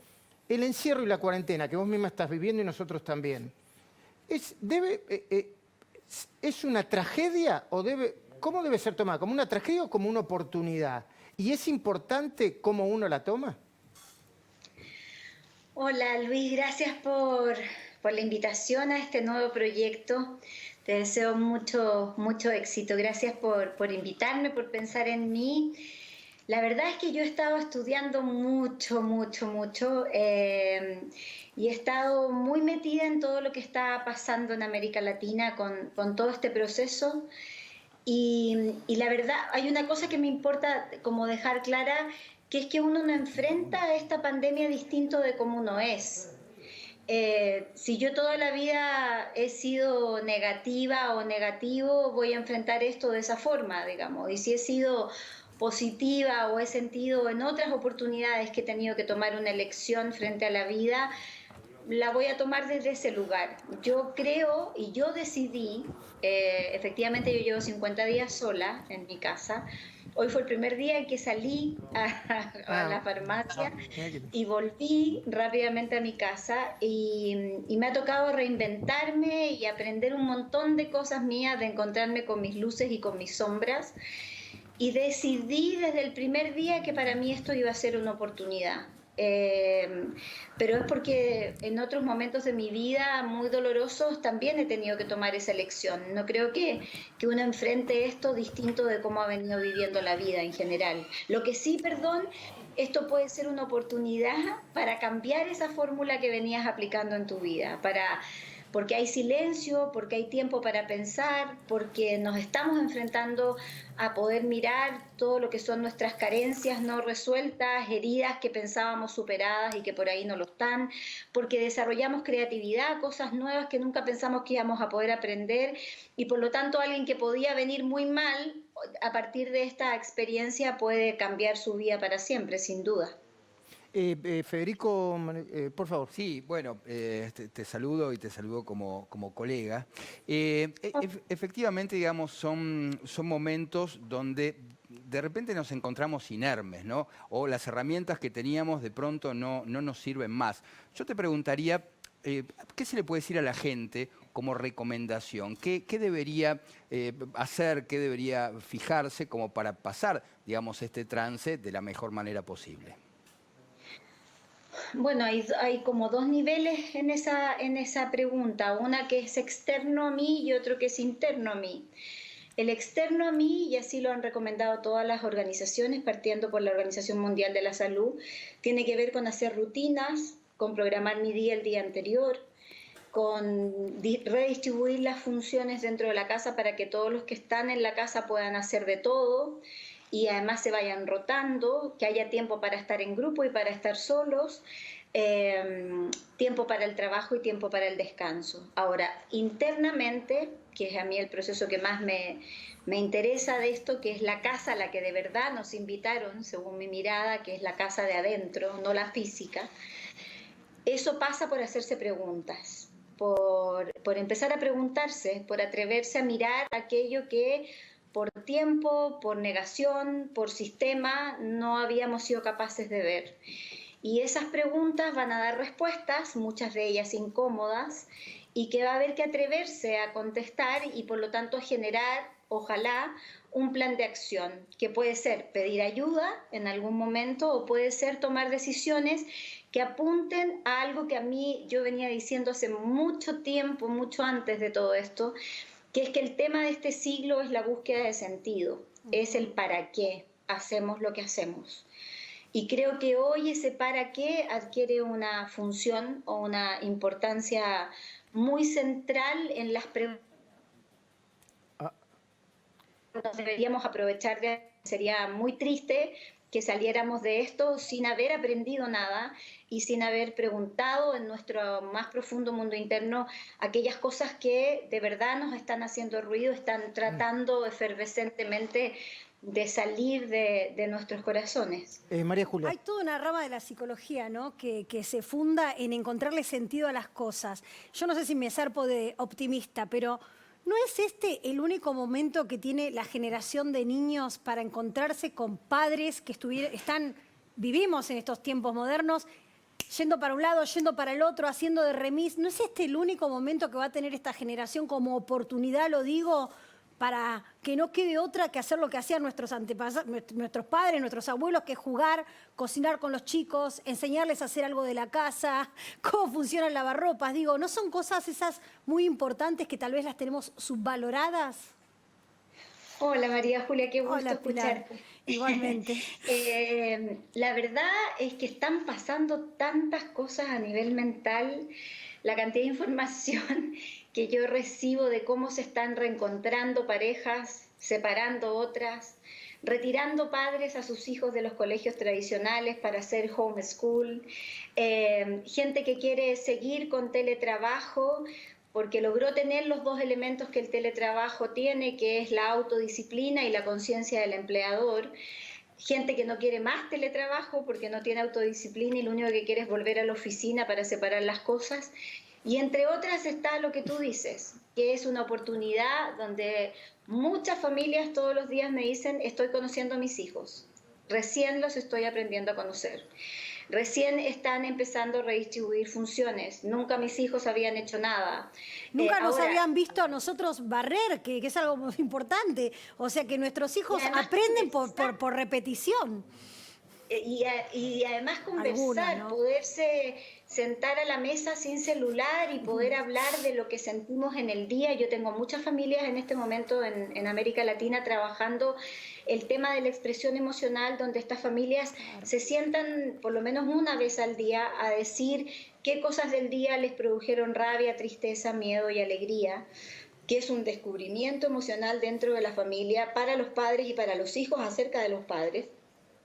El encierro y la cuarentena, que vos misma estás viviendo y nosotros también, ¿es una tragedia o cómo debe ser tomada? ¿Como una tragedia o como una oportunidad? ¿Y es importante cómo uno la toma? Hola Luis, gracias por la invitación a este nuevo proyecto. Te deseo mucho éxito. Gracias por invitarme, por pensar en mí. La verdad es que yo he estado estudiando mucho y he estado muy metida en todo lo que está pasando en América Latina con todo este proceso. Y la verdad, hay una cosa que me importa como dejar clara, que es que uno no enfrenta a esta pandemia distinto de como uno es. si yo toda la vida he sido negativa o negativo, voy a enfrentar esto de esa forma, digamos. Y si he sido positiva o he sentido en otras oportunidades que he tenido que tomar una elección frente a la vida, la voy a tomar desde ese lugar. Yo creo y yo decidí, efectivamente yo llevo 50 días sola en mi casa. Hoy fue el primer día en que salí a la farmacia y volví rápidamente a mi casa y me ha tocado reinventarme y aprender un montón de cosas mías, de encontrarme con mis luces y con mis sombras. Y decidí desde el primer día que para mí esto iba a ser una oportunidad. Pero es porque en otros momentos de mi vida muy dolorosos también he tenido que tomar esa elección. No creo que uno enfrente esto distinto de cómo ha venido viviendo la vida en general. Lo que sí, esto puede ser una oportunidad para cambiar esa fórmula que venías aplicando en tu vida, porque hay silencio, porque hay tiempo para pensar, porque nos estamos enfrentando a poder mirar todo lo que son nuestras carencias no resueltas, heridas que pensábamos superadas y que por ahí no lo están, porque desarrollamos creatividad, cosas nuevas que nunca pensamos que íbamos a poder aprender, y por lo tanto alguien que podía venir muy mal, a partir de esta experiencia puede cambiar su vida para siempre, sin duda. Federico, por favor. Sí, bueno, te saludo y te saludo como colega. Efectivamente, digamos, son momentos donde de repente nos encontramos inermes, ¿no? O las herramientas que teníamos de pronto no nos sirven más. Yo te preguntaría, ¿qué se le puede decir a la gente como recomendación? ¿Qué debería hacer, qué debería fijarse como para pasar, digamos, este trance de la mejor manera posible? Bueno, hay como dos niveles en esa pregunta, una que es externo a mí y otro que es interno a mí. El externo a mí, y así lo han recomendado todas las organizaciones, partiendo por la Organización Mundial de la Salud, tiene que ver con hacer rutinas, con programar mi día el día anterior, con redistribuir las funciones dentro de la casa para que todos los que están en la casa puedan hacer de todo, y además se vayan rotando, que haya tiempo para estar en grupo y para estar solos, tiempo para el trabajo y tiempo para el descanso. Ahora, internamente, que es a mí el proceso que más me interesa de esto, que es la casa a la que de verdad nos invitaron, según mi mirada, que es la casa de adentro, no la física, eso pasa por hacerse preguntas, por empezar a preguntarse, por atreverse a mirar aquello que por tiempo, por negación, por sistema, no habíamos sido capaces de ver. Y esas preguntas van a dar respuestas, muchas de ellas incómodas, y que va a haber que atreverse a contestar y por lo tanto generar, ojalá, un plan de acción, que puede ser pedir ayuda en algún momento o puede ser tomar decisiones que apunten a algo que a mí yo venía diciendo hace mucho tiempo, mucho antes de todo esto, que es que el tema de este siglo es la búsqueda de sentido, es el para qué hacemos lo que hacemos. Y creo que hoy ese para qué adquiere una función o una importancia muy central en las preguntas. Nos deberíamos aprovechar sería muy triste que saliéramos de esto sin haber aprendido nada y sin haber preguntado en nuestro más profundo mundo interno aquellas cosas que de verdad nos están haciendo ruido, están tratando efervescentemente de salir de nuestros corazones. María Julia. Hay toda una rama de la psicología, ¿no?, que se funda en encontrarle sentido a las cosas. Yo no sé si me zarpo de optimista, pero ¿no es este el único momento que tiene la generación de niños para encontrarse con padres que vivimos en estos tiempos modernos, yendo para un lado, yendo para el otro, haciendo de remis? ¿No es este el único momento que va a tener esta generación como oportunidad, lo digo, para que no quede otra que hacer lo que hacían nuestros antepasados, nuestros padres, nuestros abuelos, que es jugar, cocinar con los chicos, enseñarles a hacer algo de la casa, cómo funcionan lavarropas? Digo, ¿no son cosas esas muy importantes que tal vez las tenemos subvaloradas? Hola María Julia, qué gusto escucharte. Igualmente. La verdad es que están pasando tantas cosas a nivel mental, la cantidad de información que yo recibo de cómo se están reencontrando parejas, separando otras, retirando padres a sus hijos de los colegios tradicionales para hacer homeschool, gente que quiere seguir con teletrabajo porque logró tener los dos elementos que el teletrabajo tiene, que es la autodisciplina y la conciencia del empleador. Gente que no quiere más teletrabajo porque no tiene autodisciplina y lo único que quiere es volver a la oficina para separar las cosas. Y entre otras está lo que tú dices, que es una oportunidad donde muchas familias todos los días me dicen, estoy conociendo a mis hijos, recién los estoy aprendiendo a conocer. Recién están empezando a redistribuir funciones. Nunca mis hijos habían hecho nada. Nunca nos habían visto a nosotros barrer, que es algo muy importante. O sea que nuestros hijos aprenden por repetición. Y además conversar, ¿no? Poderse sentar a la mesa sin celular y poder hablar de lo que sentimos en el día. Yo tengo muchas familias en este momento en América Latina trabajando el tema de la expresión emocional, donde estas familias se sientan por lo menos una vez al día a decir qué cosas del día les produjeron rabia, tristeza, miedo y alegría, que es un descubrimiento emocional dentro de la familia para los padres y para los hijos acerca de los padres.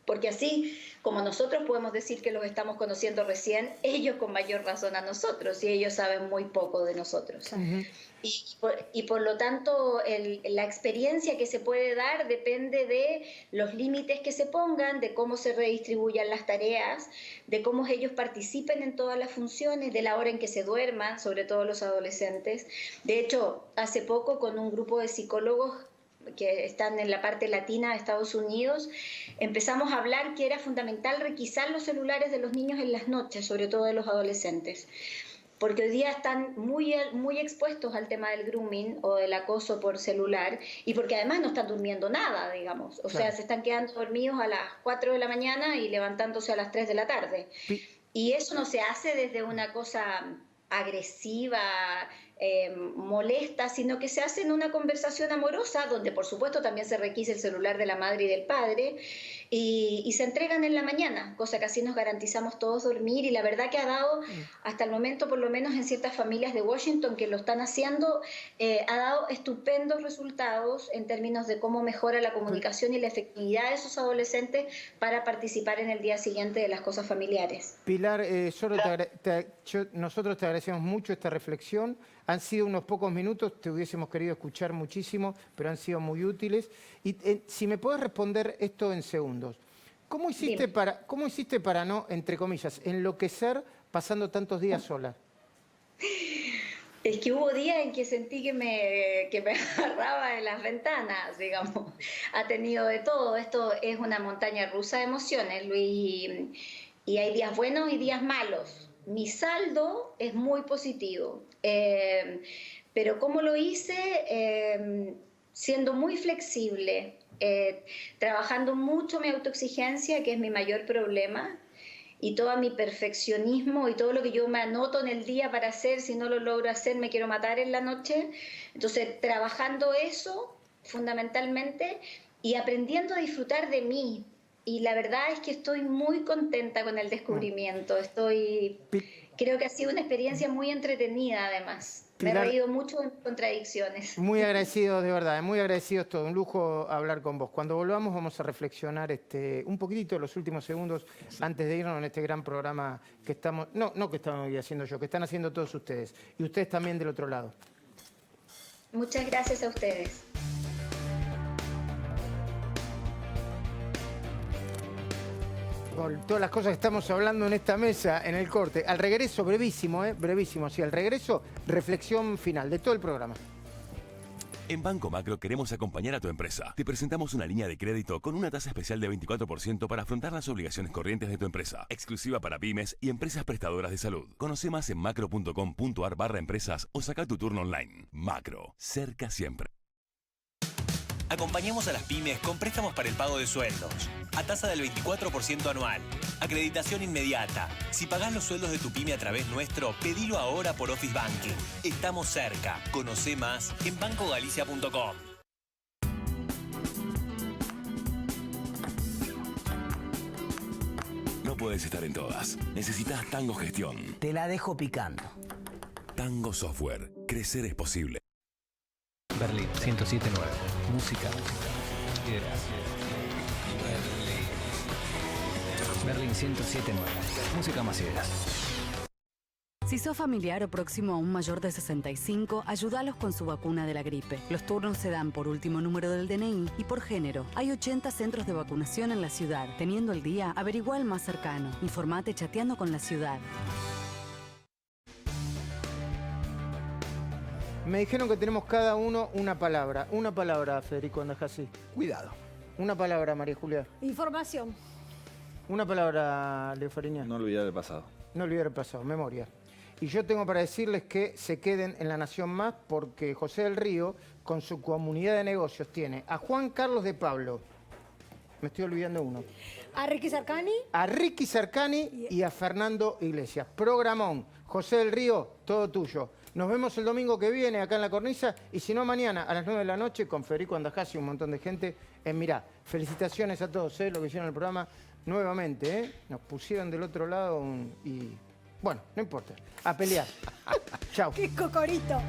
Porque así como nosotros podemos decir que los estamos conociendo recién, ellos con mayor razón a nosotros, y ellos saben muy poco de nosotros. Y por lo tanto, la experiencia que se puede dar depende de los límites que se pongan, de cómo se redistribuyan las tareas, de cómo ellos participen en todas las funciones, de la hora en que se duerman, sobre todo los adolescentes. De hecho, hace poco con un grupo de psicólogos que están en la parte latina de Estados Unidos, empezamos a hablar que era fundamental requisar los celulares de los niños en las noches, sobre todo de los adolescentes, porque hoy día están muy expuestos al tema del grooming o del acoso por celular, y porque además no están durmiendo nada, digamos, o sea, se están quedando dormidos a las 4 de la mañana y levantándose a las 3 de la tarde. Y eso no se hace desde una cosa agresiva, molesta, sino que se hace en una conversación amorosa, donde por supuesto también se requisa el celular de la madre y del padre, y se entregan en la mañana, cosa que así nos garantizamos todos dormir. Y la verdad que ha dado, hasta el momento, por lo menos en ciertas familias de Washington que lo están haciendo, ha dado estupendos resultados en términos de cómo mejora la comunicación y la efectividad de esos adolescentes para participar en el día siguiente de las cosas familiares. Pilar, nosotros te agradecemos mucho esta reflexión. Han sido unos pocos minutos, te hubiésemos querido escuchar muchísimo, pero han sido muy útiles. Y si me puedes responder esto en segundos. ¿Cómo hiciste para no, entre comillas, enloquecer pasando tantos días sola? Es que hubo días en que sentí que me agarraba en las ventanas, digamos. Ha tenido de todo. Esto es una montaña rusa de emociones, Luis, y hay días buenos y días malos. Mi saldo es muy positivo, pero ¿cómo lo hice? Siendo muy flexible, trabajando mucho mi autoexigencia, que es mi mayor problema, y todo mi perfeccionismo y todo lo que yo me anoto en el día para hacer, si no lo logro hacer me quiero matar en la noche. Entonces, trabajando eso fundamentalmente y aprendiendo a disfrutar de mí. Y la verdad es que estoy muy contenta con el descubrimiento. Creo que ha sido una experiencia muy entretenida, además. Pilar, me he reído mucho en contradicciones. Muy agradecidos, de verdad, muy agradecidos, todo un lujo hablar con vos. Cuando volvamos vamos a reflexionar un poquitito los últimos segundos antes de irnos en este gran programa que estamos, no que estamos haciendo yo, que están haciendo todos ustedes. Y ustedes también del otro lado. Muchas gracias a ustedes. Con todas las cosas que estamos hablando en esta mesa, en el corte. Al regreso, brevísimo, sí, al regreso, reflexión final de todo el programa. En Banco Macro queremos acompañar a tu empresa. Te presentamos una línea de crédito con una tasa especial de 24% para afrontar las obligaciones corrientes de tu empresa, exclusiva para pymes y empresas prestadoras de salud. Conoce más en macro.com.ar/empresas o saca tu turno online. Macro, cerca siempre. Acompañamos a las pymes con préstamos para el pago de sueldos, a tasa del 24% anual, acreditación inmediata. Si pagás los sueldos de tu pyme a través nuestro, pedilo ahora por Office Banking. Estamos cerca. Conoce más en bancogalicia.com. No puedes estar en todas. Necesitas Tango Gestión. Te la dejo picando. Tango Software. Crecer es posible. Berlín 107.9. Música. Liderazgo. Berlín 107.9. Música más ideas. Si sos familiar o próximo a un mayor de 65, ayúdalos con su vacuna de la gripe. Los turnos se dan por último número del DNI y por género. Hay 80 centros de vacunación en la ciudad. Teniendo el día, averigua el más cercano. Informate chateando con la ciudad. Me dijeron que tenemos cada uno una palabra. Una palabra, Federico Andajasi. Cuidado. Una palabra, María Julia. Información. Una palabra, Leo Fariña. No olvidar el pasado. No olvidar el pasado, memoria. Y yo tengo para decirles que se queden en La Nación Más porque José del Río, con su comunidad de negocios, tiene a Juan Carlos de Pablo. Me estoy olvidando uno. A Ricky Sarcani. A Ricky Sarcani y a Fernando Iglesias. Programón. José del Río, todo tuyo. Nos vemos el domingo que viene acá en La Cornisa y si no mañana a las 9 de la noche con Federico Andajasi y un montón de gente en Mirá. Felicitaciones a todos, lo que hicieron en el programa nuevamente. Nos pusieron del otro lado y... Bueno, no importa. A pelear. Chao. ¡Qué cocorito!